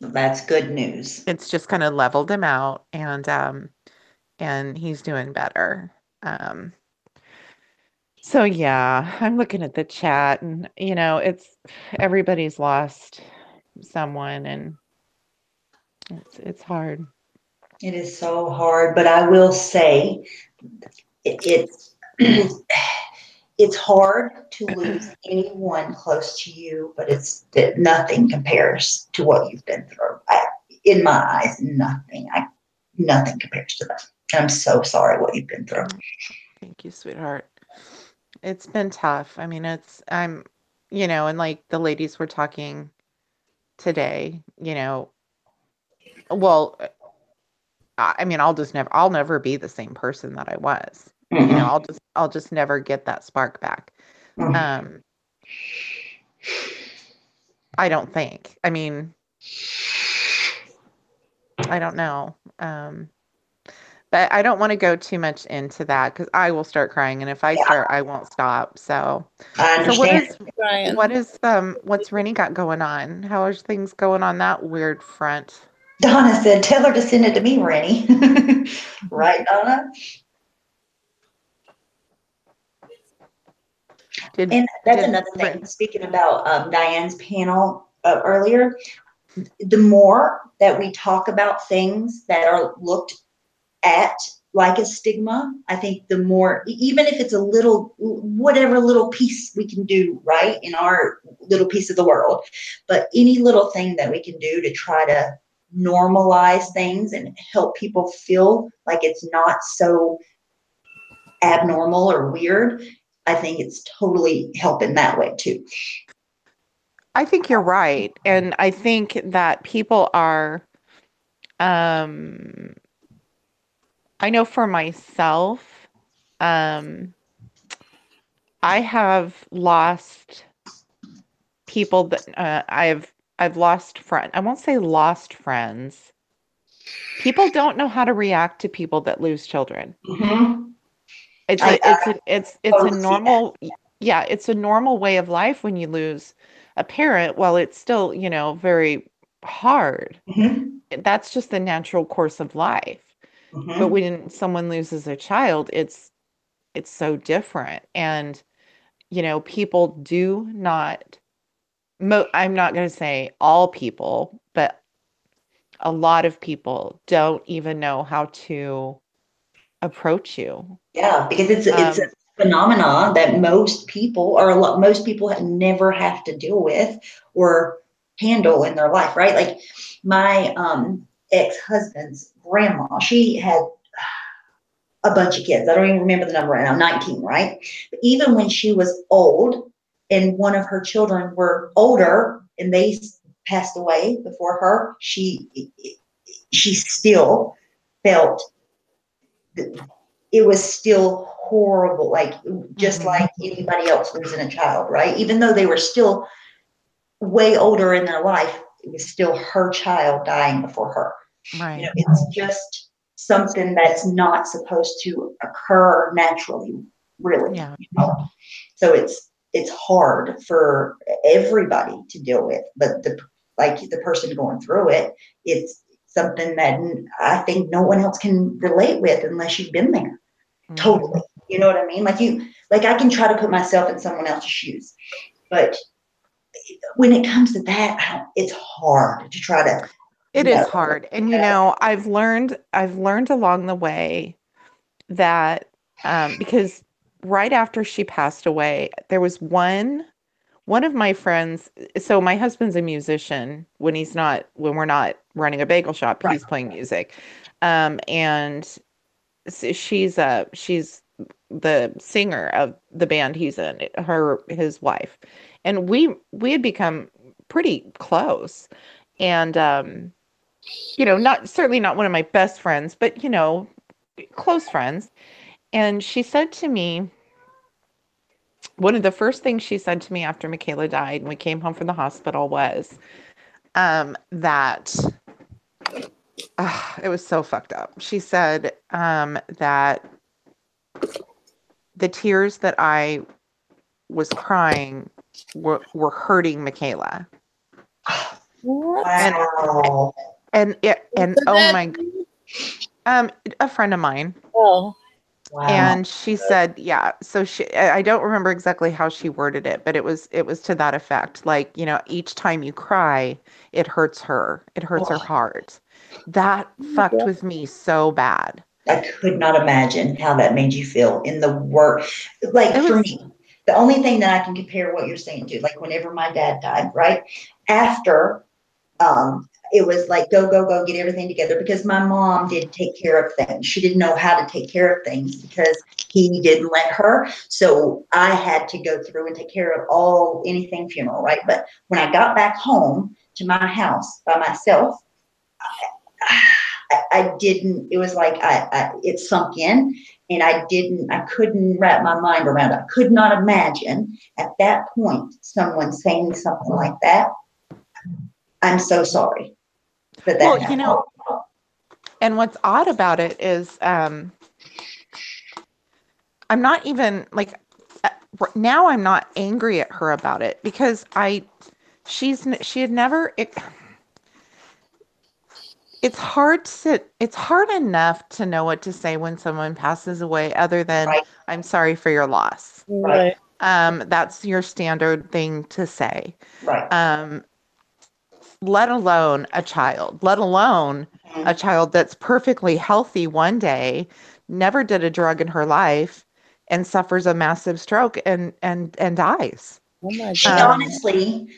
That's good news. It's just kind of leveled him out and he's doing better. Um, so yeah, I'm looking at the chat and it's everybody's lost someone and it's hard. It is so hard, but I will say it's it's hard to lose anyone close to you, but it's that nothing compares to what you've been through. In my eyes, nothing compares to that. I'm so sorry what you've been through. Thank you, sweetheart. It's been tough. I mean, and like the ladies were talking today, well, I mean, I'll never be the same person that I was. Mhm. I'll just never get that spark back. Mhm. Um, I don't think. I mean, I don't know. But I don't want to go too much into that because I will start crying, and if I Yeah, start, I won't stop. I So what understand. is Brian. what's Rennie got going on? How are things going on that weird front? Donna said, tell her to send it to me, Rennie. Right, Donna? Did And that's did another thing. Speaking about Diane's panel earlier, the more that we talk about things that are looked at like a stigma, I think the more, even if it's a little, whatever little piece we can do, right, in our little piece of the world, but any little thing that we can do to try to normalize things and help people feel like it's not so abnormal or weird, I think it's totally helping that way too. I think you're right, and I think that people are. Um, I know for myself, um, I have lost people that I've lost friend. I won't say lost friends. People don't know how to react to people that lose children. Mm-hmm. It's I, a it's a it's a totally see that. normal yeah, it's a normal way of life when you lose a parent while it's still, very hard. Mhm. That's just the natural course of life. Mhm. But when someone loses a child, it's so different. And, people do not, I'm not going to say all people, but a lot of people don't even know how to approach you. Yeah, because it's a Um, phenomenon that most people or most people never have to deal with or handle in their life, right? Like my ex-husband's grandma, she had a bunch of kids. I don't even remember the number right now, 19, right? But even when she was old and one of her children were older and they passed away before her, she still felt it was still horrible, like just mhm, like anybody else losing a child, right? Even though they were still way older in their life, it was still her child dying before her. right. It's just something that's not supposed to occur naturally, really. Yeah. So it's hard for everybody to deal with, but the person going through it, it's something that I think no one else can relate with unless you've been there. Mhm. Totally. You know what I mean? Like I can try to put myself in someone else's shoes, but when it comes to that, it's hard to try to, It is hard. And yeah. I've learned along the way that because right after she passed away, there was one of my friends. So my husband's a musician when we're not running a bagel shop, Right. he's playing music. And she's the singer of the band he's in, his wife. And we had become pretty close. And not certainly not one of my best friends, but close friends. And she said to me, one of the first things she said to me after Michaela died and we came home from the hospital was that it was so fucked up. She said that the tears that I was crying were hurting Michaela. What? Wow. And Who said oh that? my, a friend of mine. Oh, Wow. And she said, yeah. So I don't remember exactly how she worded it, but it was to that effect. Like, each time you cry, it hurts her. It hurts her Oh, heart. That fucked with me so bad. I could not imagine how that made you feel in the work. Like It for was, me, the only thing that I can compare what you're saying to, like whenever my dad died, right? After it was like go go go get everything together because my mom did take care of things. She didn't know how to take care of things because he didn't let her, so I had to go through and take care of anything funeral, right? But when I got back home to my house by myself, I didn't, it was like it sunk in and I couldn't wrap my mind around it. I could not imagine at that point someone saying something like that. I'm so sorry that well, happened. and what's odd about it is, I'm not even like, now I'm not angry at her about it because she had never, it's hard enough to know what to say when someone passes away other than Right, I'm sorry for your loss. right, right. That's your standard thing to say. right. Um, let alone a Mhm. child that's perfectly healthy one day, never did a drug in her life, and suffers a massive stroke and dies. Oh my She God. Um, honestly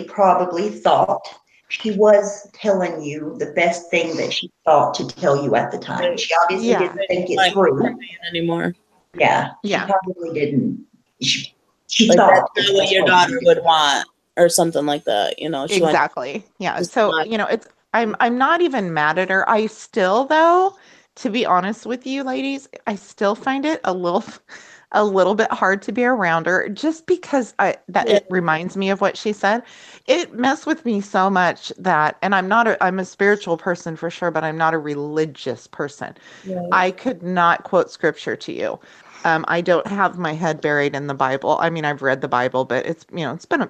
probably thought she was telling you the best thing that she thought to tell you at the time. Right. She obviously yeah, didn't think it Like through. anymore. Yeah, she yeah, probably didn't. She Like that's thought it not what was your what daughter you would want, or something like that. She went exactly. Yeah. just So, not. it's I'm not even mad at her. I still, though, to be honest with you ladies, I still find it a little bit hard to be around her just because Yeah, it reminds me of what she said. It messed with me so much and I'm a spiritual person for sure, but I'm not a religious person. right. I could not quote scripture to you. I don't have my head buried in the Bible. I mean, I've read the Bible, but it's, it's been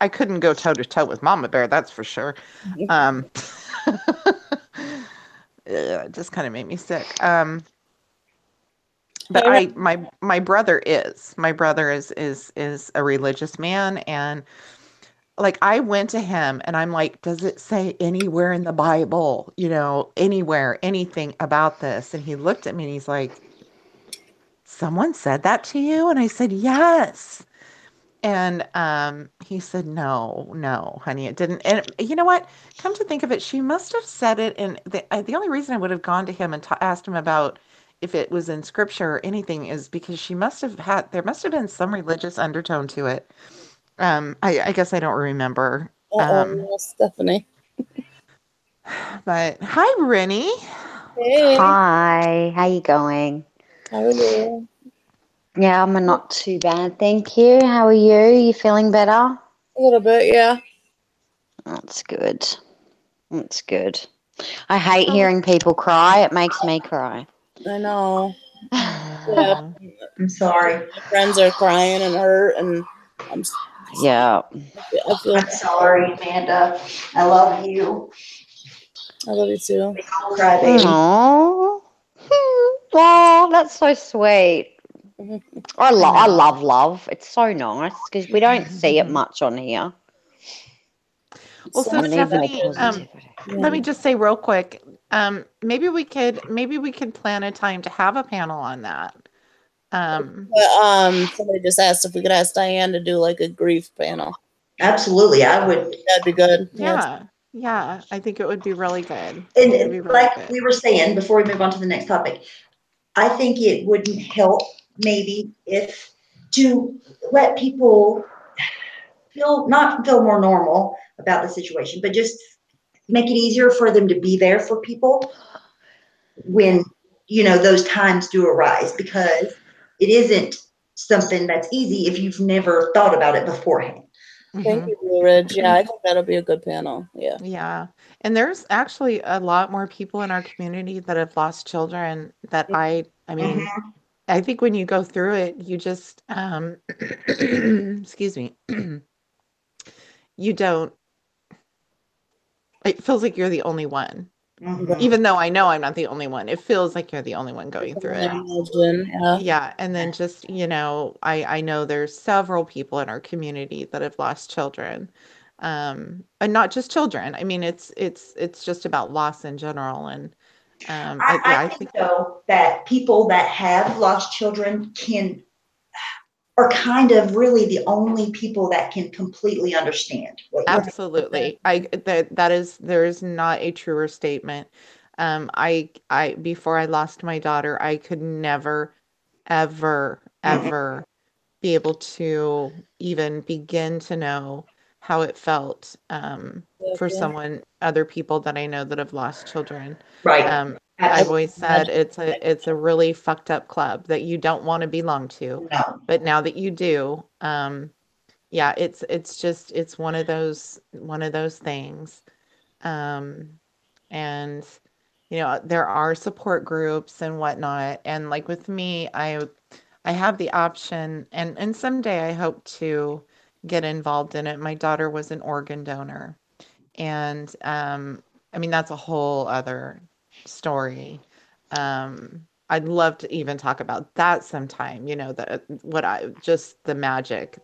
I couldn't go toe to toe with Mama Bear, that's for sure. Um, it just kind of made me sick. But Hey, my brother is a religious man, and like I went to him and I'm like, does it say anywhere in the Bible, anywhere, anything about this? And he looked at me and he's like, someone said that to you? And I said, yes. And he said, no, honey, it didn't. And you know what? Come to think of it, she must have said it. And the only reason I would have gone to him and asked him about if it was in scripture or anything is because there must have been some religious undertone to it. I guess I don't remember. uh-oh, Stephanie. But hi, Rennie. Hey, Hi, how you going? how are you? Yeah, I'm not too bad, thank you. How are you? You feeling better? A little bit, yeah. That's good. That's good. I hate hearing people cry. It makes me cry. I know. Yeah, Yeah. I'm sorry. my friends are crying and hurt, and I'm. Yeah. I feel. I'm sorry, Amanda. I love you. I love you too. Cry, baby. Aww. Oh, that's so sweet. I love love. It's so nice because we don't see it much on here. Well, so We need more Stephanie, positivity. let me just say real quick, maybe we could plan a time to have a panel on that. But somebody just asked if we could ask Diane to do like a grief panel. Absolutely, I would. That'd be good. Yeah, I think it would be really good. It would be And really like good. we were saying before we move on to the next topic, I think it wouldn't help maybe if to let people not feel more normal about the situation, but just make it easier for them to be there for people when those times do arise, because it isn't something that's easy if you've never thought about it beforehand. Thank Mhm. you, Blue Ridge. Yeah, I think that'll be a good panel. Yeah. Yeah. And there's actually a lot more people in our community that have lost children that I mean, I think when you go through it, you just, excuse me, you don't, it feels like you're the only one. Mhm. Even though I know I'm not the only one, it feels like you're the only one going through I it. imagine. Yeah. Yeah. And then just, I know there's several people in our community that have lost children. And not just children. I mean, it's just about loss in general. And I think though that people that have lost children are kind of really the only people that can completely understand what you're absolutely. There is not a truer statement. I before I lost my daughter, I could never, ever, ever be able to even begin to know how it felt for other people that I know that have lost children. right. I've always said it's a really fucked up club that you don't want to belong to, No. but now that you do, yeah, it's one of those things. And there are support groups and whatnot. And like with me, I have the option, and someday I hope to get involved in it. My daughter was an organ donor, and I mean that's a whole other story. I'd love to even talk about that sometime. Just the magic,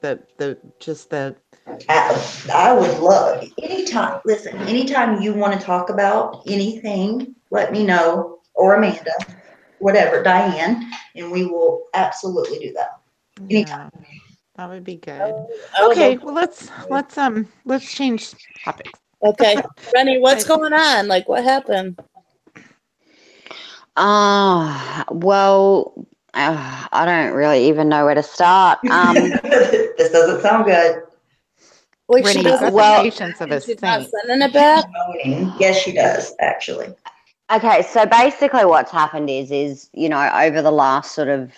I would love anytime. Listen, anytime you want to talk about anything, let me know, or Amanda, whatever, Diane, and we will absolutely do that. Anytime. yeah, that would be good. I would Okay, love- well let's change topics. Okay. Rennie, what's But- going on? Like, what happened? Well, I don't really even know where to start. This doesn't sound good. Like, Rennie, she you've got doesn't. the Well- patience of a She's not saint. sending it back. Yes, she does, actually. Okay, so basically what's happened is over the last sort of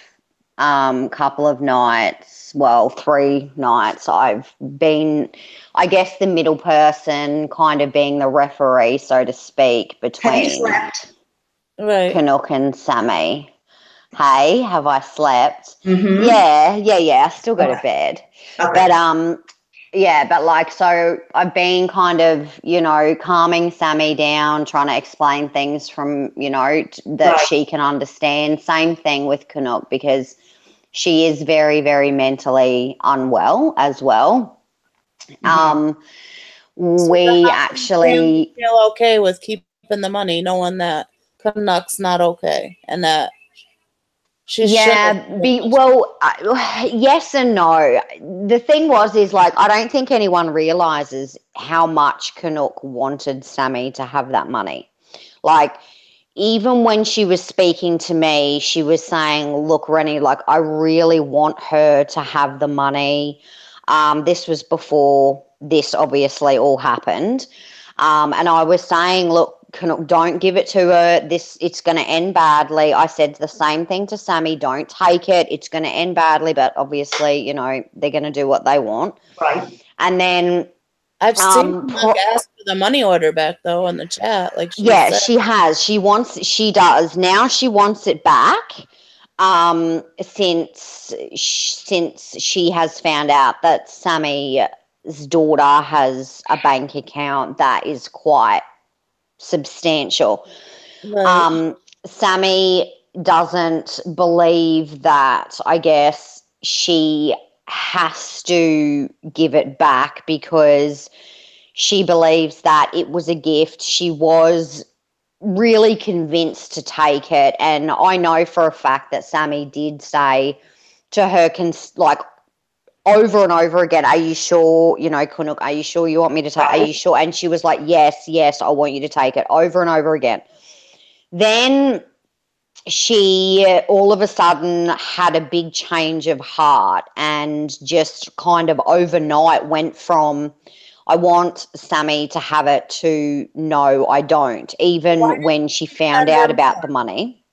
couple of nights, well, 3 nights, I've been, I guess, the middle person, kind of being the referee, so to speak, Have you between slept? Right. Canuck and Sammy. Hey, have I slept? Mm-hmm. Yeah. I still go to bed. Okay. But yeah, but like, so I've been kind of, calming Sammy down, trying to explain things from, that Right. she can understand. Same thing with Canuck, because she is very, very mentally unwell as well. Mhm. So We the actually, feel okay with keeping the money, knowing that Canuck's not okay, and that she yes and no. The thing is like, I don't think anyone realizes how much Canuck wanted Sammy to have that money. Like, even when she was speaking to me, she was saying, look, Rennie, like, I really want her to have the money. This was before this obviously all happened. And I was saying, look, don't give it to her. It's going to end badly. I said the same thing to Sammy. Don't take it. It's going to end badly. But obviously, they're going to do what they want. Right. And then I've seen Canuck ask for the money order back though in the chat. Like she said. she has. She does. Now she wants it back. Since she has found out that Sammy's daughter has a bank account that is quite substantial. Right. Sammy doesn't believe that, I guess, she has to give it back because she believes that it was a gift. She was really convinced to take it, and I know for a fact that Sammy did say to her, like, over and over again, are you sure, Canuck, are you sure you want me to take, are you sure? And she was like, yes, I want you to take it, over and over again. Then she all of a sudden had a big change of heart and just kind of overnight went from, I want Sammy to have it, to no, I don't, even when she found out about the money.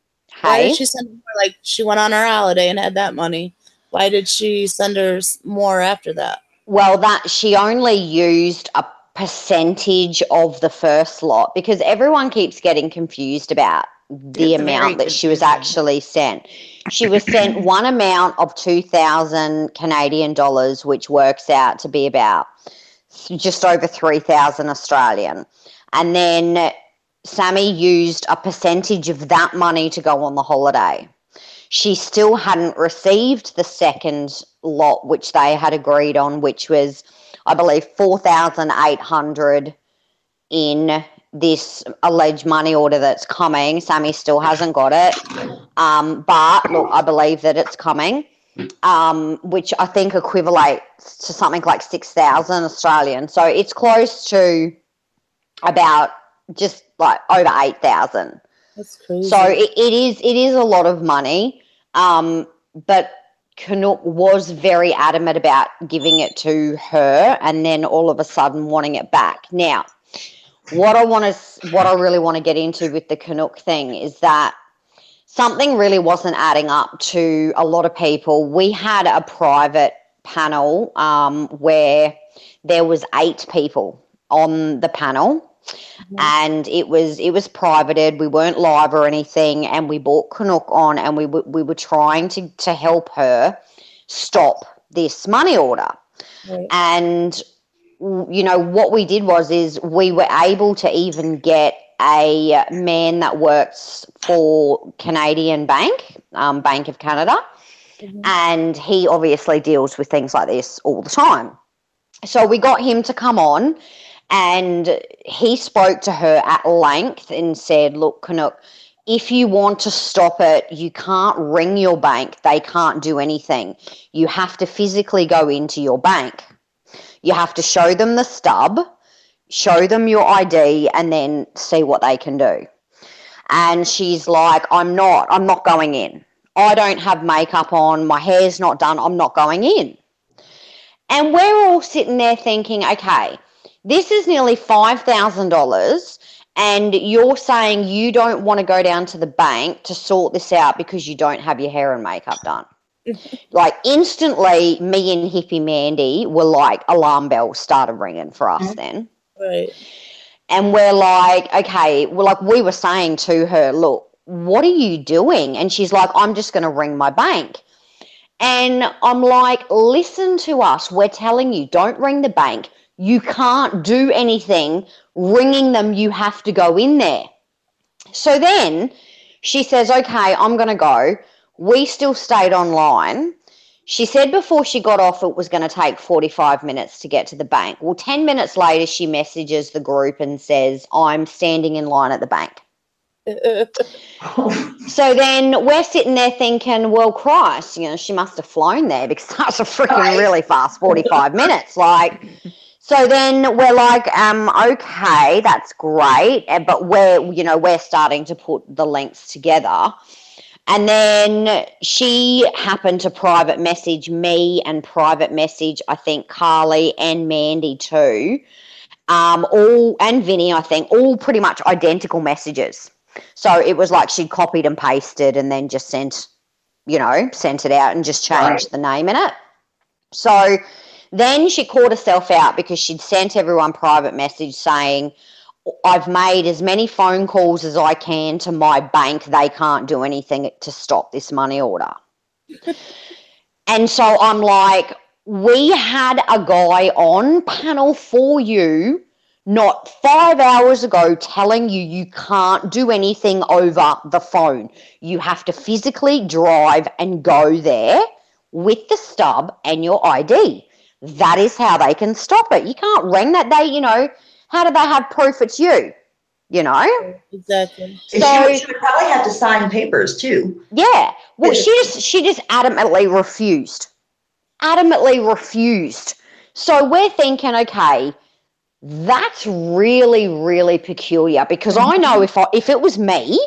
Why did she send her, like, she went on her holiday and had that money? Why did she send her more after that? Well, that she only used a percentage of the first lot, because everyone keeps getting confused about the amount that she was actually sent. She was sent one amount of 2,000 Canadian dollars, which works out to be about just over 3,000 Australian. And then Sammy used a percentage of that money to go on the holiday. She still hadn't received the second lot, which they had agreed on, which was, I believe, 4,800 in this alleged money order that's coming. Sammy still hasn't got it. But look, I believe that it's coming, which I think equivalates to something like 6,000 Australian. So it's close to about just like over 8,000. That's crazy. So it is a lot of money, but Canuck was very adamant about giving it to her, and then all of a sudden wanting it back. Now, what I really want to get into with the Canuck thing is that something really wasn't adding up to a lot of people. We had a private panel where there was 8 people on the panel. And it was privated. We weren't live or anything, and we brought Canuck on, and we were trying to help her stop this money order. Right. And what we did is we were able to even get a man that works for Canadian Bank, Bank of Canada, and he obviously deals with things like this all the time. So we got him to come on. And he spoke to her at length and said, look, Canuck, if you want to stop it, you can't ring your bank. They can't do anything. You have to physically go into your bank. You have to show them the stub, show them your ID, and then see what they can do. And she's like, I'm not going in. I don't have makeup on. My hair's not done. I'm not going in. And we're all sitting there thinking, okay, this is nearly $5,000, and you're saying you don't want to go down to the bank to sort this out because you don't have your hair and makeup done. Like, instantly, me and Hippie Mandy were like, alarm bells started ringing for us then. Right. And we're like, okay, we were saying to her, look, what are you doing? And she's like, I'm just going to ring my bank. And I'm like, listen to us. We're telling you, don't ring the bank. You can't do anything. Ringing them, you have to go in there. So then she says, okay, I'm going to go. We still stayed online. She said before she got off it was going to take 45 minutes to get to the bank. Well, 10 minutes later, she messages the group and says, I'm standing in line at the bank. So then we're sitting there thinking, well, Christ, she must have flown there because that's a freaking really fast 45 minutes. Like, so then we're like, okay, that's great. But we're starting to put the links together. And then she happened to private message me and private message, I think, Carly and Mandy too. And Vinny, I think, all pretty much identical messages. So it was like she'd copied and pasted and then just sent it out and just changed the name in it. So then she caught herself out because she'd sent everyone private message saying, I've made as many phone calls as I can to my bank. They can't do anything to stop this money order. And so I'm like, we had a guy on panel for you not 5 hours ago telling you can't do anything over the phone. You have to physically drive and go there with the stub and your ID. That is how they can stop it. You can't ring that. How do they have proof it's you? Exactly. So she would probably have to sign papers too. Yeah. Well, she just adamantly refused. So we're thinking, okay, that's really, really peculiar because I know if it was me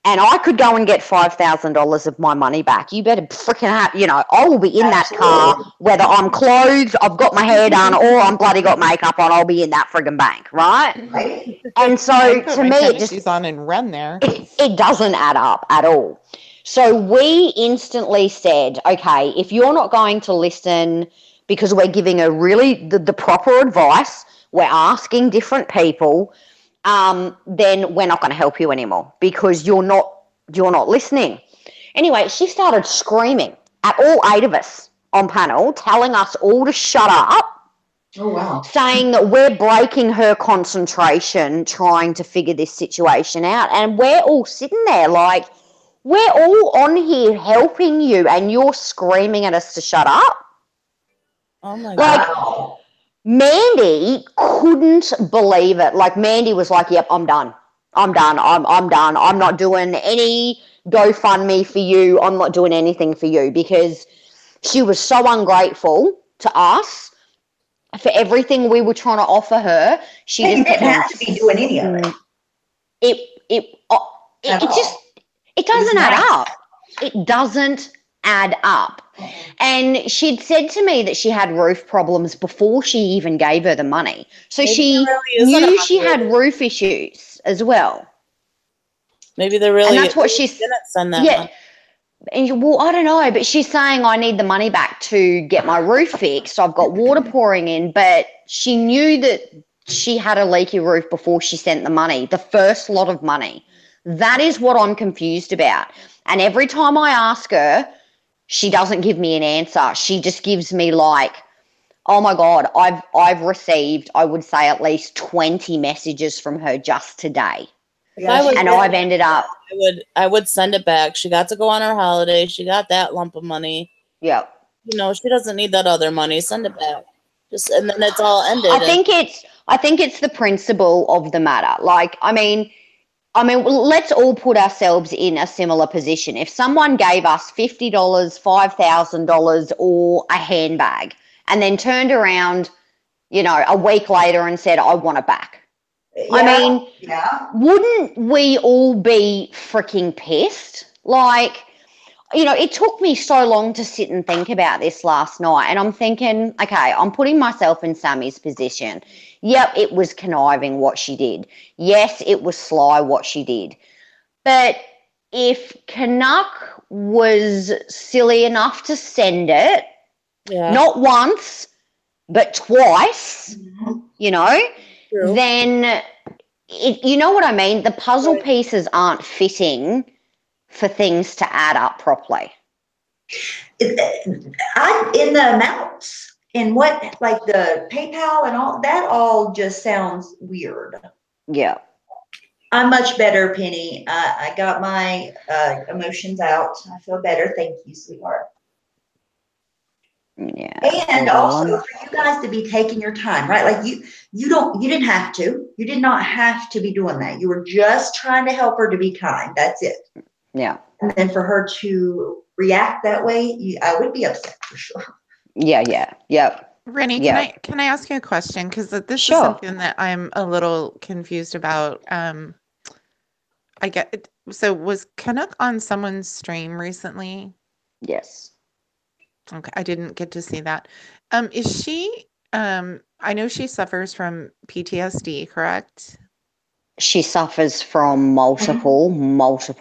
and I could go and get $5,000 of my money back, you better freaking have, I will be in that car, whether I'm clothed, I've got my hair done, or I'm bloody got makeup on, I'll be in that friggin' bank, right? And so to me, it just on and run there. It doesn't add up at all. So we instantly said, okay, if you're not going to listen because we're giving her really the proper advice, we're asking different people, then we're not going to help you anymore because you're not listening. Anyway, she started screaming at all 8 of us on panel, telling us all to shut up. Oh, wow. Saying that we're breaking her concentration trying to figure this situation out. And we're all sitting there like, we're all on here helping you and you're screaming at us to shut up. Oh, my God. Mandy couldn't believe it. Like, Mandy was like, yep, I'm done. I'm done. I'm not doing any GoFundMe for you. I'm not doing anything for you because she was so ungrateful to us for everything we were trying to offer her. She didn't have to be doing any of it. It doesn't add up. It doesn't add up. And she'd said to me that she had roof problems before she even gave her the money. So Maybe she knew she had roof issues as well. Maybe they're really. And that's what she's. Didn't send that yeah. money. And well, I don't know, but she's saying I need the money back to get my roof fixed. I've got water pouring in, but she knew that she had a leaky roof before she sent the money, the first lot of money. That is what I'm confused about. And every time I ask her, she doesn't give me an answer. She just gives me like, oh my God, I've received, I would say, at least 20 messages from her just today. I've ended up. I would send it back. She got to go on her holiday. She got that lump of money. Yep. She doesn't need that other money. Send it back. And then it's all ended. I think it's the principle of the matter. Like, I mean, let's all put ourselves in a similar position. If someone gave us $50, $5,000 or a handbag and then turned around, a week later and said, I want it back. Wouldn't we all be freaking pissed? Like, it took me so long to sit and think about this last night. And I'm thinking, okay, I'm putting myself in Sammy's position. Yep, it was conniving what she did. Yes, it was sly what she did. But if Canuck was silly enough to send it, not once, but twice, True. then you know what I mean? The puzzle Right. pieces aren't fitting for things to add up properly. I in the amounts and what like the PayPal and all that all just sounds weird. Yeah. I'm much better, Penny. I got my emotions out. I feel better. Thank you, sweetheart. Yeah. And Well, also for you guys to be taking your time, right? Like you didn't have to. You did not have to be doing that. You were just trying to help her to be kind. That's it. yeah. And then for her to react that way, I would be upset for sure. Yeah. Yep. Rennie, Yeah. can I ask you a question? Because this Sure. is something that I'm a little confused about. I get so was Canuck on someone's stream recently? Yes. Okay, I didn't get to see that. Is she? I know she suffers from PTSD, correct? She suffers from multiple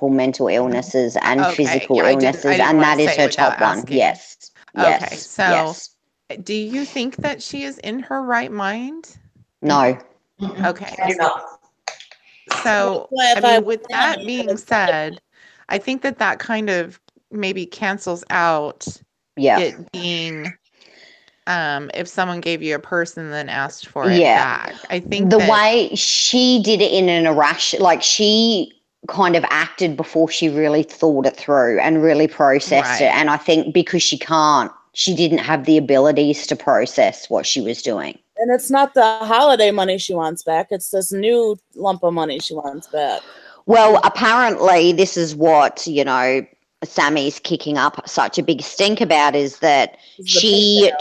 mental illnesses and Okay, physical yeah, I didn't illnesses, and wanna that is say her without top one. asking. Yes. Okay, so Yes. do you think that she is in her right mind? No. Okay. I do not. So, Well, I if I mean, was with that Sammy, being it's- said, I think that kind of maybe cancels out Yeah. it being if someone gave you a purse and then asked for it Yeah. back. I think The that way she did it in an irrational, like she kind of acted before she really thought it through and really processed it. Right. And I think because she didn't have the abilities to process what she was doing. And it's not the holiday money she wants back. It's this new lump of money she wants back. Well, apparently, this is what, Sammy's kicking up such a big stink about is that It's the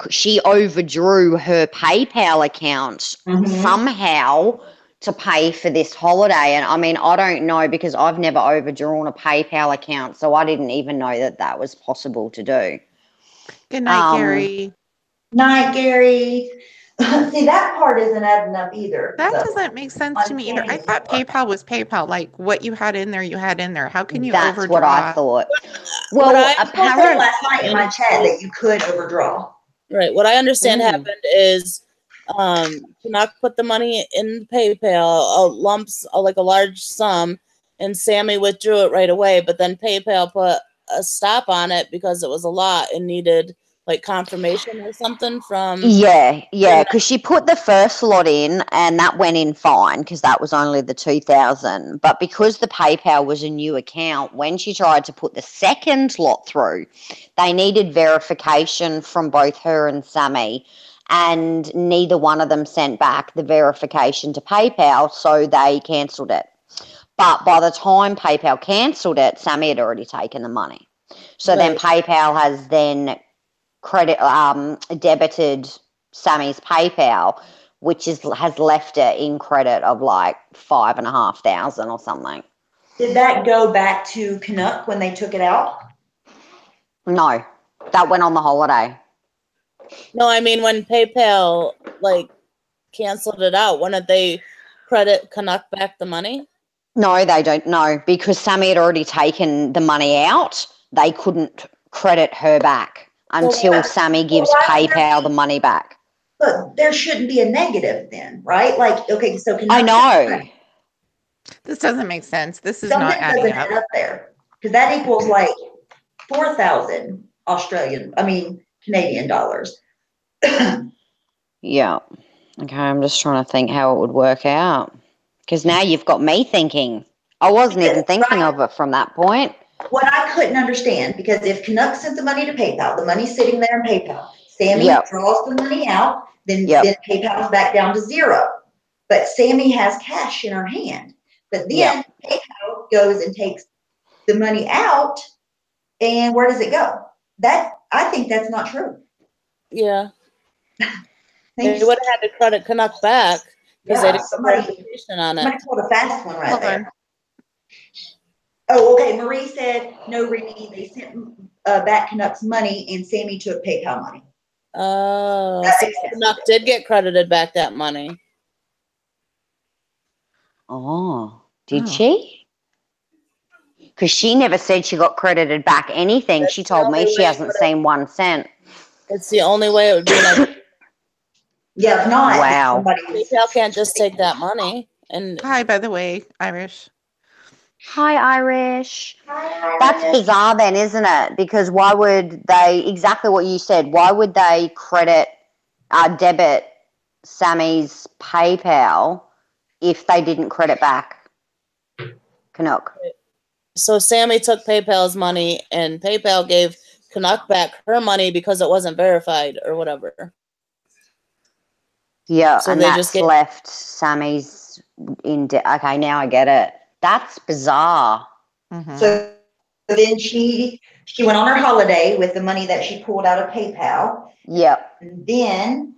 she overdrew her PayPal account Mhm. somehow to pay for this holiday. And I mean, I don't know because I've never overdrawn a PayPal account, so I didn't even know that was possible to do. good night, Gary. Night, Gary. See, that part isn't adding up either. That So, doesn't make sense to me either. I Uncanny. thought PayPal was PayPal. Like what you had in there, you had in there. How can you That's overdraw? what I thought. What Well, I- I said apparently, last night in my chat that you could overdraw. Right. What I understand Mm. happened is Canuck put the money in PayPal, like a large sum, and Sammy withdrew it right away. But then PayPal put a stop on it because it was a lot and needed like confirmation or something from. yeah, because she put the first lot in and that went in fine because that was only the 2,000. But because the PayPal was a new account, when she tried to put the second lot through, they needed verification from both her and Sammy, and neither one of them sent back the verification to PayPal, so they cancelled it. But by the time PayPal cancelled it, Sammy had already taken the money. So then Right. PayPal has then debited Sammy's PayPal, which has left it in credit of like 5,500 or something. Did that go back to Canuck when they took it out? No, that went on the holiday. No, I mean when PayPal like canceled it out, wouldn't they credit Canuck back the money? No, they don't know because Sammy had already taken the money out. They couldn't credit her back until Sammy gives PayPal the money back. But there shouldn't be a negative then, right? Like, okay, so Canuck. I know. This doesn't make sense. This is Something not adding doesn't up. add up there because that equals like 4,000 Canadian dollars. Yeah. Okay, I'm just trying to think how it would work out. Because now you've got me thinking. I wasn't even thinking of it from that point. What I couldn't understand, because if Canuck sent the money to PayPal, the money's sitting there in PayPal. Sammy Yep. draws the money out, then Yep. PayPal's back down to zero. But Sammy has cash in her hand. But then Yep. PayPal goes and takes the money out, and where does it go? I think that's not true. Yeah. Thank They you. would have had to credit Canuck back because Yeah, they didn't put somebody- verification on it. Somebody pulled a fast one right Hold there. on. Oh, okay. Marie said, no, Rennie, they sent back Canuck's money and Sammy took PayPal money. Oh, That so makes sense. Canuck did get credited back that money. Oh, did Oh. she? Because she never said she got credited back anything. That's She the told me only she way hasn't it would've- seen 1 cent. It's the only way it would be like Yeah, if not, Wow. somebody's. PayPal can't just take that money. And Hi, by the way, Irish. Hi, Irish. That's bizarre then, isn't it? Because why would they, exactly what you said, why would they debit Sammy's PayPal if they didn't credit back Canuck? so Sammy took PayPal's money and PayPal gave Canuck back her money because it wasn't verified or whatever. Yeah, So and they that's just get left Sammy's in debt. Okay, now I get it. That's bizarre. Mhm. So then she went on her holiday with the money that she pulled out of PayPal. Yep. And then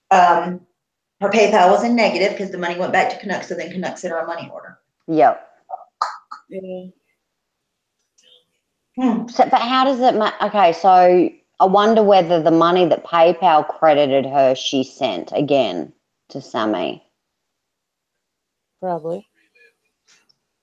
her PayPal was in negative because the money went back to Canuck. So then Canuck sent her a money order. Yep. yeah. So, but how does it okay, so I wonder whether the money that PayPal credited her, she sent again to Sammy. Probably.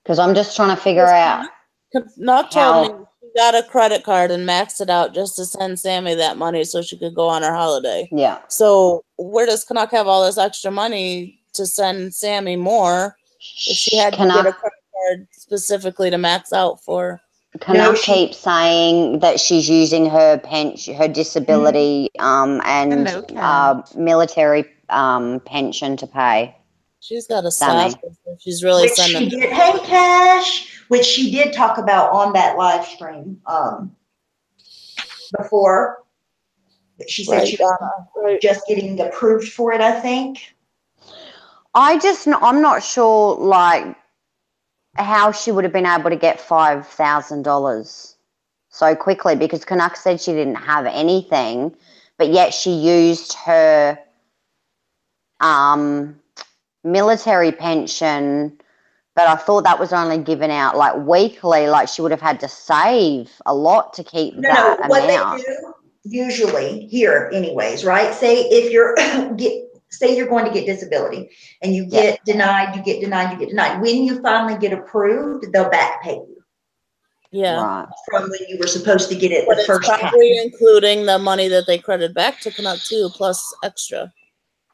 Because I'm just trying to figure out Canuck how- told me she got a credit card and maxed it out just to send Sammy that money so she could go on her holiday. Yeah. So where does Canuck have all this extra money to send Sammy more if she had to get a Canuck, credit card specifically to max out for? Canuck she- keeps saying that she's using her pension, her disability, and Hello, Ken. military pension to pay. She's got to Sammy. stop. If she's really Which she sending. did, hey Cash, which she did talk about on that live stream before. She said Right, she was Donna. Right. just getting approved for it, I think. I'm not sure, like, how she would have been able to get $5,000 so quickly, because Canuck said she didn't have anything, but yet she used her military pension, but I thought that was only given out like weekly, like she would have had to save a lot to keep that What amount. they do usually here anyways, right? Say if you're say you're going to get disability and you get denied, you get denied. When you finally get approved, they'll back pay you Yeah. Right. from when you were supposed to get it But the it's first time. probably including the money that they credit back to Canuck too, plus extra.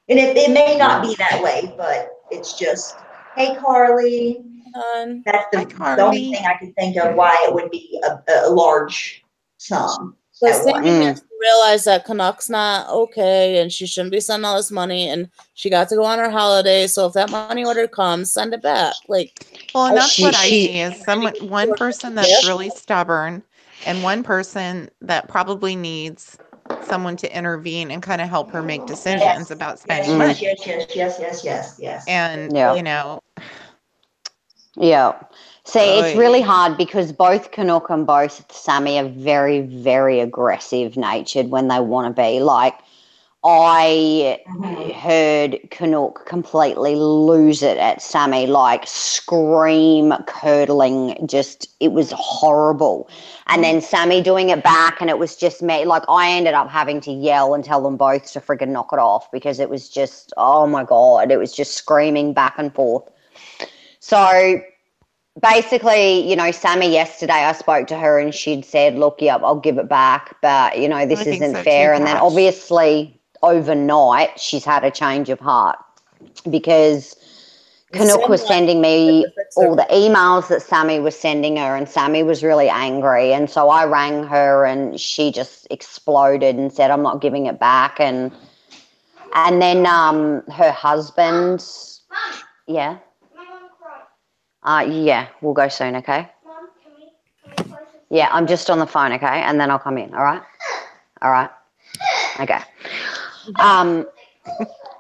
And it may not be that way, but it's just, hey, Carly, that's Hi, the Carly. only thing I can think of why it would be a large sum. But at once. Sammy has to realize that Canuck's not okay and she shouldn't be sending all this money and she got to go on her holiday. So if that money order comes, send it back. Like, Well, and that's She- what I she- see is one person that's really stubborn and one person that probably needs someone to intervene and kind of help her make decisions about spending money. Yes. And, Yeah. you know, Yeah. See, it's Oy. really hard because both Canuck and both Sammy are very, very aggressive natured when they want to be. Like, I heard Canuck completely lose it at Sammy, like scream, curdling, just, it was horrible. And then Sammy doing it back, and it was just me. Like, I ended up having to yell and tell them both to friggin' knock it off because it was just, oh my God, it was just screaming back and forth. So basically, you know, Sammy yesterday, I spoke to her and she'd said, look, yep, I'll give it back, but, you know, this I think isn't so fair. too, And then Cash. obviously overnight, she's had a change of heart because Canuck was sending me all the emails that Sammy was sending her, and Sammy was really angry. And so I rang her and she just exploded and said, I'm not giving it back. And then her husband, yeah. Yeah, we'll go soon, okay? Mom, can we Yeah, I'm just on the phone, okay? And then I'll come in, all right? All right. Okay.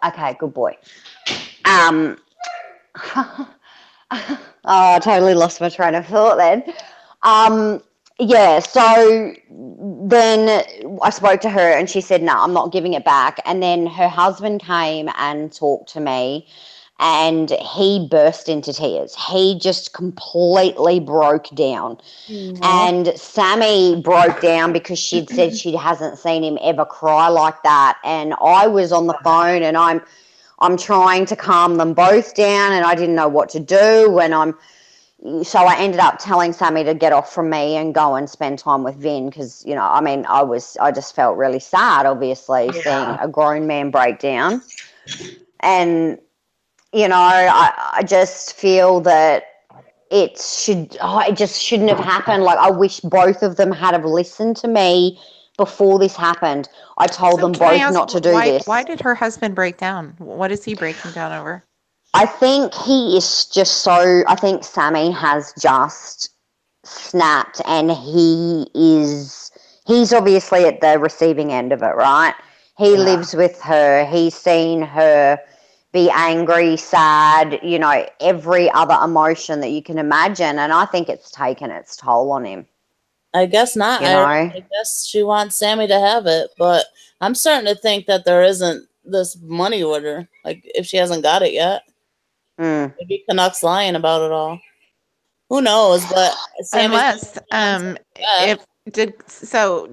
Okay, good boy. I totally lost my train of thought then. Yeah, so then I spoke to her and she said, no, I'm not giving it back. And then her husband came and talked to me and he burst into tears. He just completely broke down. And Sammy broke down because she'd said she hasn't seen him ever cry like that. And I was on the phone and I'm trying to calm them both down and I didn't know what to do. So I ended up telling Sammy to get off from me and go and spend time with Vin because, you know, I mean, I just felt really sad, obviously, seeing a grown man break down. And you know, I just feel that it just shouldn't have happened. Like, I wish both of them had have listened to me before this happened. I told So them can I both ask, not to do this. why did her husband break down? What is he breaking down over? I think he is just so, I think Sammy has just snapped, and he's obviously at the receiving end of it, right? He Yeah. lives with her. He's seen her be angry, sad, you know, every other emotion that you can imagine. And I think it's taken its toll on him. I guess not. You know? I guess she wants Sammy to have it, but I'm starting to think that there isn't this money order. Like, if she hasn't got it yet, Mm. maybe Canuck's lying about it all. Who knows? But Sammy's Unless if did so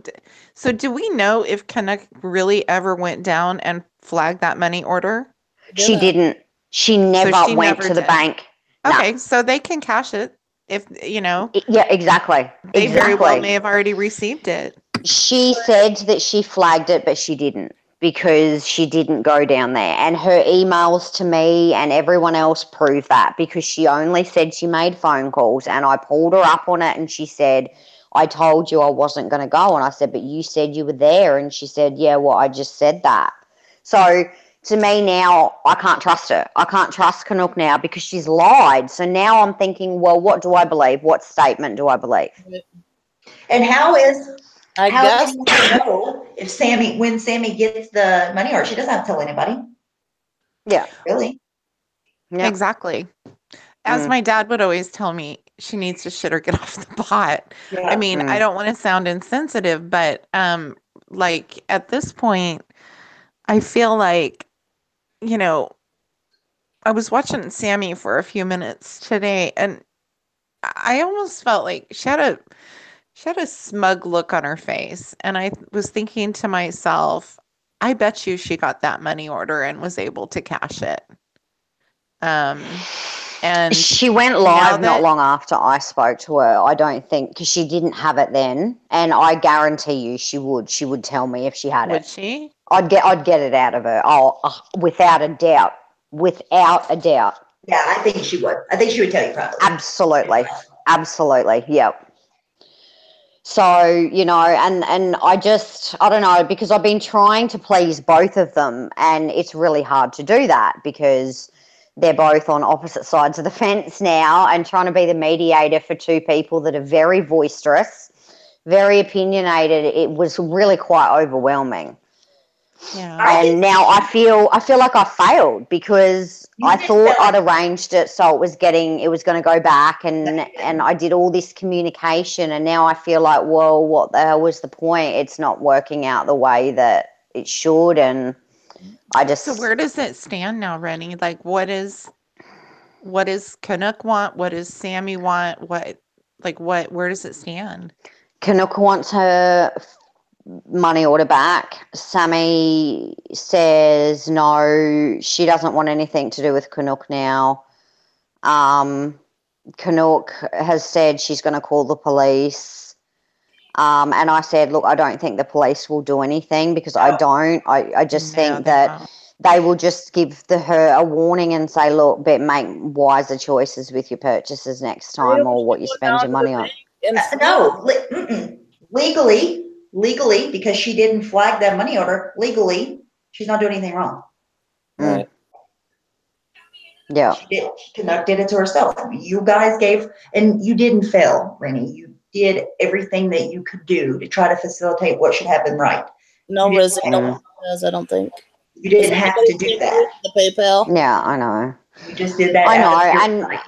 do we know if Canuck really ever went down and flagged that money order? She didn't. She never she went never to the did. bank. No. Okay, so they can cash it if you know. Yeah, exactly. They very well Exactly. may have already received it. She said that she flagged it, but she didn't, because she didn't go down there. And her emails to me and everyone else prove that, because she only said she made phone calls, and I pulled her up on it, and she said, I told you I wasn't going to go. And I said, but you said you were there. And she said, yeah, well, I just said that. So to me now, I can't trust her. I can't trust Canuck now because she's lied. So now I'm thinking, well, what do I believe? What statement do I believe? And how is I how guess can you know if when Sammy gets the money, or she doesn't have to tell anybody? Yeah. Really? Yeah. Exactly. As my dad would always tell me, she needs to shit or get off the pot. Yeah. I mean, I don't want to sound insensitive, but like at this point, I feel like, you know, I was watching Sammy for a few minutes today, and I almost felt like she had a smug look on her face, and I was thinking to myself, I bet you she got that money order and was able to cash it. And she went live not long after I spoke to her. I don't think, because she didn't have it then, and I guarantee you she would tell me if she had it. Would she? I'd get it out of her. Oh, without a doubt. Without a doubt. Yeah, I think she would. I think she would tell you probably. Absolutely. Absolutely. Yep. So, you know, and I don't know, because I've been trying to please both of them, and it's really hard to do that because they're both on opposite sides of the fence now, and trying to be the mediator for two people that are very boisterous, very opinionated. It was really quite overwhelming. Yeah. And now I feel like I failed because I thought I'd arranged it so it was going to go back, and I did all this communication, and now I feel like, well, what the hell was the point? It's not working out the way that it should, and I just. So where does it stand now, Rennie? Like, what does Canuck want? What does Sammy want? Where does it stand? Canuck wants her money order back. Sammy says no, she doesn't want anything to do with Canuck now. Canuck has said she's going to call the police. And I said, look, I don't think the police will do anything, because I just think that they will just give her a warning and say, look, but make wiser choices with your purchases next time, or what you spend your money on. No, legally, because she didn't flag that money order, legally, she's not doing anything wrong. Right. Yeah. Canuck did it to herself. You guys gave, and you didn't fail, Rennie. You did everything that you could do to try to facilitate what should happen right. No risk, I don't think. You didn't have to do that. The PayPal. Yeah, I know. You just did that. I know, and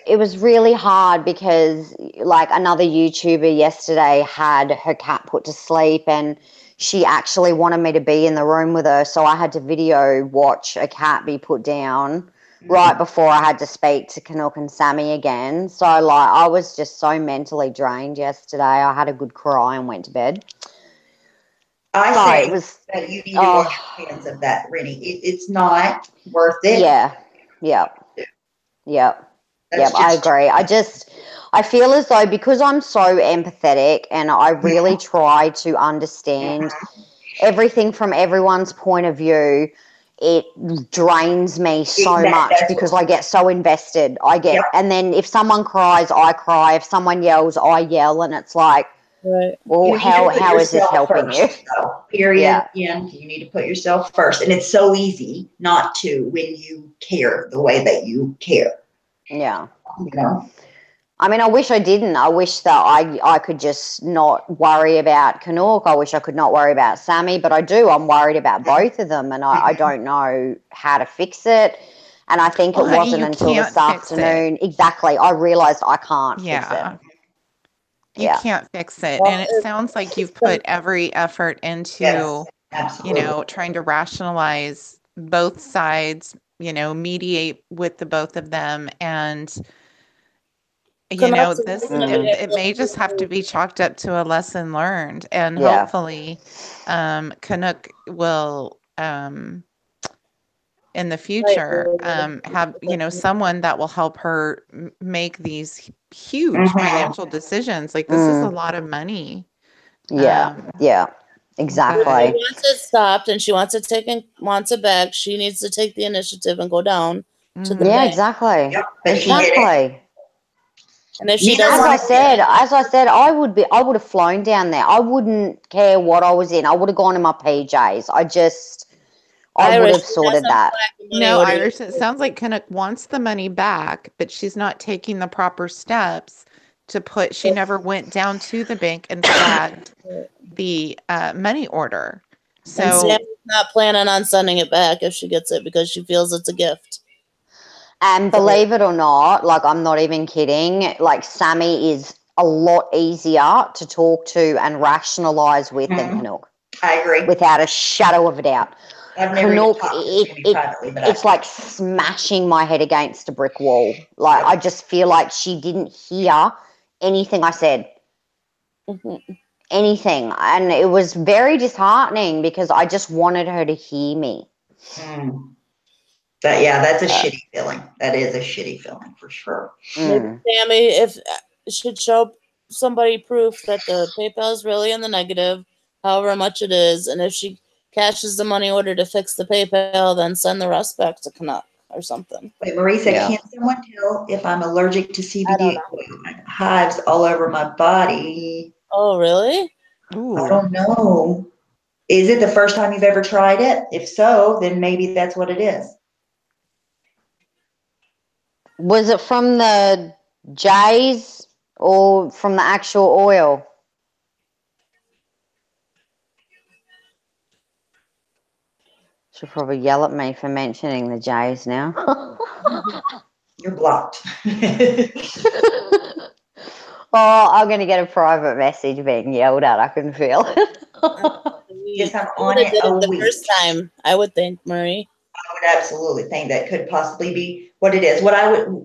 it was really hard because, like, another YouTuber yesterday had her cat put to sleep, and she actually wanted me to be in the room with her, so I had to video watch a cat be put down right before I had to speak to Canuck and Sammy again. So, like, I was just so mentally drained yesterday. I had a good cry and went to bed. I say that you need to wash your hands of that, Rennie. It's not worth it. Yeah. Yep. I agree. I feel as though, because I'm so empathetic and I really try to understand everything from everyone's point of view, it drains me so Exactly. much That's because what- I get so invested. Yep. And then if someone cries, I cry. If someone yells, I yell, and it's like, Right. well, You need to how put is this yourself helping first, you? though. Period. Yeah. And you need to put yourself first. And it's so easy not to when you care the way that you care. Yeah. You know? I mean, I wish I didn't. I wish that I could just not worry about Canuck. I wish I could not worry about Sammy, but I do. I'm worried about both of them, and I don't know how to fix it. And I think Well, it honey, wasn't you until can't this fix it. afternoon. Exactly. I realized I can't fix Yeah. it. You Yeah. can't fix it. Well, And it if- sounds like you've put every effort into, Yes, absolutely. trying to rationalize both sides, mediate with the both of them. And, Canucks is this, looking to get it may just have to be chalked up to a lesson learned. And Yeah. hopefully, Canuck will, in the future, have, someone that will help her make these huge financial decisions. Like, this is a lot of money. Yeah. Yeah. If she Exactly. wants it stopped and she wants it back, she needs to take the initiative and go down to the Yeah, bank. exactly. Yep. But she did it. Exactly. And if she Neither doesn't, one As I said, I would have flown down there. I wouldn't care what I was in. I would have gone in my PJs. I would Irish, have sorted that. No, Irish, it sounds like Canuck wants the money back, but she's not taking the proper steps to she never went down to the bank and flagged the money order. And So, Sammy's not planning on sending it back if she gets it because she feels it's a gift. And believe it or not, like, I'm not even kidding, like, Sammy is a lot easier to talk to and rationalize with than Canuck, I agree. without a shadow of a doubt. I've never even Canuck, talked to Sammy privately, but it's like smashing my head against a brick wall. Like, I just feel like she didn't hear anything I said. Anything. And it was very disheartening because I just wanted her to hear me. That's a shitty feeling. That is a shitty feeling for sure. Maybe Sammy should show somebody proof that the PayPal is really in the negative, however much it is, and if she cashes the money order to fix the PayPal, then send the rest back to Canuck or something. Wait, Marie said, Yeah. can someone tell if I'm allergic to I CBD? don't Hives all over my body. Oh, really? ooh. I don't know. Is it the first time you've ever tried it? If so, then maybe that's what it is. Was it from the J's or from the actual oil? She'll probably yell at me for mentioning the J's now. You're blocked. Oh, I'm going to get a private message being yelled at. I can feel it. Yes, I'm I on would've it did a the week. first time, I would think, Marie. I would absolutely think that could possibly be what it is.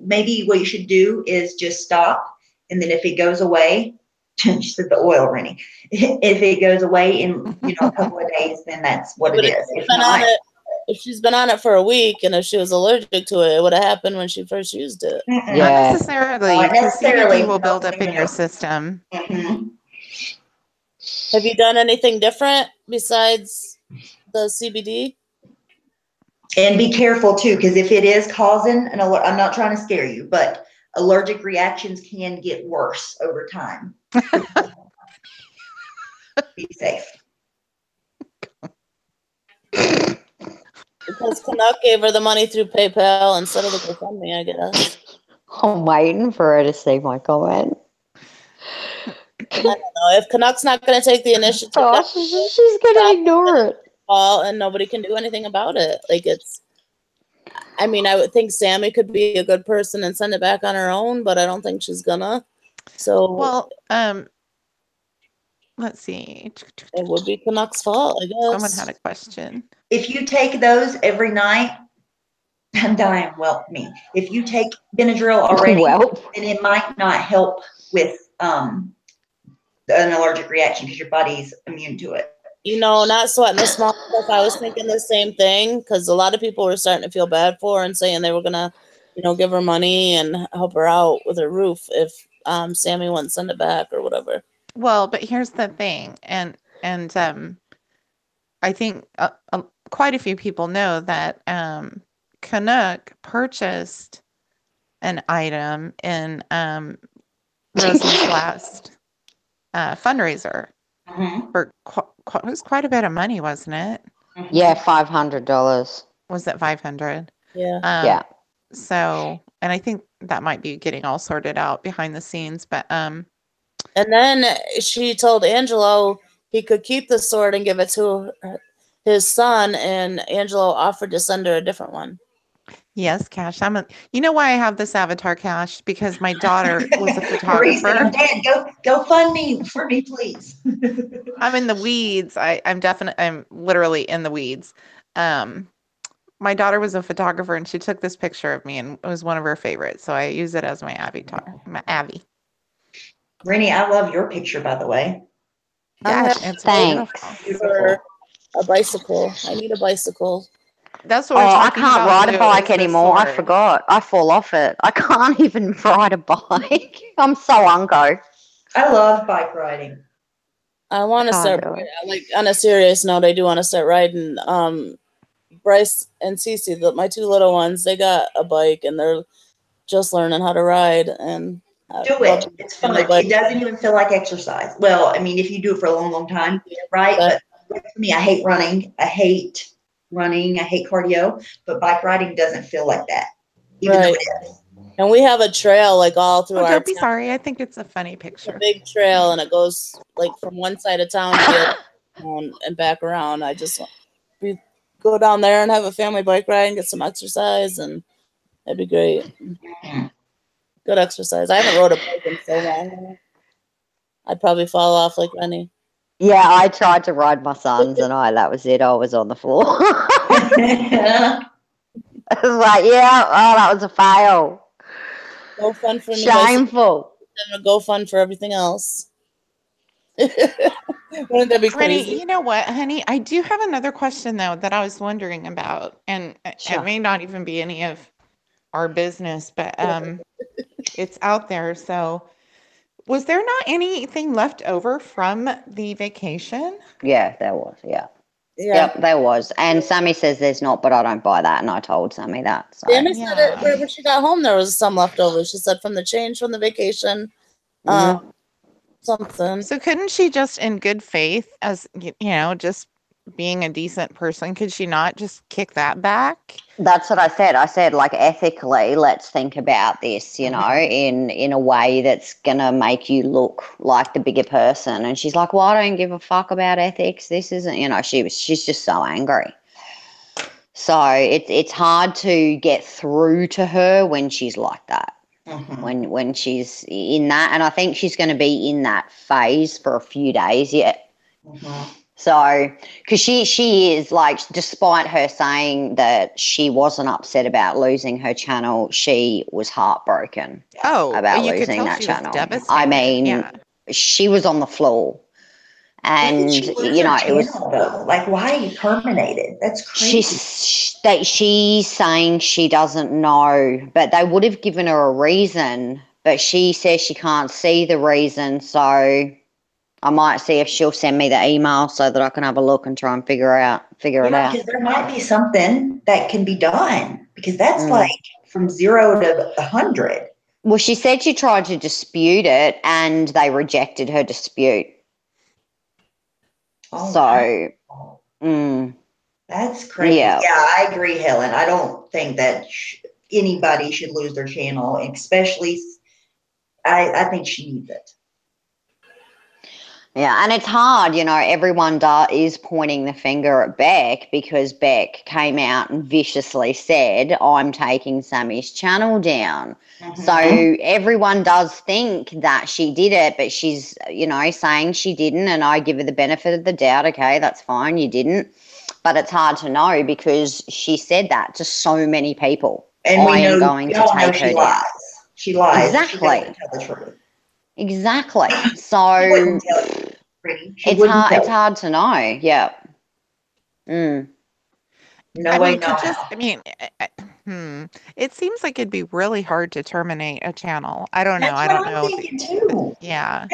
Maybe what you should do is just stop. And then if it goes away, just the oil, Rennie. If it goes away in, a couple of days, then that's what it But is. If if she's been on it for a week and if she was allergic to it, it would have happened when she first used it. not, Yeah. Not necessarily, Not because necessarily. CBD will build up in your system. Mhm. Have you done anything different besides the CBD? And be careful too, because if it is causing I'm not trying to scare you, but allergic reactions can get worse over time. Be safe. Because Canuck gave her the money through PayPal instead of the GoFundMe, I guess. I'm waiting for her to see my comment. I don't know. If Canuck's not going to take the initiative, Oh, she's going to ignore it. and nobody can do anything about it. I would think Sammy could be a good person and send it back on her own, but I don't think she's gonna. So, Well, let's see. it would be Canuck's fault, I guess. Someone had a question. If you take those every night, I'm dying. Well, me. If you take Benadryl already, then it might not help with an allergic reaction because your body's immune to it. Not sweating the small stuff. I was thinking the same thing because a lot of people were starting to feel bad for her and saying they were gonna, give her money and help her out with her roof if Sammy wouldn't send it back or whatever. Well, but here's the thing, and I think quite a few people know that Canuck purchased an item in Rosie's last fundraiser Mhm, for it was quite a bit of money, wasn't it? mhm. Yeah, $500. Was it 500? Yeah. Yeah. So, and I think that might be getting all sorted out behind the scenes, but And then she told Angelo he could keep the sword and give it to his son, and Angelo offered to send her a different one. yes, Cash. You know why I have this avatar, Cash? Because my daughter was a Marie said, photographer. Dad, go fund me for me, please. I'm in the weeds. I'm literally in the weeds. My daughter was a photographer and she took this picture of me and it was one of her favorites. So I use it as my avatar, my Abby. Rennie, I love your picture, by the way. Yeah, have it's Thanks. beautiful. For a bicycle. I need a bicycle. That's what we're I talking can't about. ride a Lou, bike is the anymore. I sword. forgot. I fall off it. I can't even ride a bike. I'm so unco. I love bike riding. I want to Can't start, do it. like, on a serious note, I do want to start riding. Bryce and Cece, my two little ones, they got a bike and they're just learning how to ride. And Do it. It's fun. It doesn't even feel like exercise. Well, I mean, if you do it for a long, long time, right? But for me, I hate running. I hate cardio, but bike riding doesn't feel like that. Even though Right. it is. And we have a trail like all through Oh, our don't be town. sorry. I think it's a funny It's a picture. big trail and it goes like from one side of town to the other town and back around. We go down there and have a family bike ride and get some exercise, and that'd be great. Good exercise. I haven't rode a bike in so long. I'd probably fall off like Rennie. Yeah, I tried to ride my sons and that was it. I was on the floor. I was like, yeah, that was a fail. No fun for me. Bicycle. Shameful. Go fun for everything else. Wouldn't that be Rennie, crazy? you know what, honey? I do have another question though that I was wondering about, and Sure. it may not even be any of our business, but it's out there. So, was there not anything left over from the vacation? Yeah, there was. Yeah. Yeah. Yep, there was. And Sammy says there's not, but I don't buy that. And I told Sammy that. So. Sammy said Yeah. that when she got home, there was some left over. She said from the change from the vacation, something. So couldn't she just, in good faith, as just being a decent person, could she not just kick that back? That's what I said. I said, like, ethically, let's think about this, in a way that's gonna make you look like the bigger person. And she's like, well, I don't give a fuck about ethics. This isn't, she's just so angry. So it's hard to get through to her when she's like that. When she's in that, and I think she's going to be in that phase for a few days yet. So, because she is, like, despite her saying that she wasn't upset about losing her channel, she was heartbroken about you could losing tell that she was channel. devastated. I mean, Yeah. she was on the floor. And, it was, like, why terminated? That's crazy. She's saying she doesn't know, but they would have given her a reason, but she says she can't see the reason. So I might see if she'll send me the email so that I can have a look and try and figure it out. Because there might be something that can be done, because that's like from 0 to 100. Well, she said she tried to dispute it and they rejected her dispute. That's crazy. Yeah. I agree, Helen. I don't think that anybody should lose their channel, especially. I think she needs it. Yeah, and it's hard, everyone is pointing the finger at Beck because Beck came out and viciously said, I'm taking Sammy's channel down. So everyone does think that she did it, but she's, saying she didn't, and I give her the benefit of the doubt. Okay, that's fine, you didn't. But it's hard to know because she said that to so many people. And I am going to take her down. She lies. Exactly. She doesn't tell the truth. Exactly. So it's hard to know. Yeah. No way. It seems like it'd be really hard to terminate a channel. I don't know. That's I don't what know. I'm thinking too. Yeah.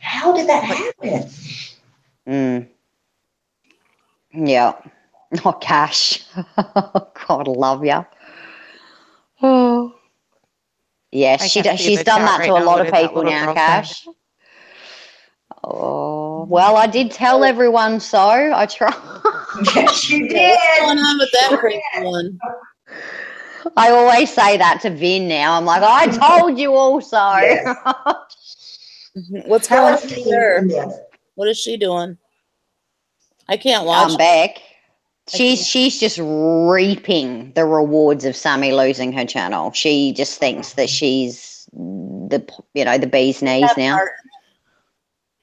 How did that happen? Yeah. Oh, Cash. God, love ya. Oh. Yes, I she can't does. see She's the done chat that right to a now. lot What of did that people little now, girl say? Cash. Oh, well, I did tell everyone so. I try. Yes, you Yeah, what's going did. on with that crazy one? I always say that to Vin now. I'm like, I told you all so. Yes. What's How going is on with Tina her? in this? What is she doing? I can't watch. Beck. I can't. She's just reaping the rewards of Sammy losing her channel. She just thinks that she's the bee's knees now.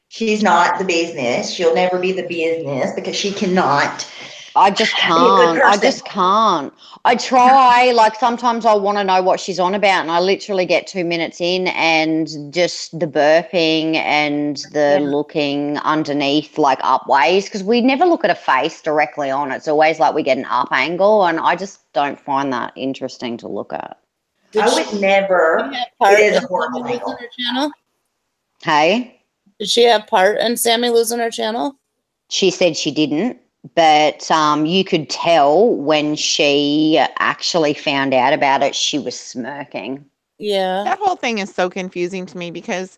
She's not the business. She'll never be the business because she cannot. I just Be a good can't. I person. just can't. I try, like sometimes I want to know what she's on about, and I literally get 2 minutes in and just the burping and the Yeah. looking underneath, like up ways, because we never look at a face directly on. It's always like we get an up angle, and I just don't find that interesting to look at. Did I she would never. have part It is a in horrible Sammy losing angle. her channel? Hey? Did she have part in Sammy losing her channel? She said she didn't, but you could tell when she actually found out about it, she was smirking. Yeah. That whole thing is so confusing to me because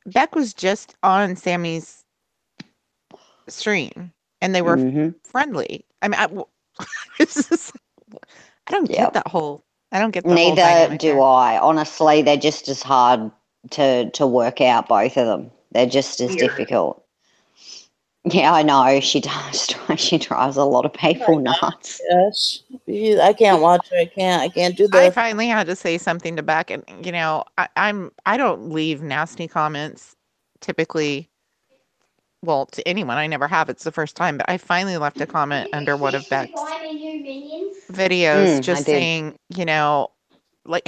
Beck was just on Sammy's stream and they were Mm-hmm. friendly. I mean, it's just, I don't Yep. get that whole. I don't get the whole Neither dynamic do there. I. Honestly, they're just as hard to work out, both of them. They're just as Weird. difficult. Yeah, I know. She does. She drives a lot of people nuts. Yes. I can't watch her. I can't do I the. finally had to say something to Beck, and I don't leave nasty comments typically. Well, to anyone, I never have. It's the first time, but I finally left a comment under one of Beck's videos, I just did. saying, like,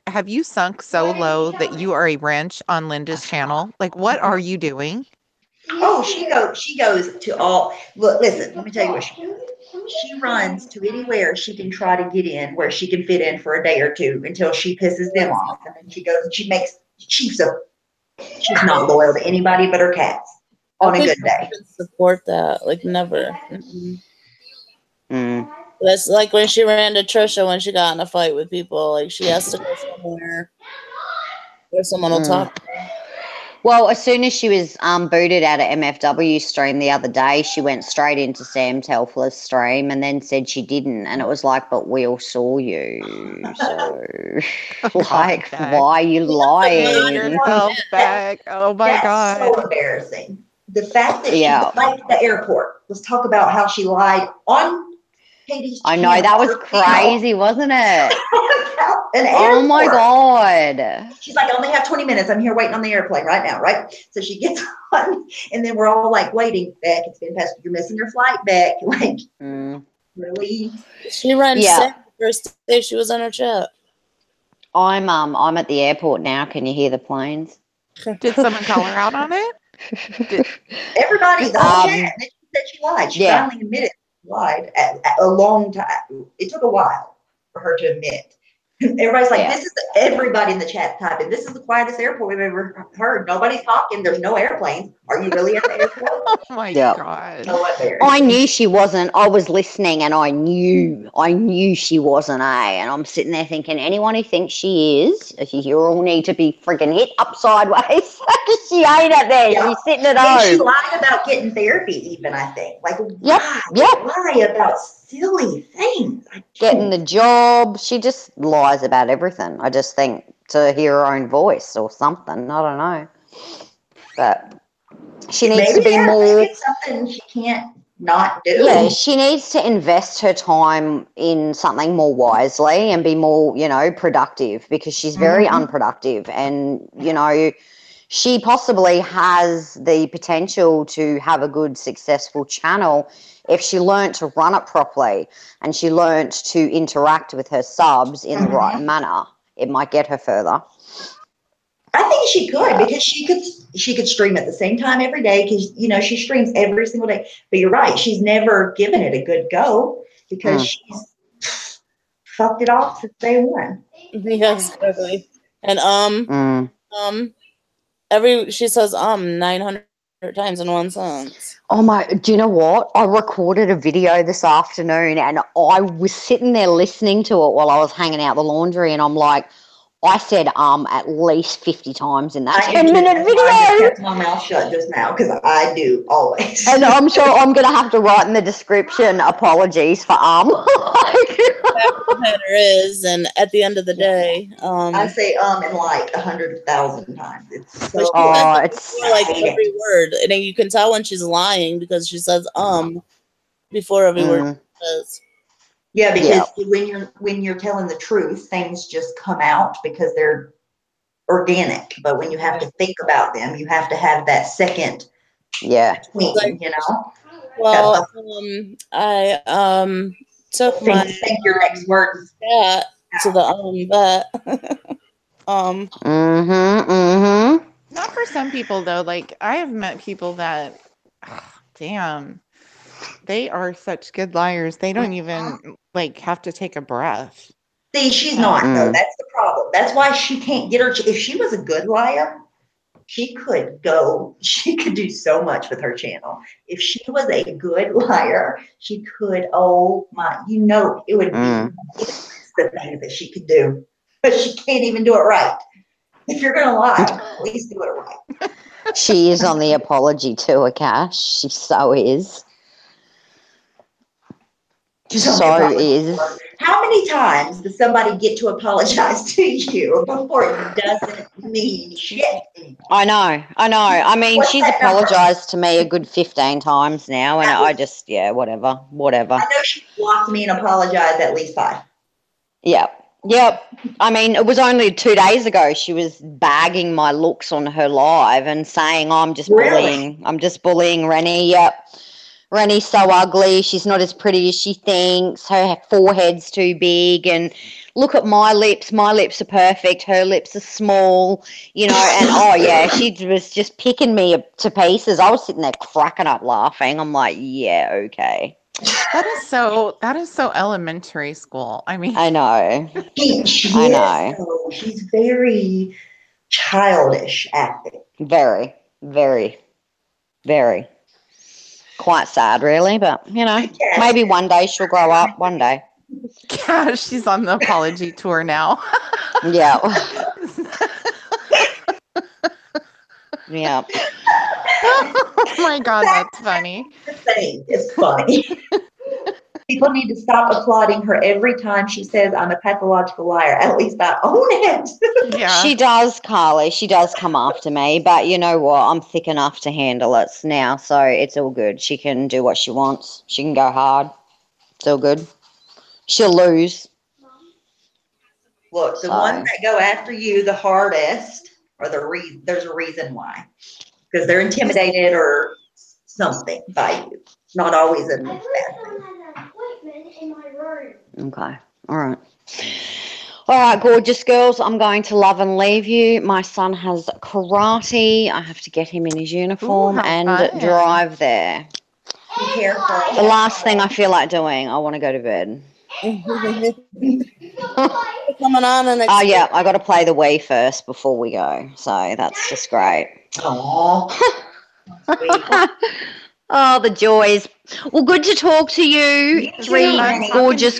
have you sunk so low that you are a wrench on Linda's channel? Like, what are you doing? Oh, she goes to all. Look, listen. Let me tell you what she runs to anywhere she can try to get in, where she can fit in for a day or two until she pisses them off, and then she goes and she's not loyal to anybody but her cats on a good day. Support that. Like, never. Mm-mm. Mm. That's like when she ran to Trisha when she got in a fight with people. Like, she has to go somewhere where someone will talk to her. Well, as soon as she was booted out of MFW stream the other day, she went straight into Sam Telfler's stream and then said she didn't. And it was like, but we all saw you. So, like, Beck. why are you lying? Yourself back. Oh my That's God. so embarrassing. The fact that Yeah. she lied at the airport. Let's talk about how she lied on Katie's I know, that was crazy, wasn't it? An Oh my airport. God. She's like, I only have 20 minutes. I'm here waiting on the airplane right now, right? So she gets on, and then we're all like waiting. Beck, it's been past. You're missing your flight, Beck. Like, really? She ran Yeah. Sam the first day she was on her chat. I'm at the airport now. Can you hear the planes? Did someone call her out on it? Everybody, the whole Um, chat. And then she said she lied. She yeah. finally admitted she lied at a long time. It took a while for her to admit. Everybody's like, Yeah. everybody in the chat typing, this is the quietest airport we've ever heard. Nobody's talking. There's no airplanes. Are you really at the airport? Oh my Yeah. God. So embarrassing. I knew she wasn't. I was listening and I knew she wasn't, And I'm sitting there thinking, anyone who thinks she is, you all need to be freaking hit up sideways. She ain't up there. Yeah. She's sitting at And she home. lied about getting therapy even, I think. Like, Yep. lie about silly things. Getting the job. She just lies about everything. I just think to hear her own voice or something. I don't know. But she needs to be more. Maybe it's something she can't not do. Yeah, she needs to invest her time in something more wisely and be more, productive, because she's very unproductive. And, she possibly has the potential to have a good, successful channel if she learnt to run it properly and she learnt to interact with her subs in the right manner. It might get her further. I think she could, because she could stream at the same time every day, because she streams every single day. But you're right, she's never given it a good go because she's fucked it off since day one. Yes, exactly. And she says 900 times in one sentence. Oh my, do you know what? I recorded a video this afternoon and I was sitting there listening to it while I was hanging out the laundry, and I'm like, I said at least 50 times in that I did too. 10-minute That's why I just video. kept my mouth shut just now, because I do always. And I'm sure I'm going to have to write in the description, apologies for The matter is, and at the end of the day, I say in like 100,000 times. It's but so she Oh, says it it's- before, like every word, and then you can tell when she's lying because she says before every word Mm, she says. yeah, Yeah. because when you're telling the truth, things just come out because they're organic. But when you have to think about them, you have to have that second yeah. between, you know. Well, I took my Think your next words. cat to the vet. Mm-hmm. Not for some people though. Like I have met people that, damn, they are such good liars. They don't even like have to take a breath. See, she's not though. Mm. That's the problem. That's why she can't get her. If she was a good liar, she could do so much with her channel. If she was a good liar, she could, oh my, it would be the things that she could do. But she can't even do it right. If you're going to lie, at least do it right. She is on the apology tour, Cash. She so is. She's on the So apology is. tour. How many times does somebody get to apologize to you before it doesn't mean shit? I know. I mean, What's she's that number? apologized to me a good 15 times now, and I just, whatever. I know she blocked me and apologized at least 5. Yep. I mean, it was only 2 days ago she was bagging my looks on her live and saying, I'm just bullying Rennie. Yep. Rennie's so ugly. She's not as pretty as she thinks. Her forehead's too big. And look at my lips. My lips are perfect. Her lips are small, and oh yeah, she was just picking me to pieces. I was sitting there cracking up laughing. I'm like, yeah, okay. That is so elementary school. I mean, I know. I know. She's very childish acting. Very, very, very. Quite sad, really, but maybe one day she'll grow up. One day. Cash, she's on the apology tour now. Yeah. Yeah. Oh my God, that's funny. It's funny. People need to stop applauding her every time she says, I'm a pathological liar. At least I own it. Yeah. She does, Carly. She does come after me, but you know what? I'm thick enough to handle it now, so it's all good. She can do what she wants. She can go hard. It's all good. She'll lose. Look, the ones that go after you the hardest are there's a reason why. Because they're intimidated or something by you. Not always a bad thing. Okay. All right. All right, gorgeous girls. I'm going to love and leave you. My son has karate. I have to get him in his uniform and drive there. Be careful. The last thing I feel like doing, I want to go to bed. Coming on and Oh yeah, I got to play the Wii first before we go. So that's just great. Aww. Oh, the joys. Well, good to talk to you. Three gorgeous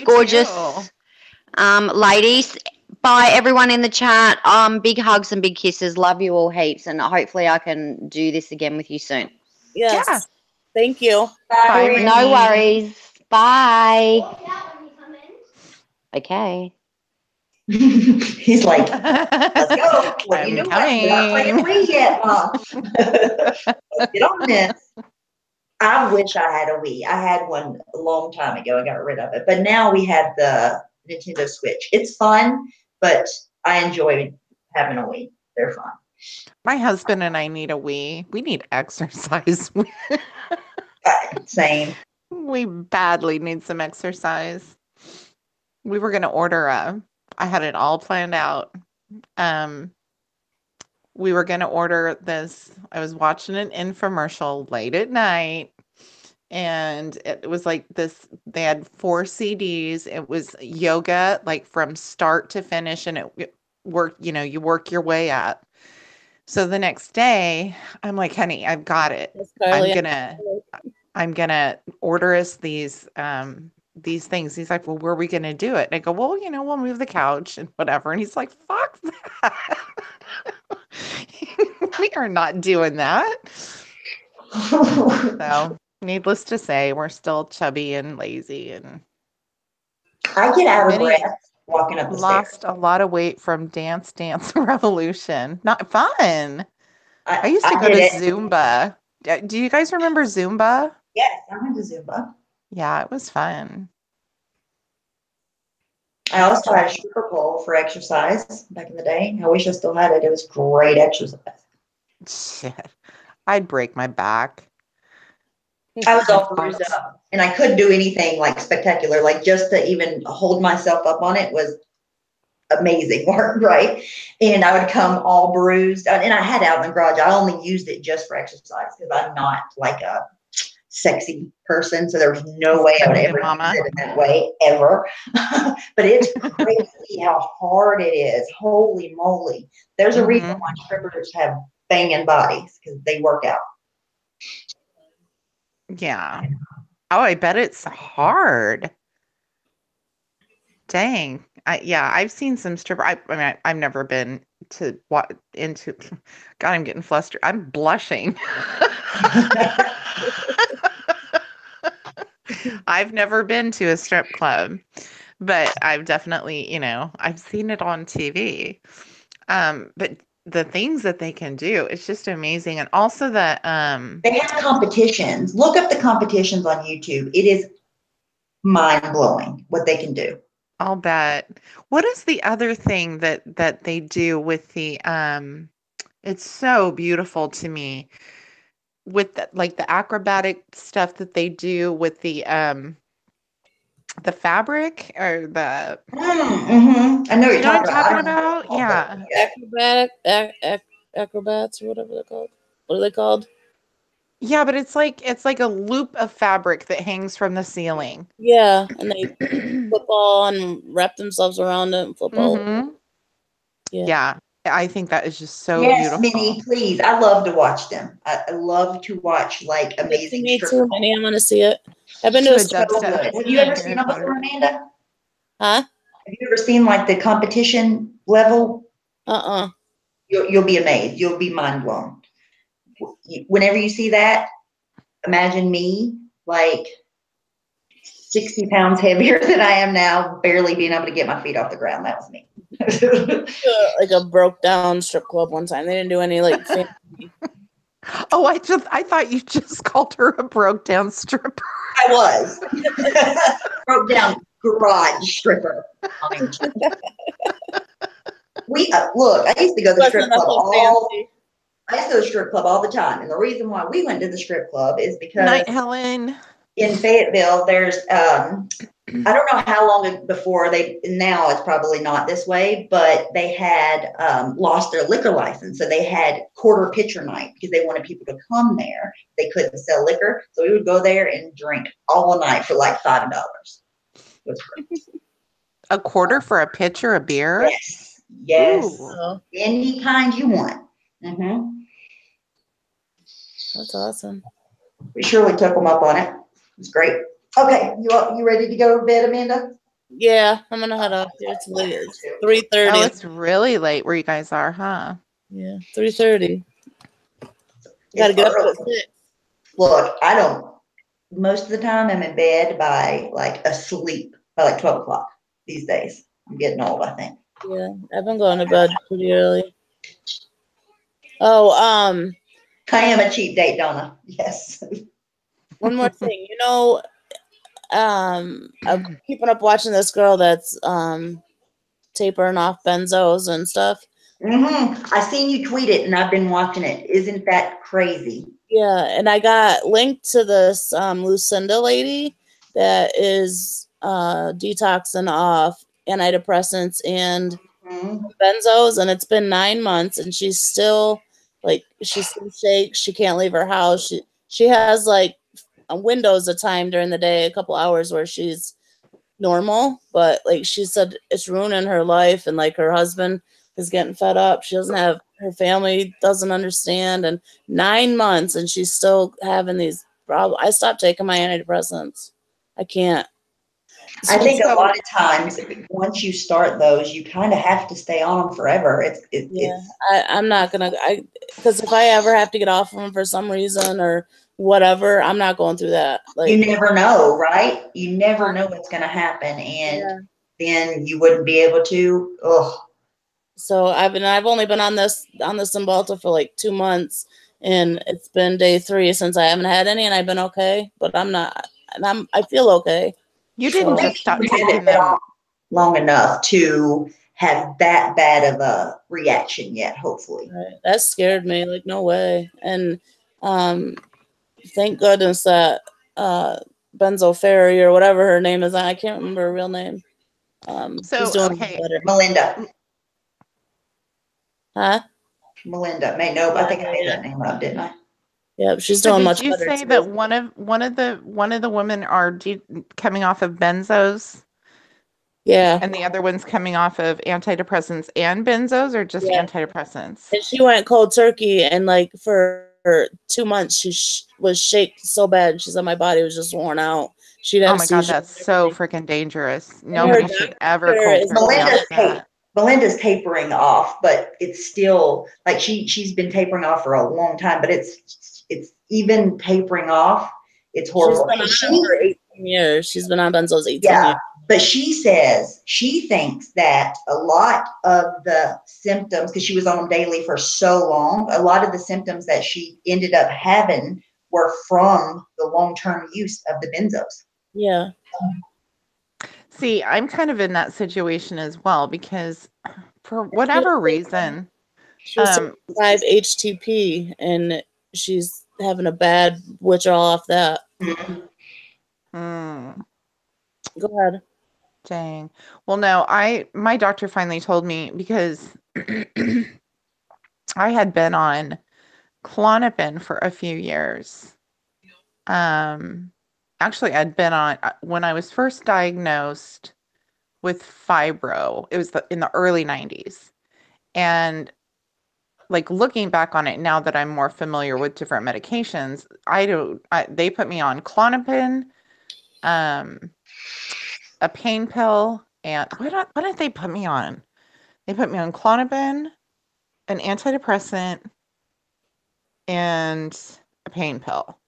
ladies. Bye, everyone in the chat. Big hugs and big kisses. Love you all heaps, and hopefully I can do this again with you soon. Yes. Yeah. Thank you. Bye. No worries. Bye. Okay. He's like, let's go. What are you doing? We're not playing Wii yet, Mom. Let's get on this. I wish I had a Wii. I had one a long time ago. I got rid of it. But now we have the Nintendo Switch. It's fun, but I enjoy having a Wii. They're fun. My husband and I need a Wii. We need exercise. Same. We badly need some exercise. We were going to order I had it all planned out. We were going to order this. I was watching an infomercial late at night, and it was like this. They had 4 CDs. It was yoga, like from start to finish, and it worked. You work your way up. So the next day, I'm like, honey, I've got it. That's Carly. I'm gonna order us these things. He's like, well, where are we gonna do it? And I go, well, we'll move the couch and whatever. And he's like, fuck that. We are not doing that. So needless to say, we're still chubby and lazy and I get out of Minnie breath walking up the stairs. lost a lot of weight from Dance Revolution. Not fun. I used to go did to it. Zumba. Do you guys remember Zumba? Yes, I went to Zumba. Yeah, it was fun. I also had a stripper pole for exercise back in the day. I wish I still had it. It was great exercise. Shit. I'd break my back. I was all bruised up, and I couldn't do anything like spectacular. Like just to even hold myself up on it was amazing work, right? And I would come all bruised, and I had it out in the garage. I only used it just for exercise because I'm not like a sexy person, so there was no way I would ever use it in that way ever. But it's crazy how hard it is. Holy moly! There's a reason why strippers have banging bodies because they work out. Yeah. Oh, I bet it's hard. Dang. I've seen some stripper. I mean, I've never been to into. God, I'm getting flustered. I'm blushing. I've never been to a strip club, but I've definitely, I've seen it on TV. But the things that they can do, it's just amazing. And also the they have competitions. Look up the competitions on YouTube. It is mind-blowing what they can do. I'll bet. What is the other thing that they do with the it's so beautiful to me with the acrobatic stuff that they do with the fabric or the I know you know what I'm talking about? Yeah. Acrobats or whatever they're called. What are they called? Yeah, but it's like a loop of fabric that hangs from the ceiling. Yeah, and they football and wrap themselves around it and football. Yeah, I think that is just so yes, beautiful. Minnie, please. I love to watch them. I love to watch like amazing. Me too, Minnie. I want to see it. I've been to a so good. Have you ever seen them before, Amanda? Huh? Have you ever seen like the competition level? You'll be amazed. You'll be mind blown. Whenever you see that, imagine me like 60 pounds heavier than I am now, barely being able to get my feet off the ground. That was me. Like a broke down strip club one time. They didn't do any like fancy. Oh, I thought you just called her a broke down stripper. I was. Broke down garage stripper. Look, I used to go to the strip club I used to go to the strip club all the time. And the reason why we went to the strip club is because Night, Helen. In Fayetteville, there's I don't know how long before now it's probably not this way, but they had lost their liquor license. So they had quarter pitcher night because they wanted people to come there. They couldn't sell liquor. So we would go there and drink all night for like $5. It was great. A quarter for a pitcher of beer? Yes. Ooh. Any kind you want. That's awesome. We surely took them up on it. It was great. Okay, you ready to go to bed, Amanda? Yeah, I'm gonna head off. It's late. It's 3:30. Oh, it's really late where you guys are, huh? Yeah, 3:30. You gotta get up at 6. Look, most of the time I'm in bed by asleep by 12 o'clock these days. I'm getting old, I think. Yeah, I've been going to bed pretty early. Oh, I am a cheap date, Donna. Yes. One more thing. I'm keeping up watching this girl that's tapering off benzos and stuff. I seen you tweet it and I've been watching it. Isn't that crazy? Yeah, and I got linked to this Lucinda lady that is detoxing off antidepressants and benzos, and it's been 9 months and she's still shakes. She can't leave her house. She has windows of time during the day, a couple hours where she's normal, but she said it's ruining her life, and her husband is getting fed up. She doesn't have her family doesn't understand, and 9 months, and she's still having these problems. I stopped taking my antidepressants. I can't. I think a So- lot of times, once you start those, you kind of have to stay on them forever. Yeah, I'm not gonna. Because if I ever have to get off of them for some reason or whatever, I'm not going through that. you Like, never know, right? You never know what's going to happen, and then you wouldn't be able to. Ugh. so I've only been on this Cymbalta for like 2 months, and it's been day 3 since I haven't had any, and I've been okay. But I'm not, and I feel okay. You didn't just stop You taking haven't been them. on long enough to have that bad of a reaction yet, hopefully. Right. That scared me. Like, no way. And thank goodness that Benzo Ferry or whatever her name is, I can't remember her real name. So, she's doing okay. better. Melinda. Huh? Melinda. Nope, I think I made that name up, didn't I? Yep, she's So doing did much you better. say too. that one of the women are coming off of benzos Yeah. and the other one's coming off of antidepressants and benzos, or just Yeah. antidepressants? And she went cold turkey, and like for 2 months, she was shaking so bad. She said my body was just worn out. She'd have Oh my God, seizures that's and so everything. freaking dangerous. her Nobody should ever doctor cold is turkey Melinda's off that. Melinda's tapering off, but it's still like she's been tapering off for a long time, but it's even tapering off. It's She's horrible. been on them for 18 years. She's been on benzos 18 Yeah, years. but she says she thinks that a lot of the symptoms, because she was on them daily for so long, a lot of the symptoms that she ended up having were from the long-term use of the benzos. Yeah. See, I'm kind of in that situation as well because for whatever reason, She was 5 HTP, and she's having a bad withdrawal off that. hmm, Go ahead. dang. Well, no, my doctor finally told me because I had been on Klonopin for a few years. Actually, I'd been on when I was first diagnosed with fibro. It was in the early 90s. And like looking back on it now that I'm more familiar with different medications, they put me on Klonopin, a pain pill, and what did they put me on? They put me on Klonopin, an antidepressant, and a pain pill.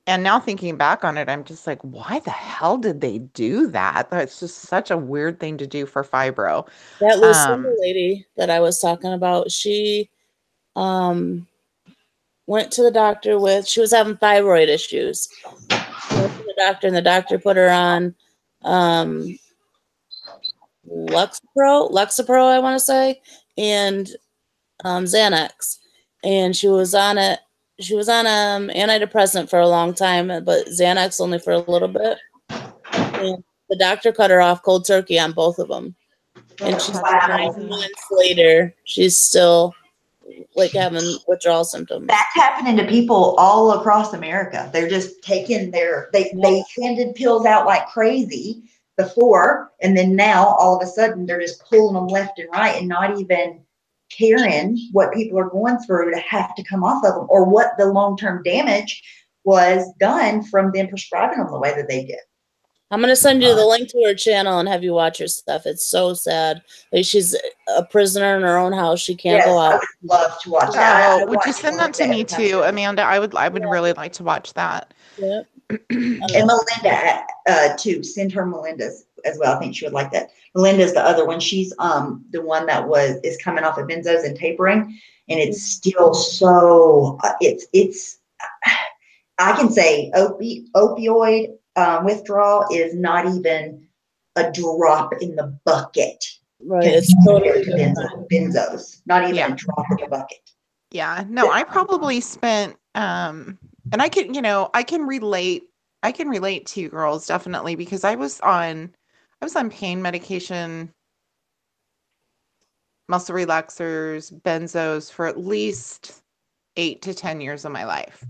And now thinking back on it, I'm just like, why the hell did they do that? That's just such a weird thing to do for fibro. That Lucinda lady that I was talking about, she went to the doctor she was having thyroid issues. She went to the doctor, and the doctor put her on Lexapro, I want to say, and Xanax. And she was on it. She was on antidepressant for a long time, but Xanax only for a little bit. And the doctor cut her off cold turkey on both of them. And she's 9 months later, she's still like having withdrawal symptoms. That's happening to people all across America. They're just taking they handed pills out like crazy before, and then now all of a sudden they're just pulling them left and right and not even caring what people are going through to have to come off of them, or what the long-term damage was done from them prescribing them the way that they did. I'm going to send you the link to her channel and have you watch her stuff. It's so sad. Like, she's a prisoner in her own house. She can't go out. I would love to watch that. Oh, would you send that to me too, Amanda? I would really like to watch that. Yep. And Melinda, too. Send her Melinda's as well. I think she would like that. Melinda's the other one. She's the one that is coming off of benzos and tapering, and it's still so it's I can say opioid withdrawal is not even a drop in the bucket. Right. It's totally benzos. Not even a drop in the bucket. Yeah. No, I probably spent and I can relate to you girls definitely, because I was on pain medication, muscle relaxers, benzos for at least 8 to 10 years of my life.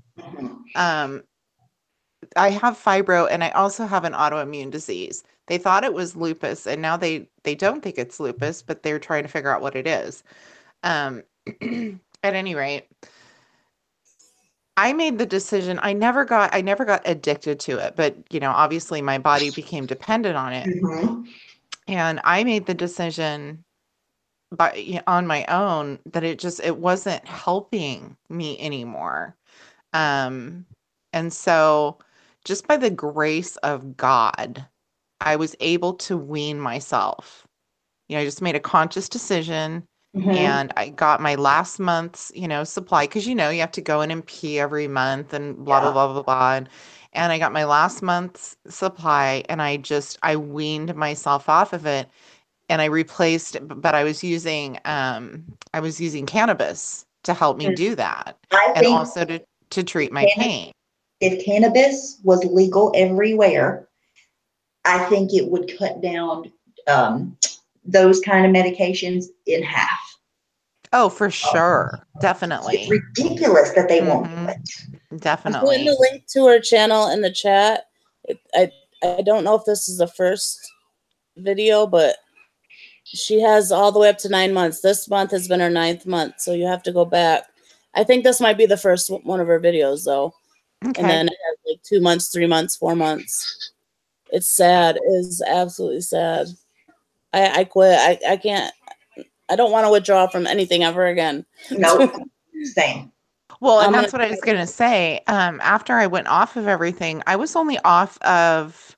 I have fibro, and I also have an autoimmune disease. They thought it was lupus, and now they don't think it's lupus, but they're trying to figure out what it is. At any rate, I made the decision. I never got addicted to it, but obviously my body became dependent on it. Mhm. And I made the decision on my own that it wasn't helping me anymore. And so just by the grace of God, I was able to wean myself. I just made a conscious decision, Mhm. and I got my last month's, supply, because you have to go in and pee every month and blah blah Yeah. blah blah blah. And I got my last month's supply, and I weaned myself off of it, and I replaced, but I was using cannabis to help me do that, I and think also to treat my canna- pain. if cannabis was legal everywhere, I think it would cut down those kind of medications in half. Oh, for sure. It's Definitely. ridiculous that they won't do Mhm. it. I'm putting Definitely. the link to her channel in the chat. I don't know if this is the first video, but she has all the way up to 9 months. This month has been her 9th month, so you have to go back. I think this might be the first one of her videos, though. And Okay. then it has like 2 months, 3 months, 4 months. It's sad. It is absolutely sad. I quit. I can't. I don't want to withdraw from anything ever again. Nope. Same. Well, and I'm that's gonna what I was going to say. After I went off of everything, I was only off of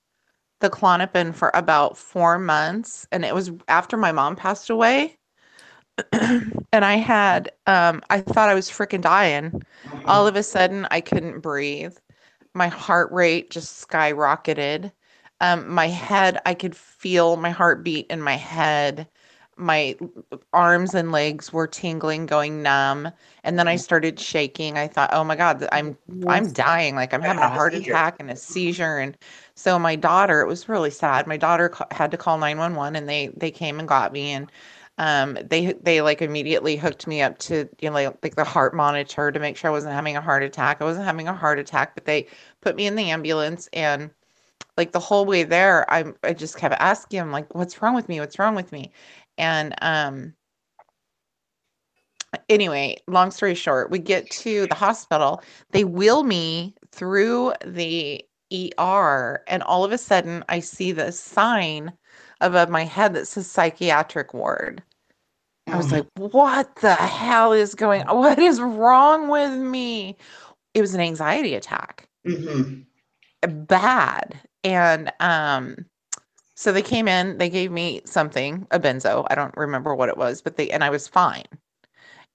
the Klonopin for about 4 months, and it was after my mom passed away. And I thought I was freaking dying. All of a sudden, I couldn't breathe. My heart rate just skyrocketed. My head, I could feel my heartbeat in my head. My arms and legs were tingling, going numb. And then I started shaking. I thought, oh my God, I'm dying. Like I'm having a heart attack and a seizure. And so my daughter, it was really sad. My daughter had to call 911, and they came and got me. And they like immediately hooked me up to like the heart monitor to make sure I wasn't having a heart attack. I wasn't having a heart attack, but they put me in the ambulance, and like the whole way there, I just kept asking him, like, what's wrong with me? What's wrong with me? And anyway, long story short, we get to the hospital. They wheel me through the ER, and all of a sudden I see this sign above my head that says psychiatric ward. I was like, what the hell is going on? What is wrong with me? It was an anxiety attack. Mm-hmm. Bad. And so they came in, they gave me something, a benzo. I don't remember what it was, but and I was fine.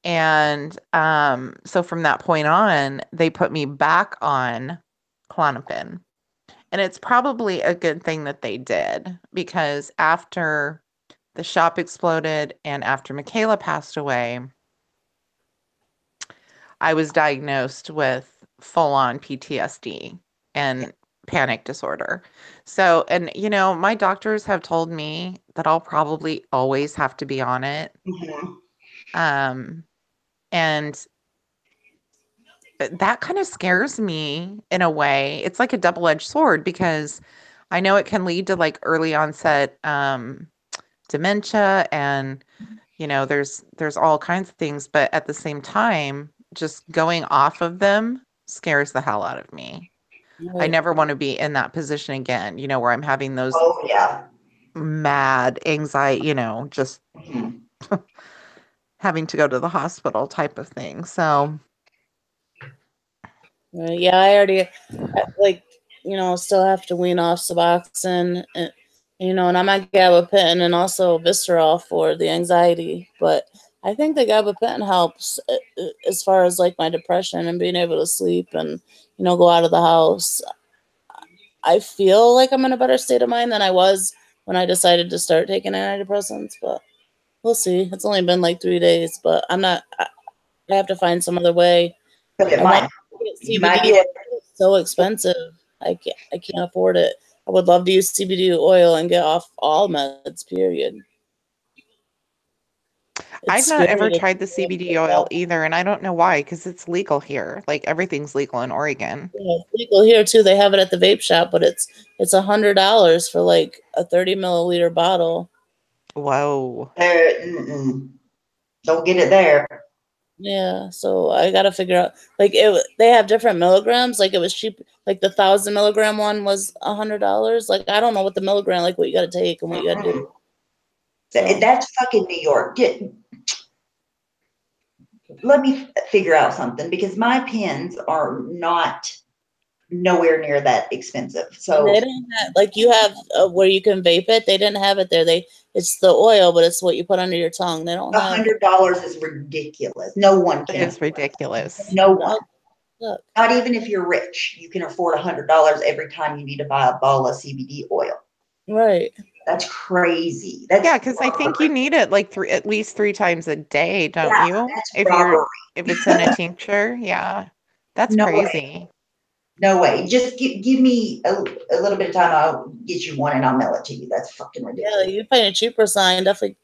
And so from that point on, they put me back on Klonopin. And it's probably a good thing that they did, because after the shop exploded and after Michaela passed away, I was diagnosed with full-on PTSD and panic disorder. So, and my doctors have told me that I'll probably always have to be on it. Mm-hmm. And that kind of scares me in a way. It's like a double-edged sword, because I know it can lead to like early onset dementia, and there's all kinds of things, but at the same time, just going off of them scares the hell out of me. I never want to be in that position again, where I'm having those Oh yeah. mad anxiety, just Mm-hmm. having to go to the hospital type of thing. So yeah, I already still have to wean off Suboxone, and and I'm on gabapentin and also Visceral for the anxiety. But I think the gabapentin helps as far as like my depression and being able to sleep and go out of the house. I feel like I'm in a better state of mind than I was when I decided to start taking antidepressants, but we'll see. It's only been like 3 days, but I'm not. I have to find some other way. But it I might. want to get You might CBD. get. It's so expensive. I can't afford it. I would love to use CBD oil and get off all meds. Period. I've It's not scary ever to tried the CBD oil either, and I don't know why, because it's legal here. Like everything's legal in Oregon. Yeah, it's legal here too. They have it at the vape shop, but it's $100 for like a 30 milliliter bottle. Whoa. Don't get it there. Yeah, so I gotta figure out like they have different milligrams. Like it was cheap. Like the 1,000 milligram one was $100. Like I don't know what the milligram, like what you gotta take and what you gotta do. So That's fucking New York. Let me figure out something because my pens are not nowhere near that expensive. and So they didn't have like you have where you can vape it. They didn't have it there. It's the oil, but it's what you put under your tongue. They don't have. $100 is ridiculous. No one It can. is ridiculous. No one. Look, Not even if you're rich, you can afford $100 every time you need to buy a ball of CBD oil. right. That's crazy. That's Yeah, because I think you need it like at least 3 times a day, don't Yeah, you? that's If robbery. it's in a tincture, yeah, that's No way. crazy. No way. Just give me a little bit of time. I'll get you one and I'll mail it to you. That's fucking Yeah, ridiculous. you pay a cheaper sign. Definitely,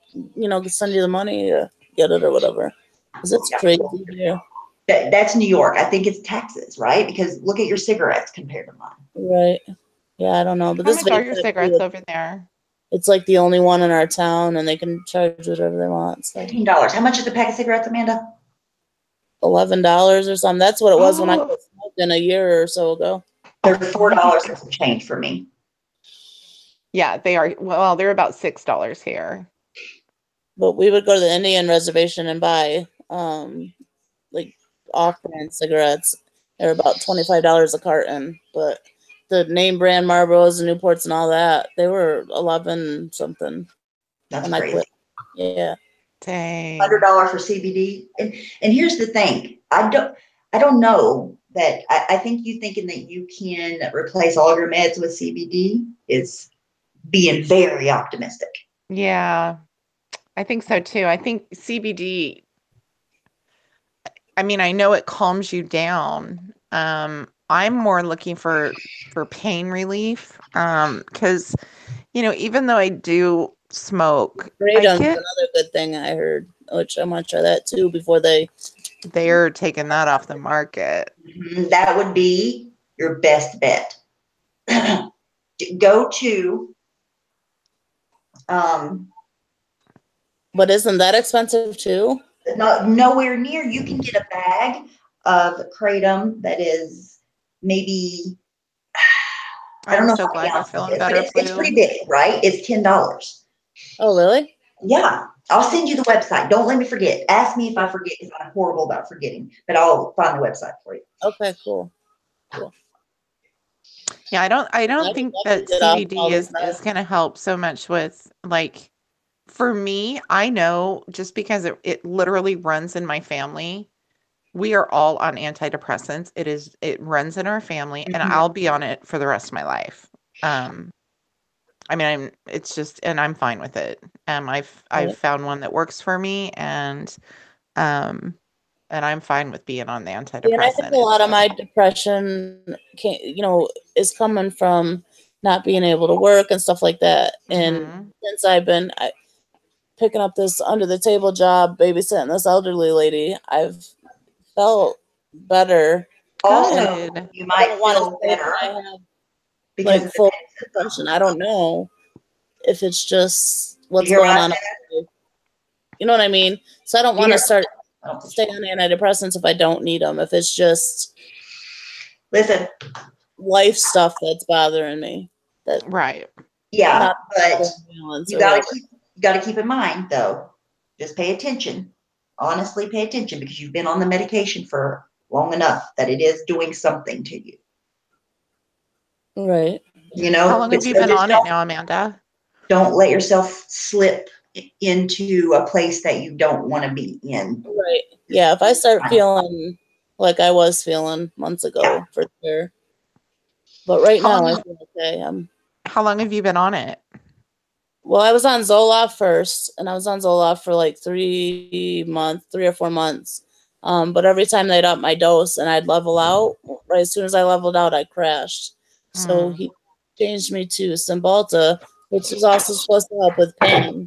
send you the money to get it or whatever. Because it's Yeah. crazy here. That's New York. I think it's Texas, right? Because look at your cigarettes compared to mine. Right. Yeah, I don't know. But How this much are vape your shop, cigarettes over there? it's like the only one in our town, and they can charge whatever they want. So $15. How much is a pack of cigarettes, Amanda? $11 or something. That's what it was when I quit smoking a year or so ago. They're $4 and some change for me. Yeah, they are. Well, they're about $6 here. But we would go to the Indian reservation and buy like off-brand cigarettes. They're about $25 a carton, but the name brand Marlboros and Newports and all that, they were 11 something That's when I crazy. quit. Yeah. Dang. $100 for CBD. And here's the thing. I don't know that I think you thinking that you can replace all your meds with CBD is being very optimistic. Yeah, I think so too. I think CBD, I mean, I know it calms you down. I'm more looking for pain relief. Because, even though I do smoke, I Kratom's get another good thing I heard, which I'm gonna try that too before they're taking that off the market. That would be your best bet. Go to But isn't that expensive too? nowhere near. You can get a bag of kratom that is maybe I don't I'm know so how glad many you're ounces feeling it is, but better, it's Blue. pretty big, right? It's $10. Oh, really? Yeah, I'll send you the website. Don't let me forget. Ask me if I forget because I'm horrible about forgetting, but I'll find the website for you. Okay, cool. Yeah, I don't I'd think love that to get off CBD all is this meds. going to help so much with like for me, I know just because it literally runs in my family. We are all on antidepressants. It runs in our family and Mhm. I'll be on it for the rest of my life. I mean, it's just and I'm fine with it. I've Right. found one that works for me and I'm fine with being on the Yeah, and I think antidepressant. a lot of my depression is coming from not being able to work and stuff like that. And Mhm. since I've been picking up this under the table job, babysitting this elderly lady, I've felt better. Also, Good. you I might don't want to feel say that better I have because like full depression. I don't know if it's just what's you're going right. on. You know what I mean? So I don't want to stay Oh, on antidepressants if I don't need them. If it's just listen, life stuff that's bothering me, that Right. yeah, not but balance you or gotta whatever. keep in mind though. Just pay attention. Honestly, pay attention because you've been on the medication for long enough that it is doing something to you. Right. You know, How long have you so been just on it now, Amanda? don't let yourself slip into a place that you don't want to be in. Right. Yeah. If I start feeling like I was feeling months ago, Yeah. for sure. But right How now I long, feel okay. how long have you been on it? Well, I was on Zoloft first, and I was on Zoloft for like 3 or 4 months. But every time they'd up my dose and I'd level out, right as soon as I leveled out, I crashed. So he changed me to Cymbalta, which is also supposed to help with pain.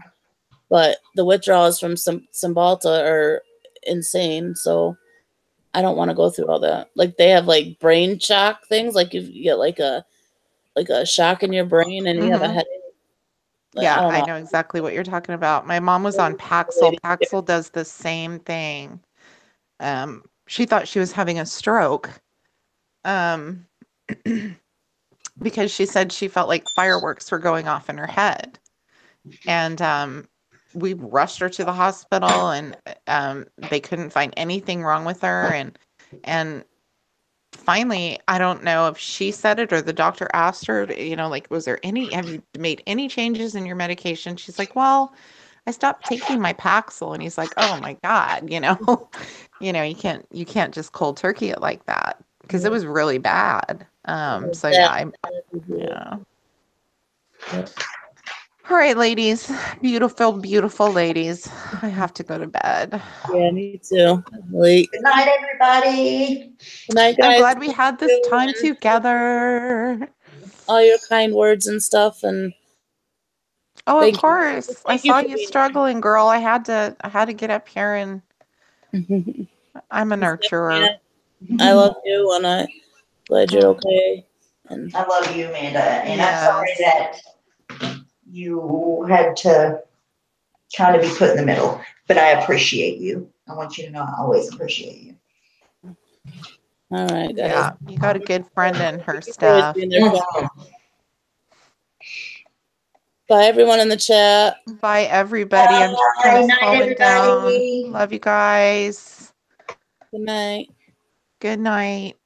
But the withdrawals from Cymbalta are insane. So I don't want to go through all that. Like they have like brain shock things, like if you get like a shock in your brain and you have a Mhm. headache. Like, I Yeah, don't I know. know exactly what you're talking about. My mom was on Paxil. Paxil does the same thing. she thought she was having a stroke. Because she said she felt like fireworks were going off in her head. And we rushed her to the hospital, and they couldn't find anything wrong with her. And finally, I don't know if she said it or the doctor asked her, like, have you made any changes in your medication? She's like, well, I stopped taking my Paxil. And he's like, oh my God, you can't just cold turkey it like that, because it was really bad. So yeah. All right, ladies, beautiful, beautiful ladies. I have to go to bed. Yeah, me too. Late. Good night, everybody. Good night, guys. I'm glad we had this time together. All your kind words and stuff, and Oh, Thank of you. course. I Thank you saw for you being struggling, girl. I had to get up here, and I'm a nurturer. I love you, and I'm glad you're okay. And I love you, Amanda, and Yes. I'm sorry that you had to kind of be put in the middle, but I appreciate you. I want you to know I always appreciate you. all right, guys. Yeah, you got a good friend in her Thank you for always staff. being there for me. Bye, everyone in the chat. Bye, everybody. I'm just kind Bye. of Night, slowing everybody. down. Love you guys. Good night. Good night.